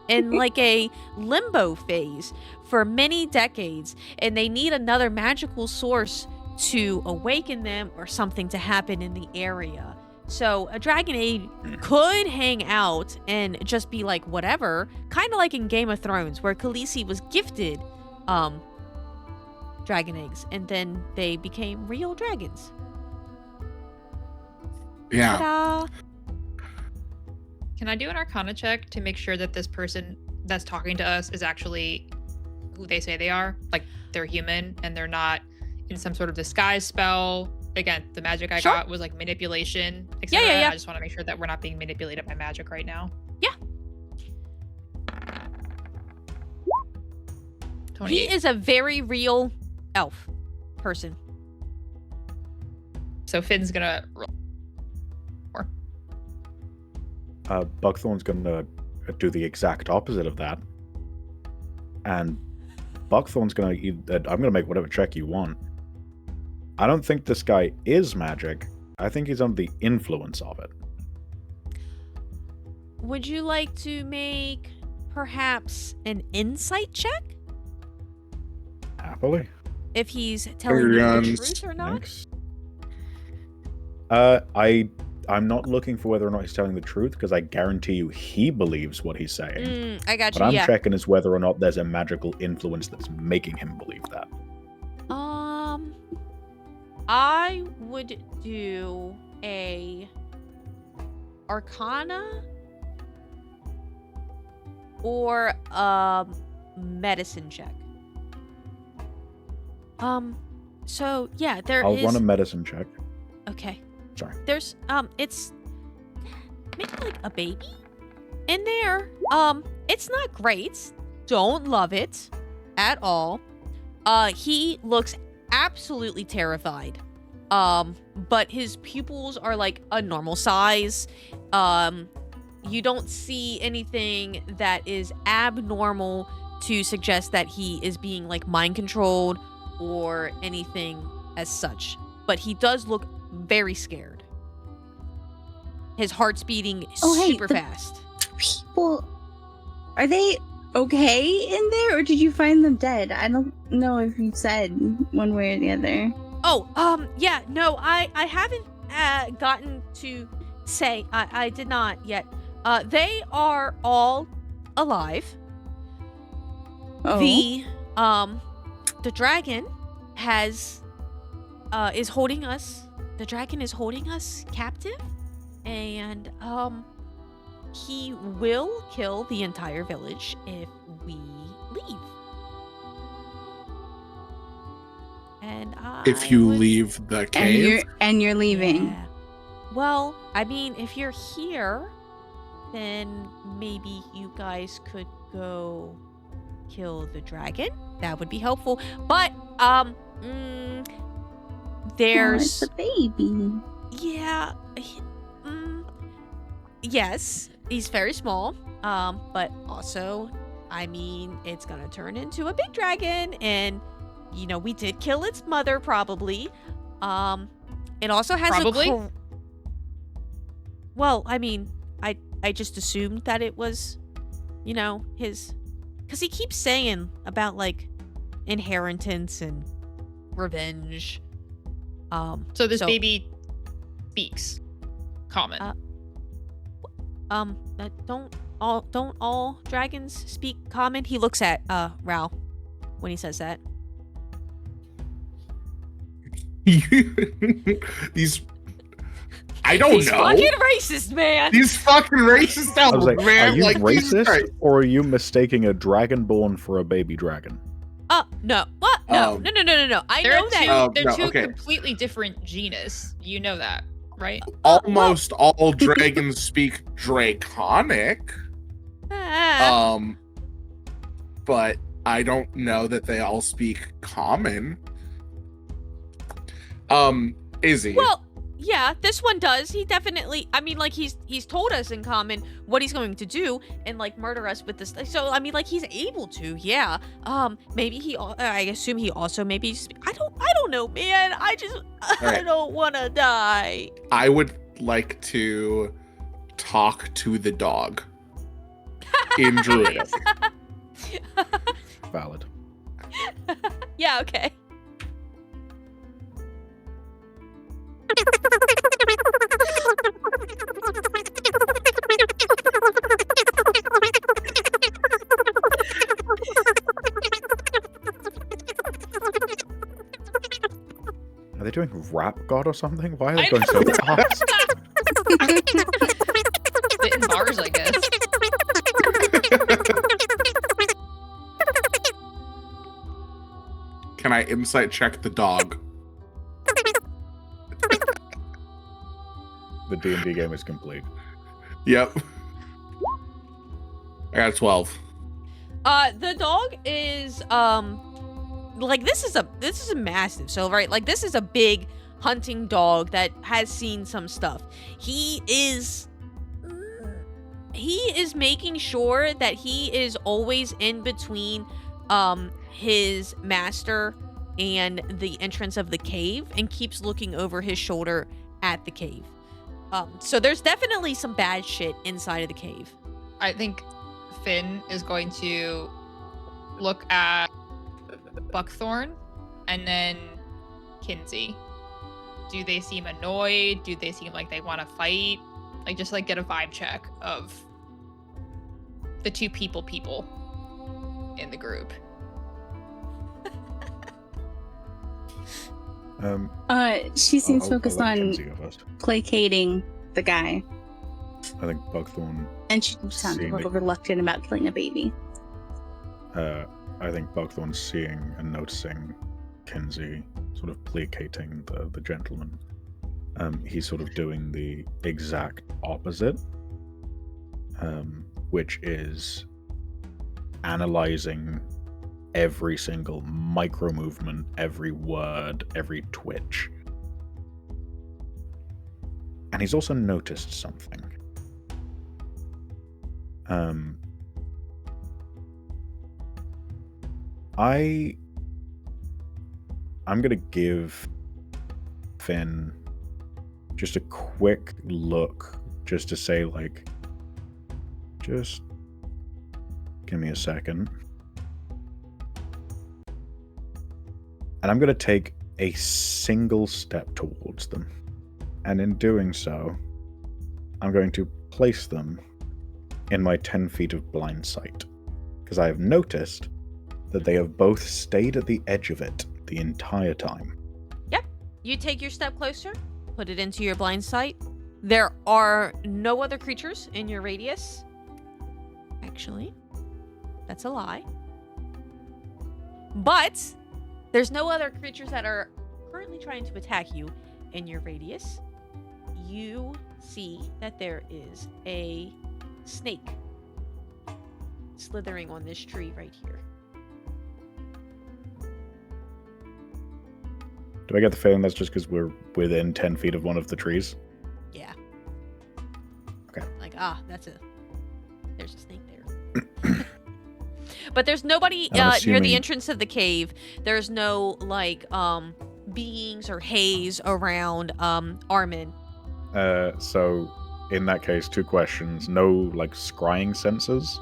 like a limbo phase for many decades, and they need another magical source to awaken them or something to happen in the area. So a dragon egg could hang out and just be like whatever, kind of like in Game of Thrones, where Khaleesi was gifted dragon eggs, and then they became real dragons. Yeah. Ta-da! Can I do an Arcana check to make sure that this person that's talking to us is actually who they say they are? Like, they're human and they're not in some sort of disguise spell? Again, the magic I Sure. got was like manipulation, Yeah, etc. yeah, yeah. I just want to make sure that we're not being manipulated by magic right now. Yeah. 28. He is a very real elf person. So Finn's gonna roll. Buckthorn's gonna do the exact opposite of that. And Buckthorn's gonna... I'm gonna make whatever check you want. I don't think this guy is magic. I think he's under the influence of it. Would you like to make perhaps an insight check? Happily. If he's telling you the Guns. truth or not? Thanks. I'm not looking for whether or not he's telling the truth, because I guarantee you he believes what he's saying. I got What you, I'm yeah. checking is whether or not there's a magical influence that's making him believe that. I would do a Arcana or a medicine check. So yeah, I'll run a medicine check. Okay. Sorry. There's it's maybe like a baby in there. It's not great. Don't love it at all. He looks absolutely terrified. But his pupils are like a normal size. You don't see anything that is abnormal to suggest that he is being like mind controlled or anything as such. But he does look very scared. His heart's beating super fast. People, are they okay in there, or did you find them dead? I don't know if you said one way or the other. Oh, yeah, no, I haven't gotten to say. I did not yet. They are all alive. Oh. The dragon is holding us. The dragon is holding us captive, and he will kill the entire village if we leave. And If you would- leave the cave, and you're leaving. Yeah. Well, I mean, if you're here, then maybe you guys could go kill the dragon. That would be helpful. But there's Oh, it's a baby. yeah, yes, he's very small. But also, I mean, it's gonna turn into a big dragon, and you know, we did kill its mother, probably. It also has Probably? well, I mean, I just assumed that it was, you know, his, because he keeps saying about like inheritance and revenge. So this baby speaks common. Don't all dragons speak common? He looks at Ral when he says that. these I don't He's know. fucking racist, man. He's fucking racist out, I was like, man. are you like, Jesus racist Christ. or are you mistaking a dragonborn for a baby dragon? No. What? No. Um, No. I They're know two, that. they're no, two okay. completely different genus. You know that, right? Almost all dragons speak Draconic. But I don't know that they all speak Common. Izzy. Well, yeah, this one does. He definitely. I mean, like he's told us in Common what he's going to do and like murder us with this. So I mean, like he's able to. Yeah. Maybe he. I assume he also maybe. I don't know, man. I right. don't want to die. I would like to talk to the dog in Druidic. Valid. Yeah. Okay. Are they doing Rap God or something? Why are they I going so know. fast? Spitting bars, I guess. Can I insight check the dog? The D&D game is complete. Yep. I got 12. The dog is like this is a massive, so right, like this is a big hunting dog that has seen some stuff. He is making sure that he is always in between his master and the entrance of the cave and keeps looking over his shoulder at the cave. So there's definitely some bad shit inside of the cave. I think Finn is going to look at Buckthorn and then Kinsey. Do they seem annoyed? Do they seem like they want to fight? Like, just like get a vibe check of the two people in the group. She seems I'll focused let on Kenzie go first. placating the guy, I think Buckthorn. and she sounds a little reluctant about killing a baby. I think Buckthorn's seeing and noticing Kinsey sort of placating the gentleman. He's sort of doing the exact opposite, which is analyzing every single micro movement, every word, every twitch. And he's also noticed something. I'm gonna give Finn just a quick look, just to say, like, just give me a second. And I'm gonna take a single step towards them. And in doing so, I'm going to place them in my 10 feet of blind sight. Because I have noticed that they have both stayed at the edge of it the entire time. Yep. You take your step closer, put it into your blind sight. There are no other creatures in your radius. Actually, that's a lie. But there's no other creatures that are currently trying to attack you in your radius. You see that there is a snake slithering on this tree right here. Do I get the feeling that's just because we're within 10 feet of one of the trees? Yeah. Okay. Like, there's a snake there. But there's nobody near assuming- the entrance of the cave. There's no, like, beings or haze around Armin. So, in that case, 2 questions. No, like, scrying sensors,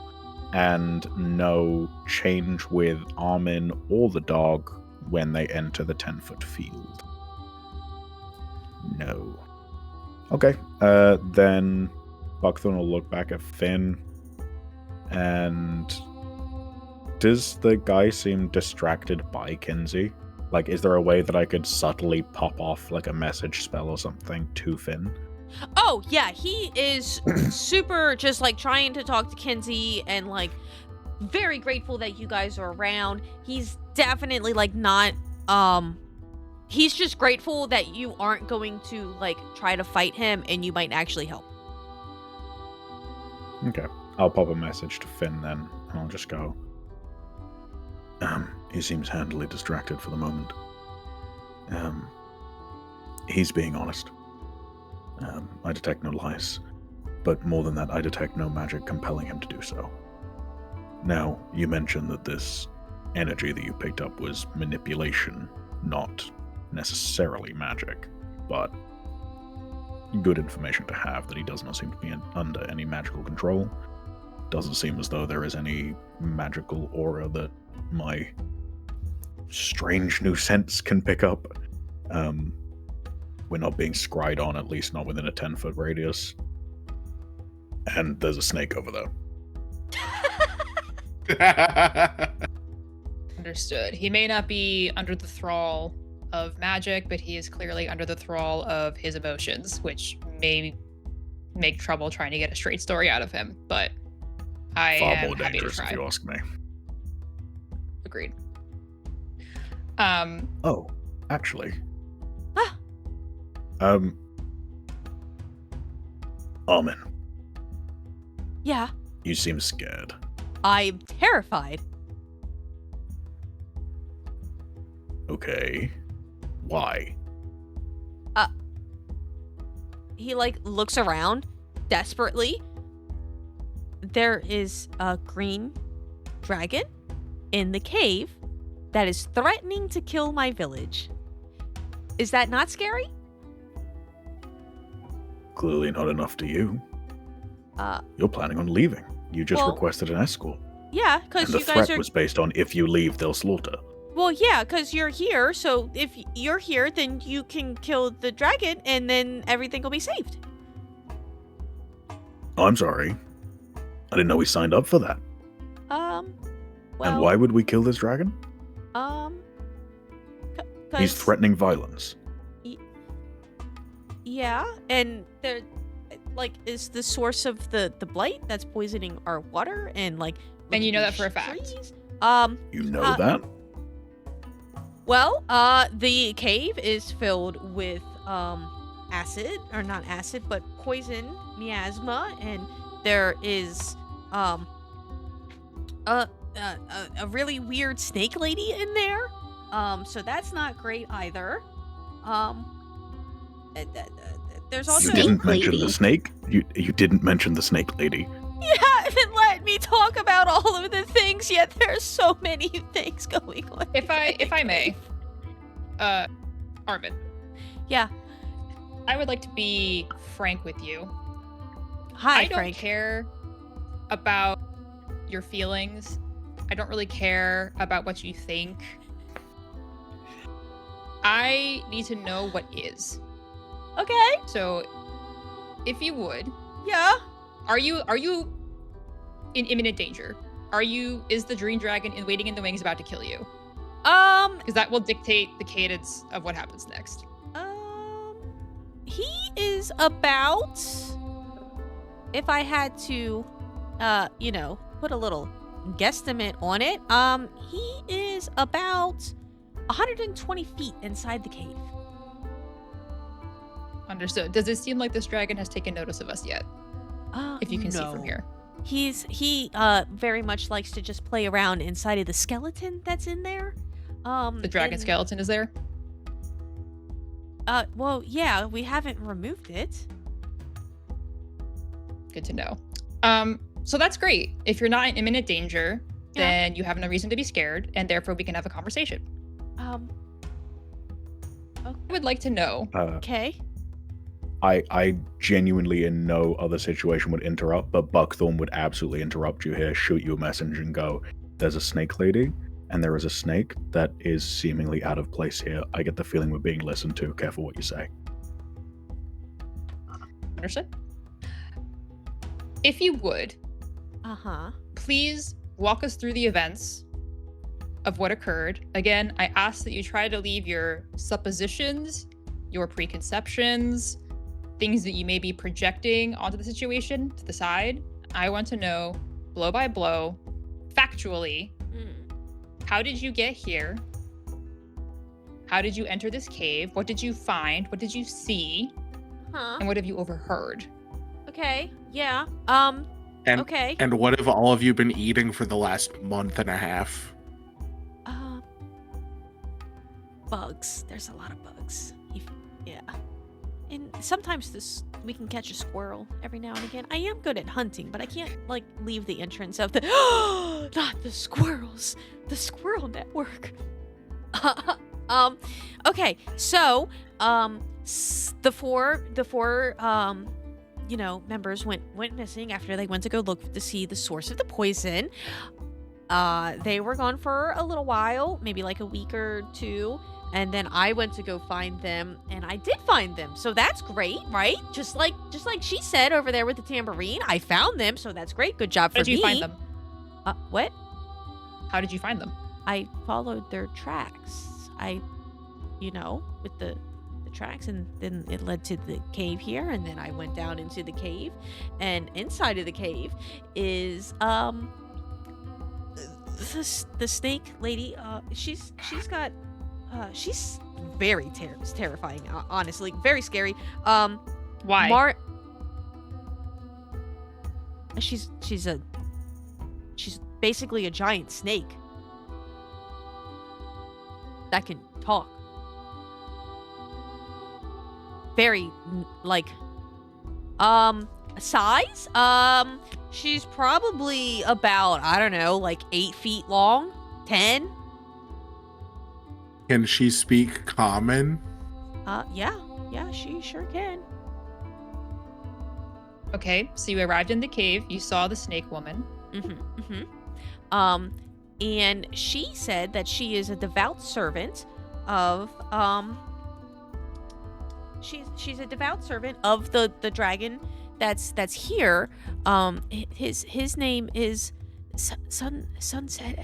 and no change with Armin or the dog when they enter the 10-foot field. No. Okay, then Buckthorn will look back at Finn, and does the guy seem distracted by Kinsey? Like, is there a way that I could subtly pop off, like, a message spell or something to Finn? Oh, yeah, he is super just, like, trying to talk to Kinsey and, like, very grateful that you guys are around. He's definitely, like, not, he's just grateful that you aren't going to, like, try to fight him and you might actually help. Okay. I'll pop a message to Finn then, and I'll just go. He seems handily distracted for the moment. He's being honest. I detect no lies, but more than that, I detect no magic compelling him to do so. Now, you mentioned that this energy that you picked up was manipulation, not necessarily magic, but good information to have that he does not seem to be under any magical control. Doesn't seem as though there is any magical aura that my strange new sense can pick up. We're not being scryed on, at least not within a 10-foot radius. And there's a snake over there. Understood. He may not be under the thrall of magic, but he is clearly under the thrall of his emotions, which may make trouble trying to get a straight story out of him. But I Far am more happy to dangerous, try. if you ask me. Agreed. Oh, actually. Ah. Armin, Yeah, you seem scared. I'm terrified. Okay. Why? He, like, looks around desperately. There is a green dragon in the cave that is threatening to kill my village. Is that not scary? Clearly not enough to you. Uh, You're planning on leaving. You just well, requested an escort. yeah, And because the you guys threat are... was based on if you leave, they'll slaughter. Well, yeah, because you're here, so if you're here, then you can kill the dragon, and then everything will be saved. I'm sorry. I didn't know we signed up for that. Well... And why would we kill this dragon? He's 'cause- threatening violence. Yeah, and there, like, is the source of the blight that's poisoning our water, and, like... And you know that these for a fact. trees. You know that? Well, the cave is filled with, acid, or not acid, but poison, miasma, and there is, a really weird snake lady in there. So that's not great either. There's also... You didn't Snake mention lady. the snake? You didn't mention the snake lady. You haven't let me talk about all of the things yet. There's so many things going on. If I may, Armin, Yeah. I would like to be frank with you. Hi, I don't Frank. care about your feelings. I don't really care about what you think. I need to know what is. Okay. So, if you would, Yeah. are you in imminent danger? Is the Dream Dragon waiting in the wings about to kill you? Because that will dictate the cadence of what happens next. He is about, if I had to, put a little guesstimate on it, he is about 120 feet inside the cave. Understood. Does it seem like this dragon has taken notice of us yet? If you can see from No. here. He very much likes to just play around inside of the skeleton that's in there. The dragon and- skeleton is there? Well, yeah, we haven't removed it. Good to know. So that's great. If you're not in imminent danger, Yeah. then you have no reason to be scared, and therefore we can have a conversation. I would like to know. Okay. I genuinely in no other situation would interrupt, but Buckthorn would absolutely interrupt you here, shoot you a message and go, there's a snake lady, and there is a snake that is seemingly out of place here. I get the feeling we're being listened to. Careful what you say. Understood? If you would, Uh-huh. please walk us through the events of what occurred. Again, I ask that you try to leave your suppositions, your preconceptions, things that you may be projecting onto the situation to the side. I want to know, blow by blow, factually, how did you get here? How did you enter this cave? What did you find? What did you see? And what have you overheard? Okay. Yeah. And, okay. And what have all of you been eating for the last month and a half? Bugs. There's a lot of bugs. Yeah. And sometimes we can catch a squirrel every now and again. I am good at hunting, but I can't like leave the entrance of the not the squirrels. The squirrel network. Okay. So, the four members went missing after they went to go look to see the source of the poison. They were gone for a little while, maybe like a week or two, and then I went to go find them, and I did find them. So that's great, right? Just like she said over there with the tambourine, I found them, so that's great. Good job for me. How did you find them? What? How did you find them? I followed their tracks. With the tracks, and then it led to the cave here, and then I went down into the cave, and inside of the cave is the snake lady. She's very terrifying, honestly, very scary. Why? She's basically a giant snake that can talk. Very size. She's probably about, I don't know, like 8 feet long, 10. Can she speak common? Yeah, she sure can. Okay, so you arrived in the cave. You saw the snake woman. And she said that she is a devout servant of she's a devout servant of the dragon that's here. His name is Sunset.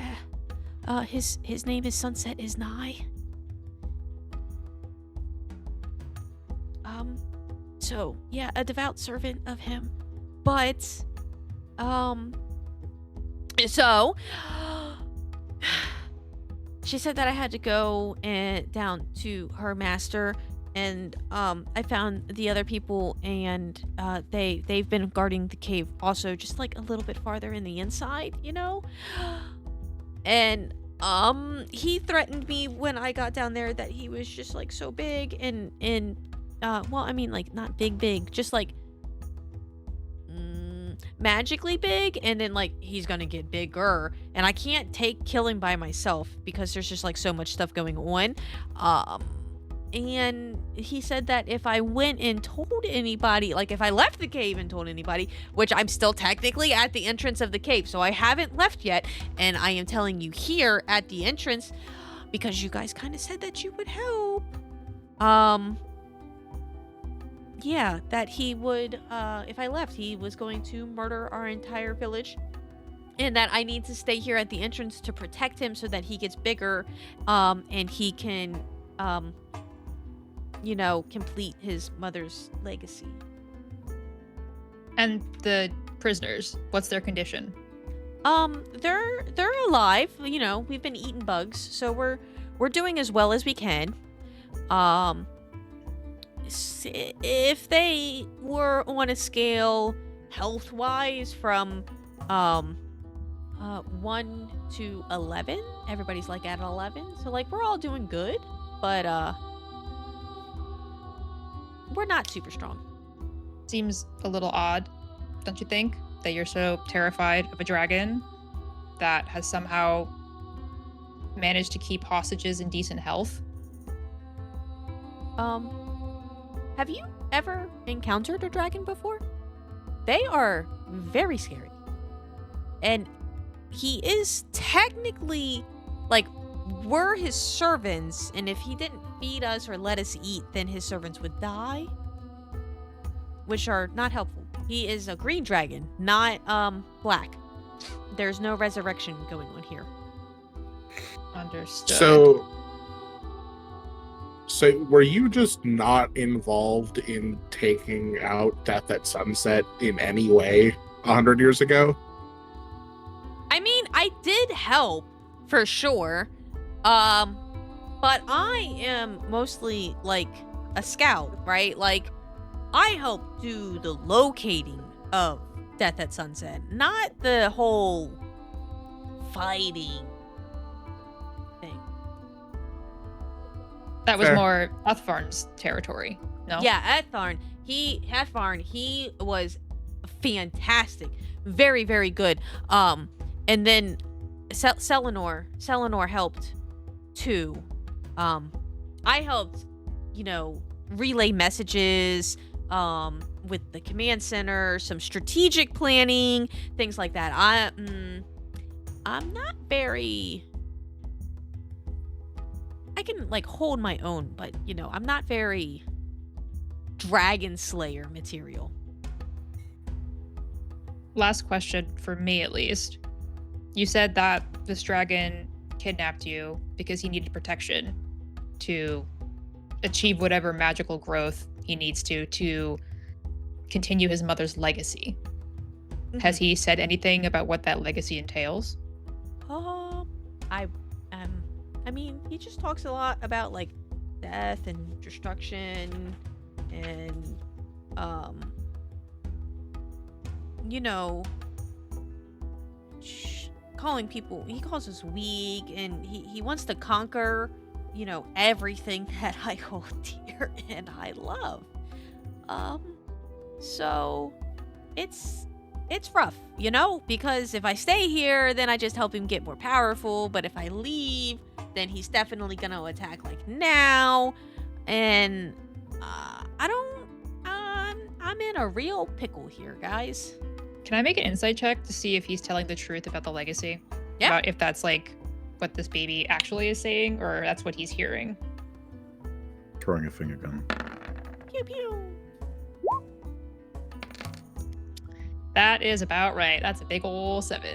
His name is Sunset is nigh. So yeah, a devout servant of him, but so she said that I had to go down to her master, and I found the other people, and they've been guarding the cave also, just like a little bit farther in the inside, and he threatened me when I got down there that he was just like so big and well, I mean, like not big, just like magically big, and then like he's gonna get bigger, and I can't take killing by myself because there's just like so much stuff going on. And he said that if I went and told anybody, like if I left the cave and told anybody, which I'm still technically at the entrance of the cave, so I haven't left yet, and I am telling you here at the entrance because you guys kind of said that you would help. Yeah, that he would, if I left, he was going to murder our entire village, and that I need to stay here at the entrance to protect him so that he gets bigger, and he can, complete his mother's legacy. And the prisoners, what's their condition? They're alive. We've been eating bugs, so we're doing as well as we can. If they were on a scale health-wise from 1 to 11, everybody's like at 11, so like we're all doing good, but we're not super strong. Seems a little odd, don't you think, that you're so terrified of a dragon that has somehow managed to keep hostages in decent health? Have you ever encountered a dragon before? They are very scary. And he is technically, like, we're his servants, and if he didn't feed us or let us eat, then his servants would die, which are not helpful. He is a green dragon, not black. There's no resurrection going on here. Understood. So were you just not involved in taking out Death at Sunset in any way 100 years ago? I mean, I did help for sure. But I am mostly like a scout, right? Like I help do the locating of Death at Sunset, not the whole fighting thing. That was Fair. more Uthvarn's territory. No? Yeah, Hatharn, he was fantastic. Very, very good. And then Selenor helped too. I helped, relay messages, with the command center, some strategic planning, things like that. I'm not very... I can, hold my own, but, I'm not very Dragon Slayer material. Last question, for me at least. You said that this dragon kidnapped you because he needed protection to achieve whatever magical growth he needs to continue his mother's legacy. Has he said anything about what that legacy entails? I mean, he just talks a lot about death and destruction and calling people, he calls us weak, and he wants to conquer everything that I hold dear and I love. So it's rough, because if I stay here, then I just help him get more powerful, but if I leave, then he's definitely gonna attack now, and I'm in a real pickle here, guys. Can I make an insight check to see if he's telling the truth about the legacy? Yeah. About if that's what this baby actually is saying, or that's what he's hearing? Throwing a finger gun. Pew pew. That is about right. That's a big ol' 7.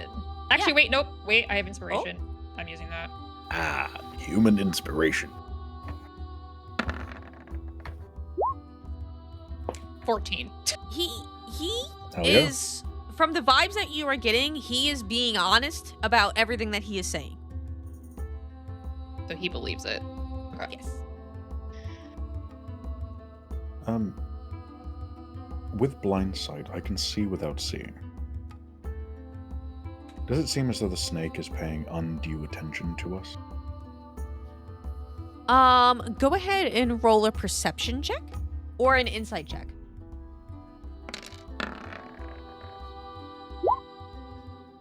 Actually, Yeah. wait, nope. Wait, I have inspiration. I'm using that. Human inspiration. 14. He Hell yeah. is, from the vibes that you are getting, he is being honest about everything that he is saying. So he believes it. Okay. Yes. With blind sight, I can see without seeing. Does it seem as though the snake is paying undue attention to us? Go ahead and roll a perception check or an insight check.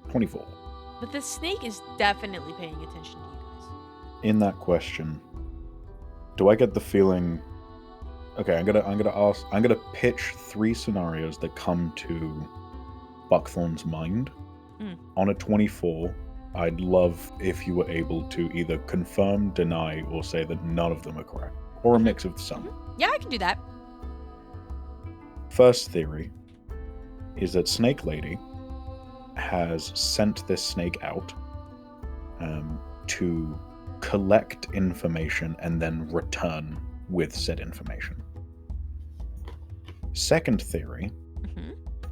24. But the snake is definitely paying attention to you guys. In that question, do I get the feeling? Okay, I'm gonna pitch 3 scenarios that come to Buckthorn's mind. On a 24, I'd love if you were able to either confirm, deny, or say that none of them are correct, or a mix of some. Yeah, I can do that. First theory is that Snake Lady has sent this snake out to collect information and then return with said information. Second theory,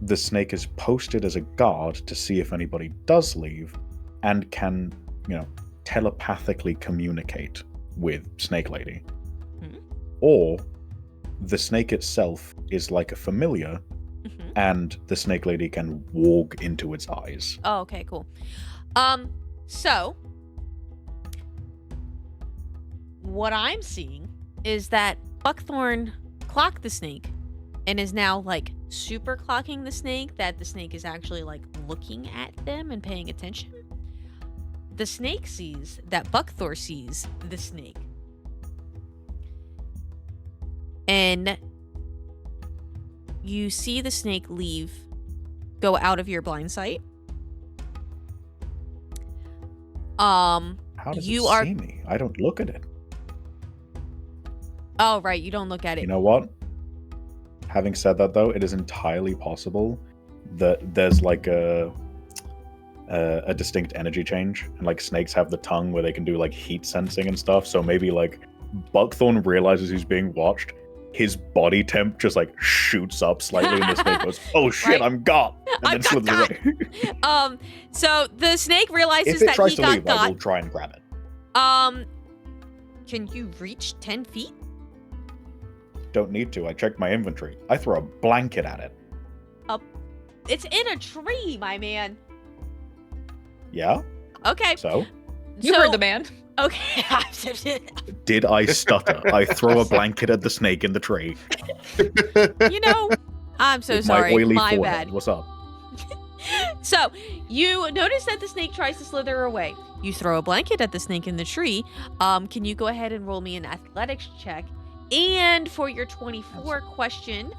the snake is posted as a guard to see if anybody does leave and can, telepathically communicate with Snake Lady. Or the snake itself is like a familiar and the Snake Lady can walk into its eyes. Oh, okay, cool. So what I'm seeing is that Buckthorn clocked the snake and is now super clocking the snake, that the snake is actually looking at them and paying attention. The snake sees that Buckthorn sees the snake. And you see the snake go out of your blind sight. How does it see me? I don't look at it. Oh, right, you don't look at it. You know what? Having said that, though, it is entirely possible that there's a distinct energy change, and snakes have the tongue where they can do heat sensing and stuff. So maybe Buckthorn realizes he's being watched, his body temp just like shoots up slightly, and the snake goes, "Oh shit, Right. I'm got!" And I'm then slithers away. So the snake realizes If it that tries he to got leave, I will got. try and grab it. Can you reach 10 feet? Don't need to. I checked my inventory. I throw a blanket at it. It's in a tree, my man. Yeah. Okay. So You heard the man. Okay. did I stutter? I throw a blanket at the snake in the tree. You know, I'm so With sorry. My oily My forehead. bad. What's up? So you notice that the snake tries to slither away. You throw a blanket at the snake in the tree. Can you go ahead and roll me an athletics check? And for your 24 question,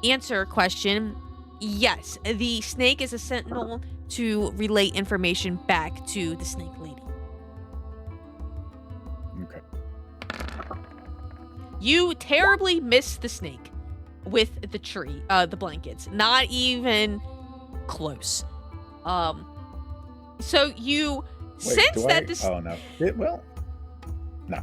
answer question, yes, the snake is a sentinel to relay information back to the snake lady. Okay. You terribly miss the snake with the tree, the blankets. Not even close. So you sense that the Oh no. No.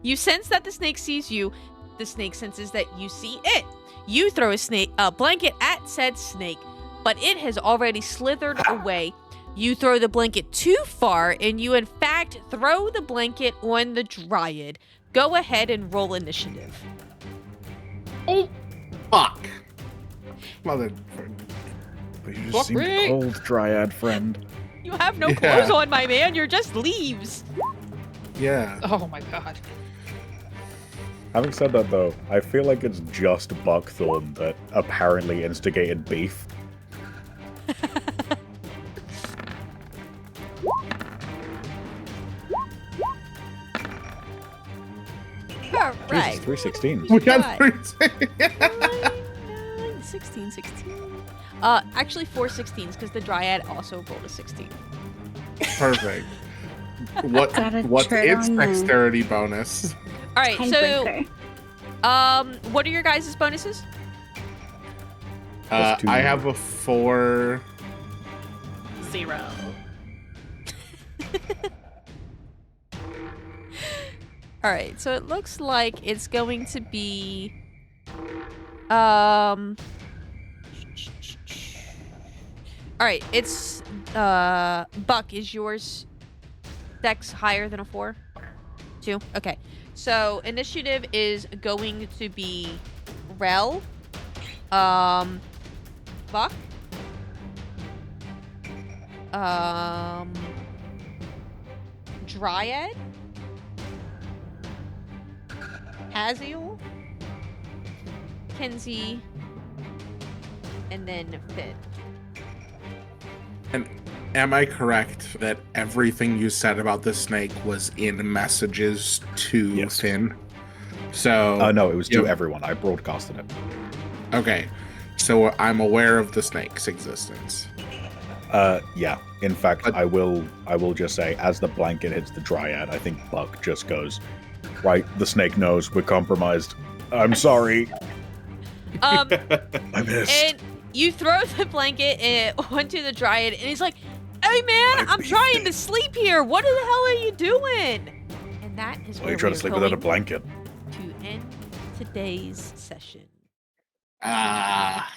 you sense that the snake sees you. The snake senses that you see it. You throw a blanket at said snake, but it has already slithered away. You throw the blanket too far, and you in fact throw the blanket on the dryad. Go ahead and roll initiative. Oh, fuck. Mother. But you Fuck just seem me. cold, Dryad friend. You have no Yeah. clothes on, my man. You're just leaves. Yeah. Oh my god. Having said that, though, I feel like it's just Buckthorn that apparently instigated beef. All Jesus, right. 316s. We got Right. 3. 16. Actually 4 16s because the dryad also rolled a 16. Perfect. Gotta What's tread its on the dexterity bonus? All right, so tiebreaker. what are your guys' bonuses? Plus 2. I have a 4. 0. All right, so it looks like it's going to be all right, it's Buck, is yours dex higher than a 4? 2? Okay. So initiative is going to be Rel, Buck, Dryad, Haziel, Kenzie, and then Finn. And am I correct that everything you said about the snake was in messages to Yes. Finn? So No, it was to you- everyone. I broadcasted it. Okay, so I'm aware of the snake's existence. Yeah. In fact, But- I will just say, as the blanket hits the Dryad, I think Buck just goes, "Right, the snake knows we're compromised. I'm sorry. Um, I missed." and you throw the blanket onto the dryad, and he's like, "Hey man, I I'm beefed trying it." to sleep here. What the hell are you doing?" And that is Why where you trying we're to sleep without a going blanket? to end today's session. Ah.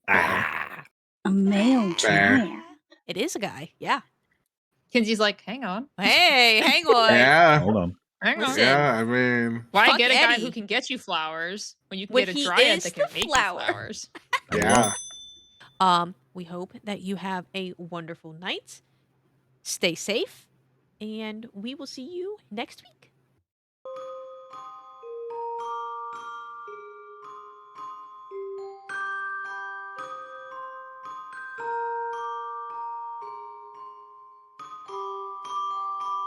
Ah. A male Fair. giant. It is a guy, yeah. Kinsey's like, hang on. Hey, hang on. Yeah. Hold on. Hang on. Listen. Yeah, I mean, Why Fuck get a guy Eddie. who can get you flowers when you can When get a he dryad is that can the make flower. you flowers? yeah. We hope that you have a wonderful night. Stay safe, and we will see you next week.